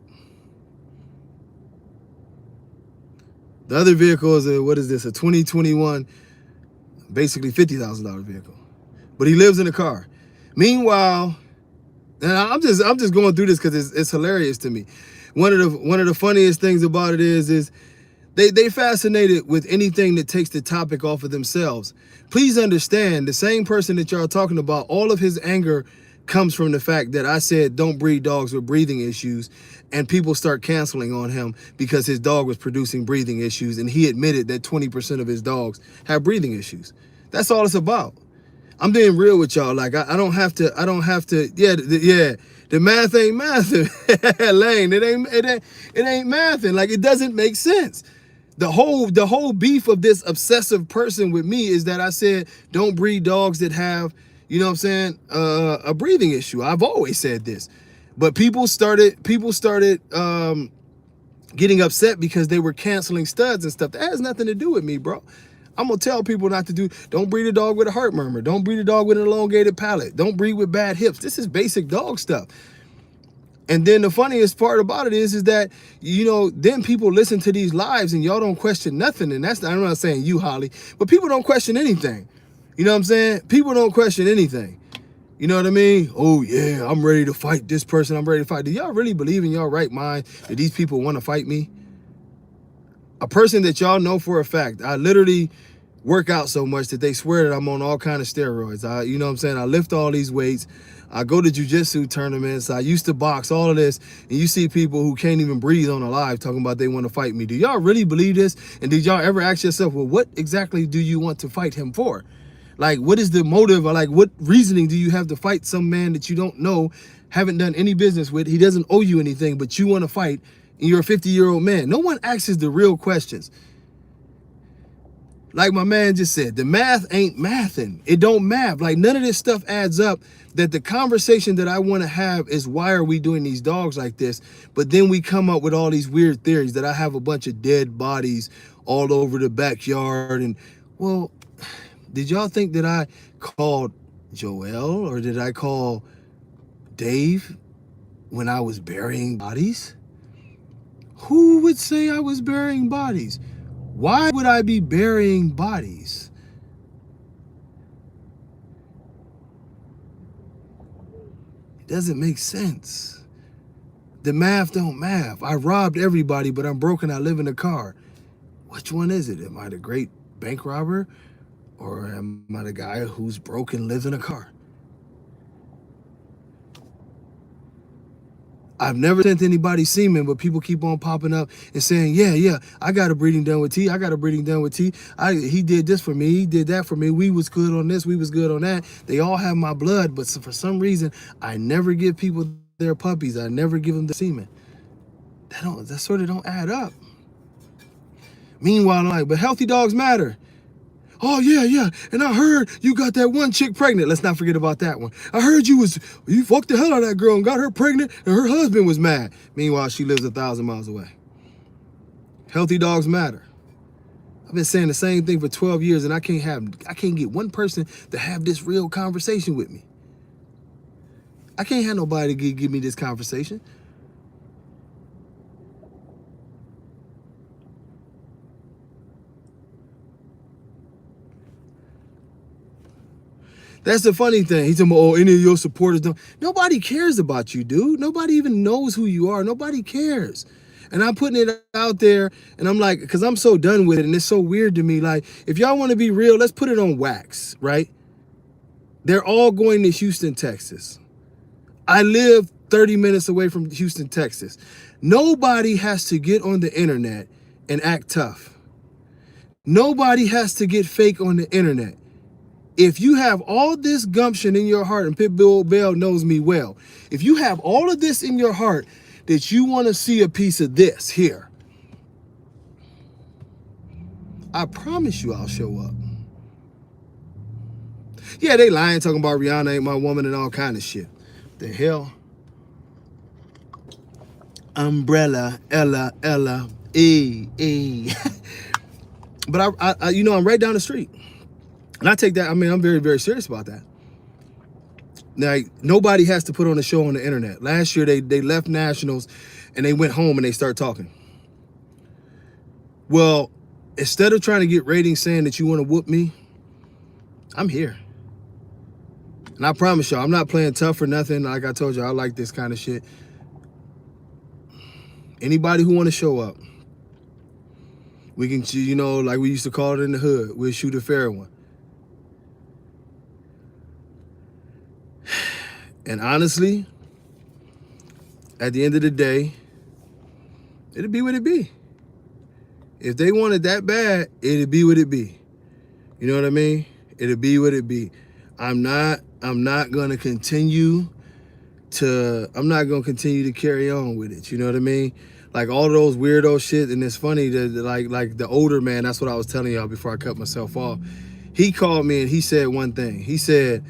The other vehicle is a 2021, basically $50,000 vehicle. But he lives in a car. Meanwhile, and I'm just going through this because it's hilarious to me. One of the funniest things about it is they fascinated with anything that takes the topic off of themselves. Please understand, the same person that y'all talking about, all of his anger comes from the fact that I said don't breed dogs with breathing issues, and people start canceling on him because his dog was producing breathing issues, and he admitted that 20% of his dogs have breathing issues. That's all it's about. I'm being real with y'all. Like I don't have to. Yeah. The math ain't mathing, Lane. It ain't mathing. Like it doesn't make sense. The whole beef of this obsessive person with me is that I said don't breed dogs that have, you know what I'm saying, a breathing issue. I've always said this, but people started getting upset because they were canceling studs and stuff. That has nothing to do with me, bro. I'm gonna tell people not to don't breed a dog with a heart murmur. Don't breed a dog with an elongated palate. Don't breed with bad hips. This is basic dog stuff. And then the funniest part about it is that, you know, then people listen to these lives and y'all don't question nothing. And I'm not saying you, Holly, but people don't question anything. You know what I'm saying? People don't question anything. You know what I mean? Oh yeah, I'm ready to fight this person. I'm ready to fight. Do y'all really believe in y'all right mind that these people want to fight me? A person that y'all know for a fact, I literally work out so much that they swear that I'm on all kind of steroids. You know what I'm saying? I lift all these weights. I go to jiu-jitsu tournaments. I used to box, all of this. And you see people who can't even breathe on a live talking about they want to fight me. Do y'all really believe this? And did y'all ever ask yourself, well, what exactly do you want to fight him for? Like, what is the motive, or like, what reasoning do you have to fight some man that you don't know, haven't done any business with? He doesn't owe you anything, but you want to fight, and you're a 50-year-old man. No one asks the real questions. Like my man just said, the math ain't mathing. It don't math. Like none of this stuff adds up. That the conversation that I want to have is, why are we doing these dogs like this? But then we come up with all these weird theories that I have a bunch of dead bodies all over the backyard. And well, did y'all think that I called Joel or did I call Dave when I was burying bodies? Who would say I was burying bodies? Why would I be burying bodies? It doesn't make sense. The math don't math. I robbed everybody, but I'm broken. I live in a car. Which one is it? Am I the great bank robber? Or am I the guy who's broken, lives in a car? I've never sent anybody semen, but people keep on popping up and saying, yeah, I got a breeding done with T. I got a breeding done with T. He did this for me. He did that for me. We was good on this. We was good on that. They all have my blood, but for some reason, I never give people their puppies. I never give them the semen. That sort of don't add up. Meanwhile, I'm like, but healthy dogs matter. Oh yeah. And I heard you got that one chick pregnant. Let's not forget about that one. I heard you fucked the hell out of that girl and got her pregnant and her husband was mad. Meanwhile, she lives 1,000 miles away. Healthy dogs matter. I've been saying the same thing for 12 years and I can't get one person to have this real conversation with me. I can't have nobody to give me this conversation. That's the funny thing. He's talking about, oh, any of your supporters don't. Nobody cares about you, dude. Nobody even knows who you are. Nobody cares. And I'm putting it out there, and I'm like, because I'm so done with it, and it's so weird to me. Like, if y'all want to be real, let's put it on wax, right? They're all going to Houston, Texas. I live 30 minutes away from Houston, Texas. Nobody has to get on the internet and act tough. Nobody has to get fake on the internet. If you have all this gumption in your heart, and Pitbull Bell knows me well, if you have all of this in your heart that you want to see a piece of this here, I promise you I'll show up. Yeah, they lying, talking about Rihanna ain't my woman and all kind of shit. The hell? Umbrella, Ella, But I, you know, I'm right down the street. And I take that, I mean, I'm very, very serious about that. Now, nobody has to put on a show on the internet. Last year, they left nationals and they went home and they start talking. Well, instead of trying to get ratings saying that you want to whoop me, I'm here. And I promise y'all, I'm not playing tough or nothing. Like I told you, I like this kind of shit. Anybody who want to show up, we can, you know, like we used to call it in the hood, we'll shoot a fair one. And honestly, at the end of the day, it'll be what it be. If they want it that bad, it'll be what it be. You know what I mean? It'll be what it be. I'm not gonna continue to carry on with it. You know what I mean? Like all those weirdo shit, and it's funny that like the older man, that's what I was telling y'all before I cut myself off. He called me and he said one thing. He said,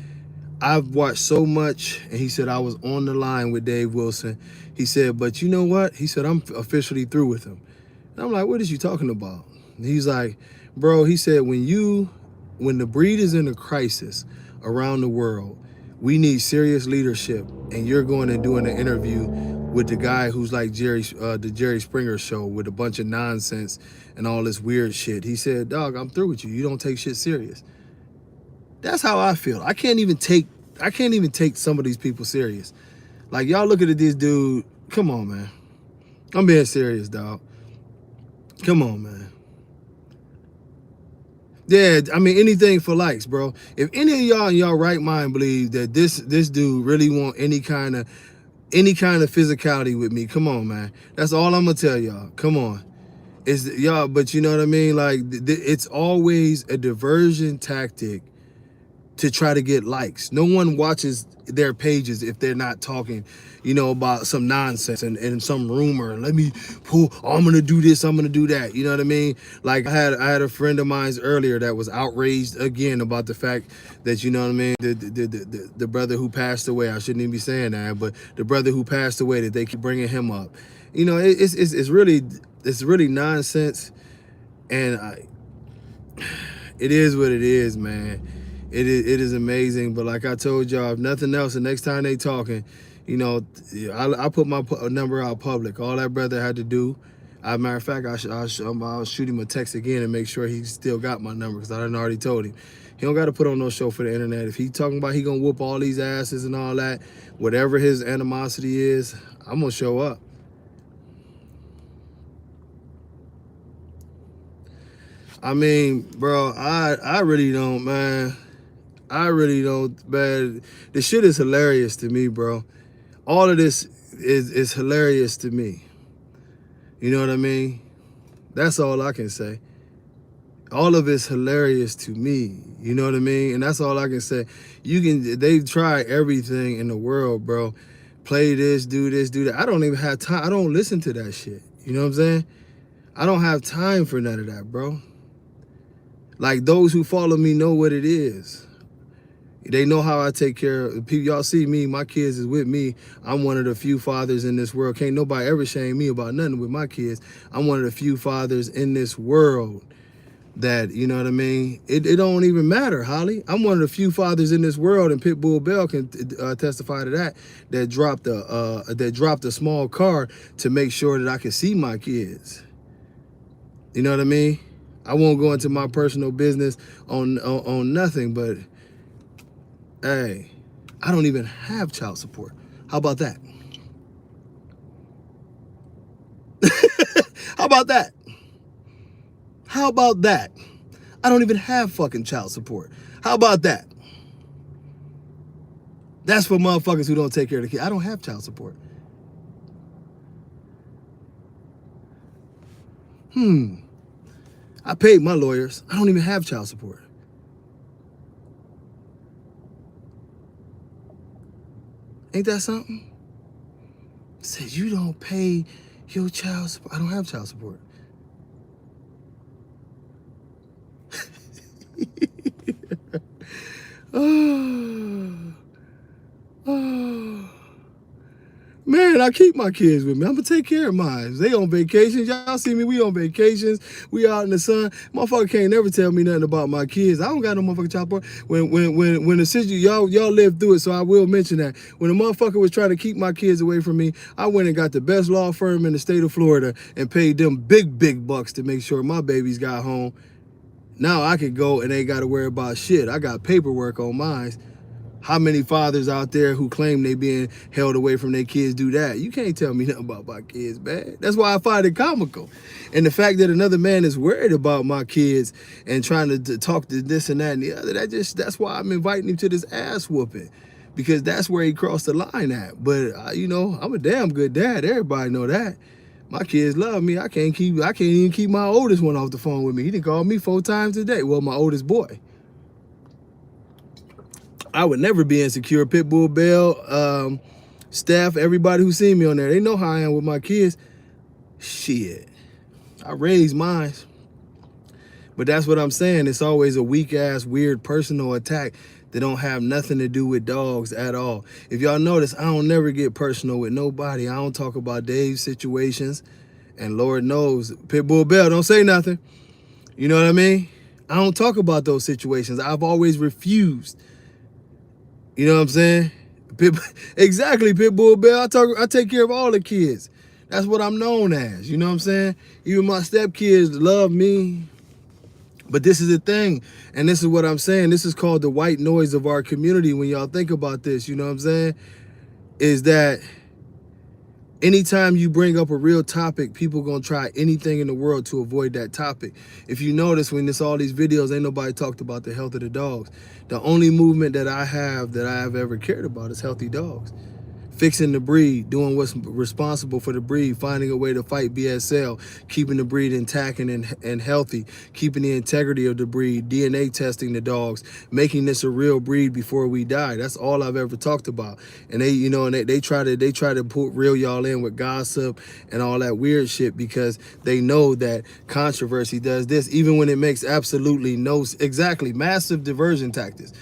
I've watched so much, and he said, I was on the line with Dave Wilson. He said, but you know what? He said, I'm officially through with him. And I'm like, what is you talking about? And he's like, bro, he said, when the breed is in a crisis around the world, we need serious leadership. And you're going and doing an interview with the guy who's like the Jerry Springer show with a bunch of nonsense and all this weird shit. He said, dog, I'm through with you. You don't take shit serious. That's how I feel. I can't even take some of these people serious. Like, y'all looking at this dude, come on, man. I'm being serious, dog. Come on, man. Yeah, I mean, anything for likes, bro. If any of y'all in y'all right mind believe that this dude really want any kind of physicality with me, come on, man. That's all I'm gonna tell y'all. Come on. It's y'all, but you know what I mean? Like, it's always a diversion tactic to try to get likes. No one watches their pages if they're not talking, you know, about some nonsense and some rumor. Let me pull, oh, I'm gonna do this, I'm gonna do that. You know what I mean? Like I had a friend of mine earlier that was outraged again about the fact that, you know what I mean, the brother who passed away, I shouldn't even be saying that, but the brother who passed away, that they keep bringing him up. You know, it's really nonsense, and it is what it is, man. It is amazing, but like I told y'all, if nothing else, the next time they talking, you know, I put my number out public. All that brother had to do, matter of fact, I'll shoot him a text again and make sure he still got my number, because I done already told him. He don't got to put on no show for the internet. If he talking about he gonna whoop all these asses and all that, whatever his animosity is, I'm gonna show up. I mean, bro, I really don't, man. I really don't, man. The shit is hilarious to me, bro. All of this is hilarious to me. You know what I mean? That's all I can say. All of it's hilarious to me. You know what I mean? And that's all I can say. They've tried everything in the world, bro. Play this, do that. I don't even have time. I don't listen to that shit. You know what I'm saying? I don't have time for none of that, bro. Like, those who follow me know what it is. They know how I take care of people. Y'all see me, my kids is with me. I'm one of the few fathers in this world. Can't nobody ever shame me about nothing with my kids. I'm one of the few fathers in this world that, you know what I mean? It don't even matter, Holly. I'm one of the few fathers in this world, and Pitbull Bell can testify to that, that dropped a small car to make sure that I can see my kids. You know what I mean? I won't go into my personal business on nothing, but hey, I don't even have child support. How about that? How about that? How about that? I don't even have fucking child support. How about that? That's for motherfuckers who don't take care of the kid. I don't have child support. I paid my lawyers. I don't even have child support. Ain't that something? Said you don't pay your child support. I don't have child support. Man, I keep my kids with me. I'm gonna take care of mine. They on vacations. Y'all see me, we on vacations. We out in the sun. Motherfucker can't never tell me nothing about my kids. I don't got no motherfucking child support. When the situation, y'all lived through it, so I will mention that. When a motherfucker was trying to keep my kids away from me, I went and got the best law firm in the state of Florida and paid them big bucks to make sure my babies got home. Now I could go and ain't got to worry about shit. I got paperwork on mine. How many fathers out there who claim they being held away from their kids do that? You can't tell me nothing about my kids, man. That's why I find it comical. And the fact that another man is worried about my kids and trying to talk to this and that and the other, that's why I'm inviting him to this ass whooping. Because that's where he crossed the line at. But, you know, I'm a damn good dad. Everybody know that. My kids love me. I can't even keep my oldest one off the phone with me. He done called me 4 times a day. Well, my oldest boy. I would never be insecure. Pitbull Bell, staff, everybody who seen me on there, they know how I am with my kids. Shit, I raised mine. But that's what I'm saying. It's always a weak-ass, weird personal attack that don't have nothing to do with dogs at all. If y'all notice, I don't never get personal with nobody. I don't talk about Dave's situations. And Lord knows, Pitbull Bell, don't say nothing. You know what I mean? I don't talk about those situations. I've always refused. You know what I'm saying? Exactly, Pitbull Bell. I take care of all the kids. That's what I'm known as. You know what I'm saying? Even my stepkids love me. But this is the thing, and this is what I'm saying. This is called the white noise of our community. When y'all think about this, you know what I'm saying? Is that anytime you bring up a real topic, people gonna try anything in the world to avoid that topic. If you notice, when it's all these videos, ain't nobody talked about the health of the dogs. The only movement that I have ever cared about is healthy dogs. Fixing the breed, doing what's responsible for the breed, finding a way to fight BSL, keeping the breed intact and healthy, keeping the integrity of the breed, DNA testing the dogs, making this a real breed before we die. That's all I've ever talked about. And they, you know, and they try to put reel y'all in with gossip and all that weird shit because they know that controversy does this, even when it makes absolutely no, exactly, massive diversion tactics.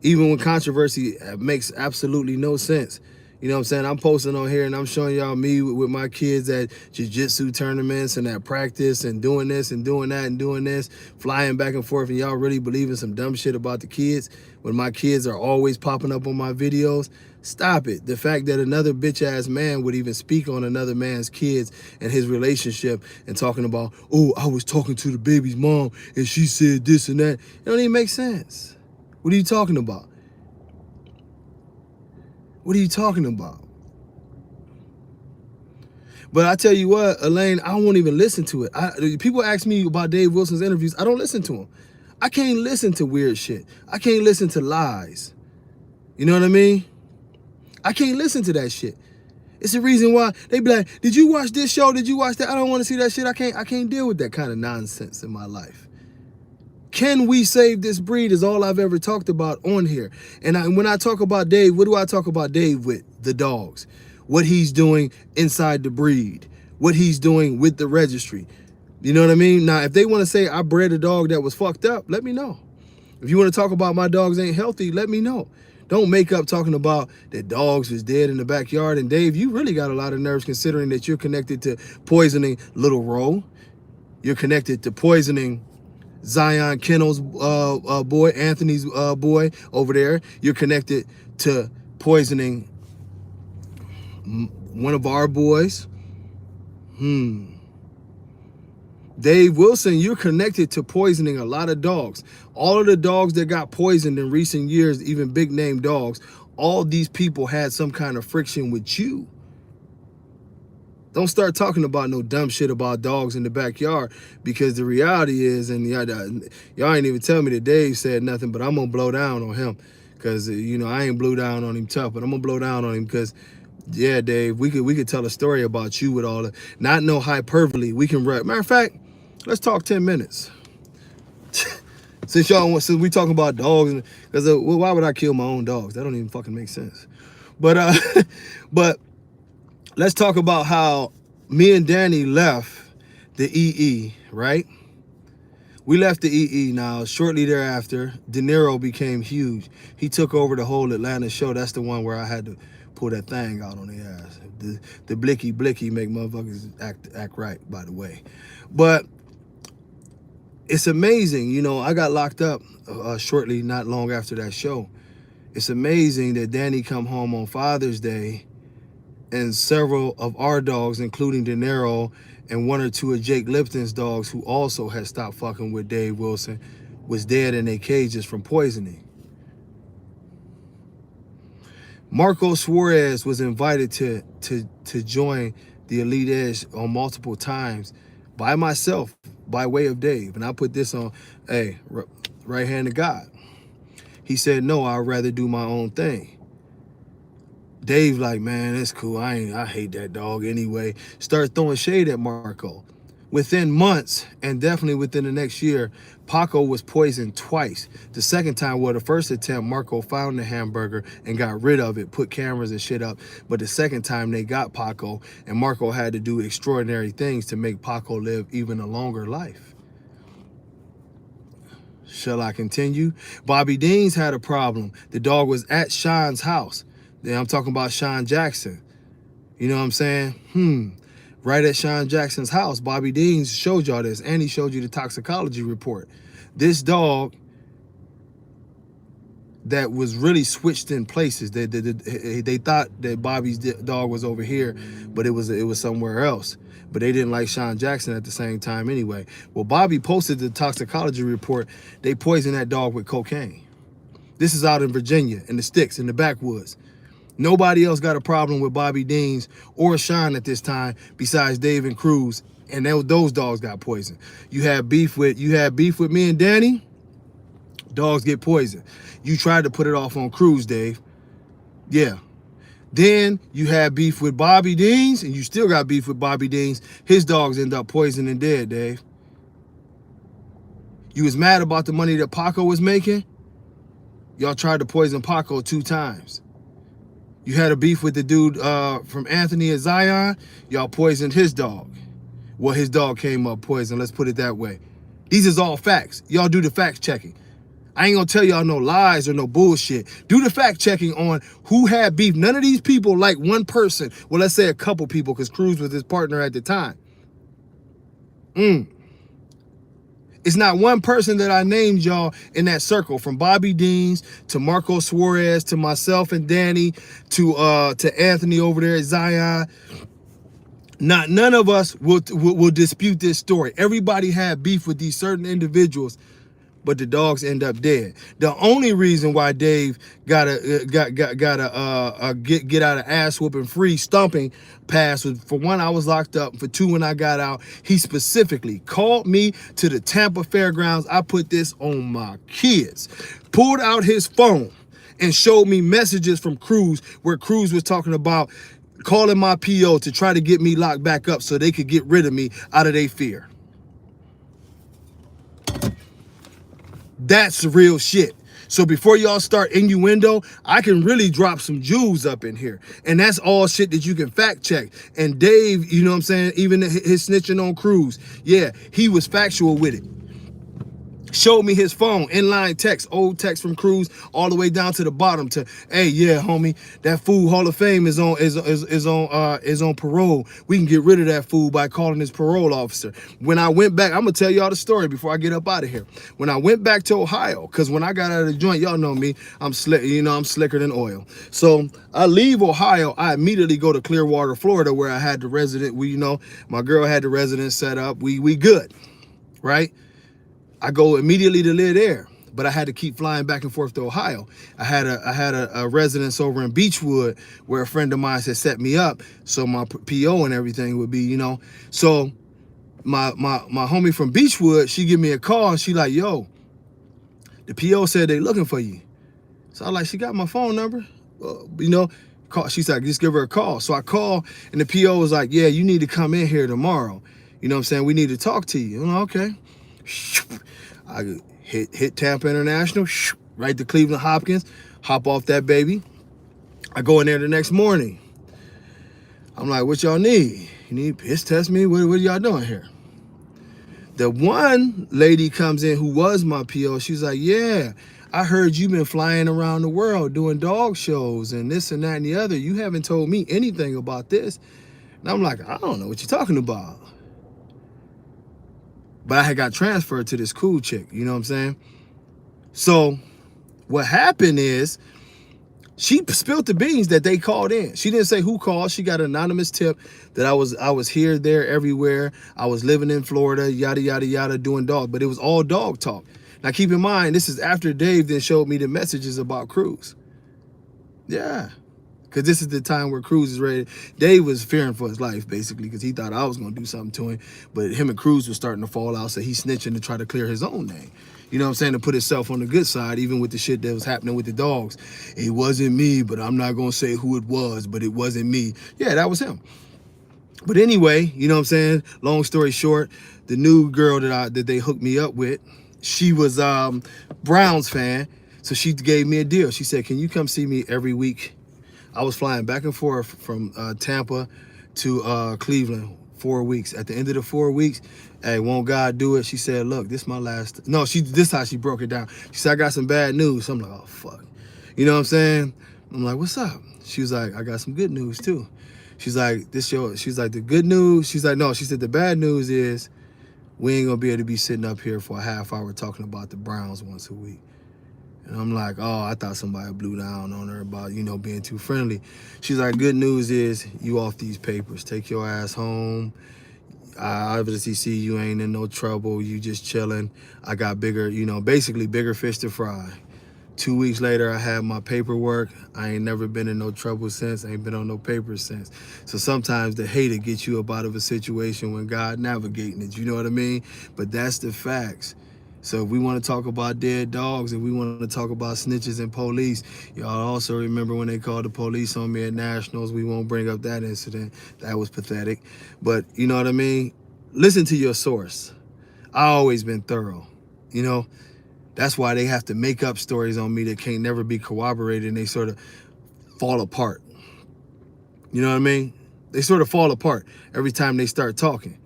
Even when controversy makes absolutely no sense. You know what I'm saying? I'm posting on here and I'm showing y'all me with my kids at jiu-jitsu tournaments and at practice and doing this and doing that and doing this, flying back and forth, and y'all really believing some dumb shit about the kids when my kids are always popping up on my videos. Stop it. The fact that another bitch-ass man would even speak on another man's kids and his relationship and talking about, oh, I was talking to the baby's mom and she said this and that. It don't even make sense. What are you talking about? What are you talking about? But I tell you what, Elaine, I won't even listen to it. People ask me about Dave Wilson's interviews. I don't listen to him. I can't listen to weird shit. I can't listen to lies. You know what I mean? I can't listen to that shit. It's the reason why they be like, did you watch this show? Did you watch that? I don't want to see that shit. I can't deal with that kind of nonsense in my life. Can we save this breed is all I've ever talked about on here. And when I talk about Dave, what do I talk about Dave with? The dogs. What he's doing inside the breed. What he's doing with the registry. You know what I mean? Now, if they want to say I bred a dog that was fucked up, let me know. If you want to talk about my dogs ain't healthy, let me know. Don't make up talking about that dogs was dead in the backyard. And Dave, you really got a lot of nerves considering that you're connected to poisoning Little Ro. You're connected to poisoning Zion Kennel's boy, Anthony's boy over there. You're connected to poisoning one of our boys. Dave Wilson, you're connected to poisoning a lot of dogs. All of the dogs that got poisoned in recent years, even big name dogs, all these people had some kind of friction with you. Don't start talking about no dumb shit about dogs in the backyard, because the reality is, and y'all ain't even tell me that Dave said nothing, but I'm gonna blow down on him, because you know I ain't blew down on him tough, but I'm gonna blow down on him because, yeah, Dave, we could tell a story about you with all the, not no hyperbole. We can matter of fact, let's talk 10 minutes. Since we talking about dogs, because well, why would I kill my own dogs? That don't even fucking make sense. But but let's talk about how me and Danny left the EE, right? We left the EE. Now, shortly thereafter, De Niro became huge. He took over the whole Atlanta show. That's the one where I had to pull that thing out on the ass. The blicky make motherfuckers act right, by the way. But it's amazing, you know, I got locked up shortly, not long after that show. It's amazing that Danny come home on Father's Day and several of our dogs, including De Niro and one or two of Jake Lipton's dogs, who also had stopped fucking with Dave Wilson, was dead in their cages from poisoning. Marco Suarez was invited to join the Elite Edge on multiple times by myself, by way of Dave. And I put this on, hey, right hand of God. He said, no, I'd rather do my own thing. Dave like, man, it's cool. I hate that dog anyway. Start throwing shade at Marco. Within months, and definitely within the next year, Paco was poisoned twice. The second time, well, the first attempt, Marco found the hamburger and got rid of it, put cameras and shit up. But the second time, they got Paco, and Marco had to do extraordinary things to make Paco live even a longer life. Shall I continue? Bobby Deans had a problem. The dog was at Sean's house. Then I'm talking about Sean Jackson. You know what I'm saying? Right at Sean Jackson's house, Bobby Deans showed y'all this, and he showed you the toxicology report. This dog that was really switched in places. They thought that Bobby's dog was over here, but it was somewhere else. But they didn't like Sean Jackson at the same time anyway. Well, Bobby posted the toxicology report. They poisoned that dog with cocaine. This is out in Virginia, in the sticks, in the backwoods. Nobody else got a problem with Bobby Deans or Sean at this time besides Dave and Cruz, and those dogs got poisoned. You had beef with me and Danny. Dogs get poisoned. You tried to put it off on Cruz, Dave. Yeah. Then you had beef with Bobby Deans, and you still got beef with Bobby Deans. His dogs end up poisoned and dead, Dave. You was mad about the money that Paco was making. Y'all tried to poison Paco 2 times. You had a beef with the dude from Anthony and Zion. Y'all poisoned his dog. Well, his dog came up poisoned. Let's put it that way. These is all facts. Y'all do the fact checking. I ain't gonna tell y'all no lies or no bullshit. Do the fact checking on who had beef. None of these people like one person. Well, let's say a couple people, because Cruz was his partner at the time. It's not one person that I named y'all in that circle, from Bobby Deans to Marco Suarez to myself and Danny to Anthony over there at Zion. None of us will dispute this story. Everybody had beef with these certain individuals, but the dogs end up dead. The only reason why Dave got a get out of ass whooping free stomping pass was, for one, I was locked up. For two, when I got out, he specifically called me to the Tampa Fairgrounds. I put this on my kids. Pulled out his phone and showed me messages from Cruz, where Cruz was talking about calling my PO to try to get me locked back up so they could get rid of me out of their fear. That's real shit. So before y'all start innuendo, I can really drop some jewels up in here. And that's all shit that you can fact check. And Dave, you know what I'm saying, even his snitching on Cruz, yeah, he was factual with it. Showed me his phone, inline text, old text from Cruz, all the way down to the bottom to, hey, yeah, homie, that fool Hall of Fame is on parole. We can get rid of that fool by calling his parole officer. When I went back, I'm gonna tell y'all the story before I get up out of here. When I went back to Ohio, because when I got out of the joint, y'all know me, I'm slick, you know, I'm slicker than oil. So I leave Ohio, I immediately go to Clearwater, Florida, where I had the resident. You know, my girl had the residence set up. We good, right? I go immediately to live there, but I had to keep flying back and forth to Ohio. I had a residence over in Beechwood where a friend of mine had set me up, so my PO and everything would be, you know. So my homie from Beechwood, she give me a call and she like, yo, the PO said they looking for you. So I like, she got my phone number, you know. Call. She's like, just give her a call. So I call and the PO was like, yeah, you need to come in here tomorrow. You know what I'm saying? We need to talk to you. I'm like, okay. I hit Tampa International, right to Cleveland Hopkins, hop off that baby. I go in there the next morning. I'm like, what y'all need? You need piss test me? What are y'all doing here? The one lady comes in who was my PO. She's like, yeah, I heard you've been flying around the world doing dog shows and this and that and the other. You haven't told me anything about this. And I'm like, I don't know what you're talking about. But I had got transferred to this cool chick, you know what I'm saying? So what happened is she spilled the beans that they called in. She didn't say who called. She got an anonymous tip that I was here, there, everywhere. I was living in Florida, yada, yada, yada, doing dog. But it was all dog talk. Now keep in mind, this is after Dave then showed me the messages about Cruz. Yeah. Because this is the time where Cruz is ready. Dave was fearing for his life, basically, because he thought I was going to do something to him. But him and Cruz were starting to fall out, so he's snitching to try to clear his own name. You know what I'm saying? To put himself on the good side, even with the shit that was happening with the dogs. It wasn't me, but I'm not going to say who it was, but it wasn't me. Yeah, that was him. But anyway, you know what I'm saying? Long story short, the new girl that they hooked me up with, she was Browns fan, so she gave me a deal. She said, can you come see me every week? I was flying back and forth from Tampa to Cleveland 4 weeks. At the end of the 4 weeks, hey, won't God do it? She said, look, this is my last. No, this how she broke it down. She said, I got some bad news. So I'm like, oh, fuck. You know what I'm saying? I'm like, what's up? She was like, I got some good news too. She's like, she's like, the good news. She's like, no, she said, the bad news is we ain't gonna be able to be sitting up here for a half hour talking about the Browns once a week. And I'm like, oh, I thought somebody blew down on her about, you know, being too friendly. She's like, good news is you off these papers. Take your ass home. I obviously see you ain't in no trouble. You just chilling. I got bigger, you know, basically bigger fish to fry. 2 weeks later, I had my paperwork. I ain't never been in no trouble since. I ain't been on no papers since. So sometimes the hater gets you up out of a situation when God navigating it. You know what I mean? But that's the facts. So if we want to talk about dead dogs and we want to talk about snitches and police, y'all also remember when they called the police on me at Nationals. We won't bring up that incident. That was pathetic. But you know what I mean? Listen to your source. I always been thorough, you know? That's why they have to make up stories on me that can't never be corroborated and they sort of fall apart. You know what I mean? They sort of fall apart every time they start talking.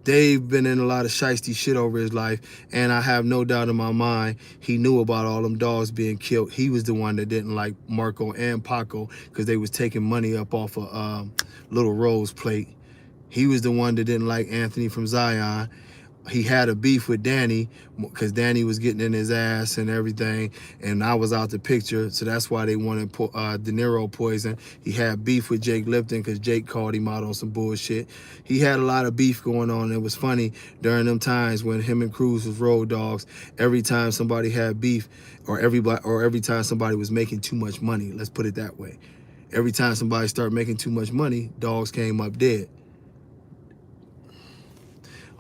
Dave been in a lot of shiesty shit over his life, and I have no doubt in my mind he knew about all them dogs being killed. He was the one that didn't like Marco and Paco because they was taking money up off a Little Rose plate. He was the one that didn't like Anthony from Zion. He had a beef with Danny because Danny was getting in his ass and everything, and I was out the picture, so that's why they wanted De Niro poison. He had beef with Jake Lipton because Jake called him out on some bullshit. He had a lot of beef going on. It was funny during them times when him and Cruz was road dogs. Every time somebody had beef, or every time somebody was making too much money, let's put it that way. Every time somebody started making too much money, dogs came up dead.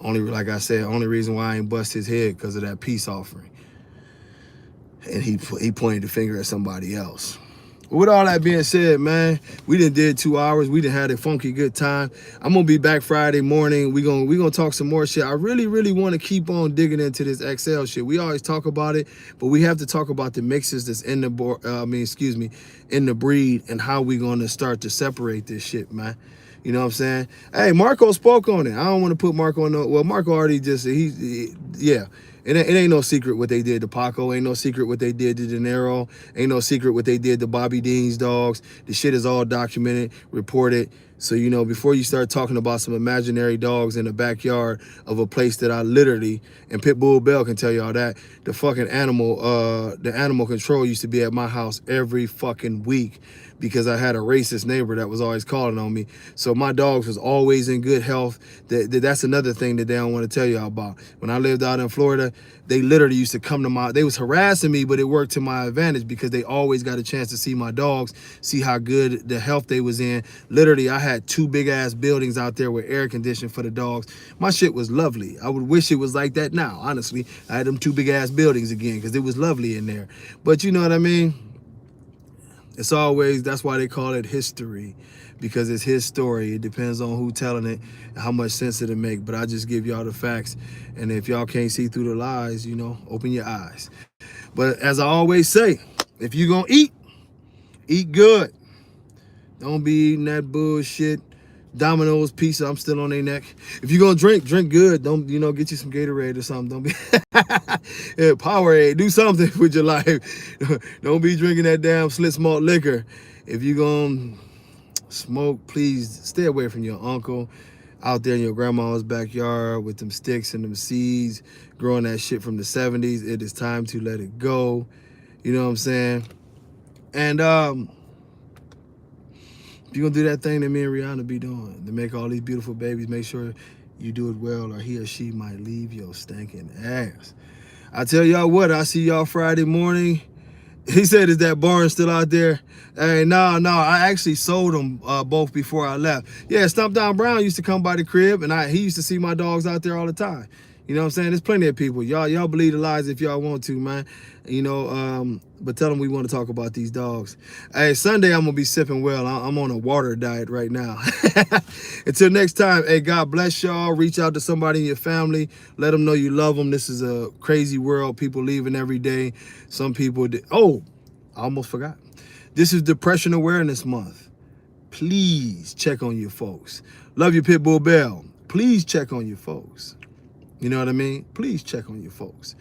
Like I said, only reason why I ain't bust his head because of that peace offering. And he pointed the finger at somebody else. With all that being said, man, we did 2 hours. We done had a funky good time. I'm gonna be back Friday morning. We gonna talk some more shit. I really want to keep on digging into this XL shit. We always talk about it, but we have to talk about the mixes that's in the in the breed, and how we gonna start to separate this shit, man. You know what I'm saying? Hey, Marco spoke on it. I don't want to put Marco on no. Well, Marco already just yeah. It ain't no secret what they did to Paco. Ain't no secret what they did to De Niro. Ain't no secret what they did to Bobby Dean's dogs. The shit is all documented, reported. So, you know, before you start talking about some imaginary dogs in the backyard of a place that I literally, and Pitbull Bell can tell y'all that, the fucking the animal control used to be at my house every fucking week because I had a racist neighbor that was always calling on me. So my dogs was always in good health. That's another thing that they don't want to tell y'all about. When I lived out in Florida, they literally used to come to they was harassing me, but it worked to my advantage because they always got a chance to see my dogs, see how good the health they was in. Literally, I had 2 big ass buildings out there with air conditioning for the dogs. My shit was lovely. I would wish it was like that now, honestly. I had them 2 big ass buildings again because it was lovely in there. But you know what I mean? It's always, that's why they call it history, because it's his story. It depends on who telling it and how much sense it'll make. But I just give y'all the facts. And if y'all can't see through the lies, you know, open your eyes. But as I always say, if you gonna eat good. Don't be eating that bullshit. Domino's pizza, I'm still on their neck. If you're gonna drink good. Don't, you know, get you some Gatorade or something. Don't be yeah, Powerade, do something with your life. Don't be drinking that damn slit malt liquor. If you're gonna smoke, please stay away from your uncle out there in your grandma's backyard with them sticks and them seeds, growing that shit from the 70s. It is time to let it go. You know what I'm saying? And if you're gonna do that thing that me and Rihanna be doing to make all these beautiful babies, make sure you do it well, or he or she might leave your stinking ass. I tell y'all what, I see y'all Friday morning. He said, is that barn still out there? Hey, no, I actually sold them both before I left. Yeah, Stump Down Brown used to come by the crib, and he used to see my dogs out there all the time. You know what I'm saying? There's plenty of people. Y'all believe the lies if y'all want to, man. You know, but tell them we want to talk about these dogs. Hey, Sunday I'm going to be sipping well. I'm on a water diet right now. Until next time, hey, God bless y'all. Reach out to somebody in your family. Let them know you love them. This is a crazy world. People leaving every day. Some people oh, I almost forgot. This is Depression Awareness Month. Please check on your folks. Love you, Pitbull Bell. Please check on your folks. You know what I mean? Please check on your folks.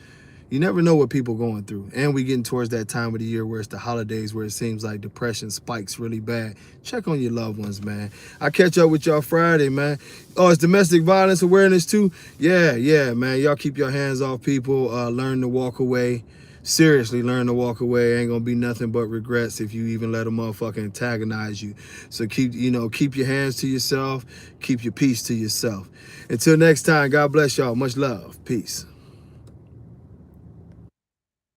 You never know what people going through. And we getting towards that time of the year where it's the holidays, where it seems like depression spikes really bad. Check on your loved ones, man. I catch up with y'all Friday, man. Oh, it's domestic violence awareness too? Yeah, man. Y'all keep your hands off people. Learn to walk away. Seriously, learn to walk away. Ain't gonna be nothing but regrets if you even let a motherfucker antagonize you. So keep your hands to yourself. Keep your peace to yourself. Until next time, God bless y'all. Much love. Peace.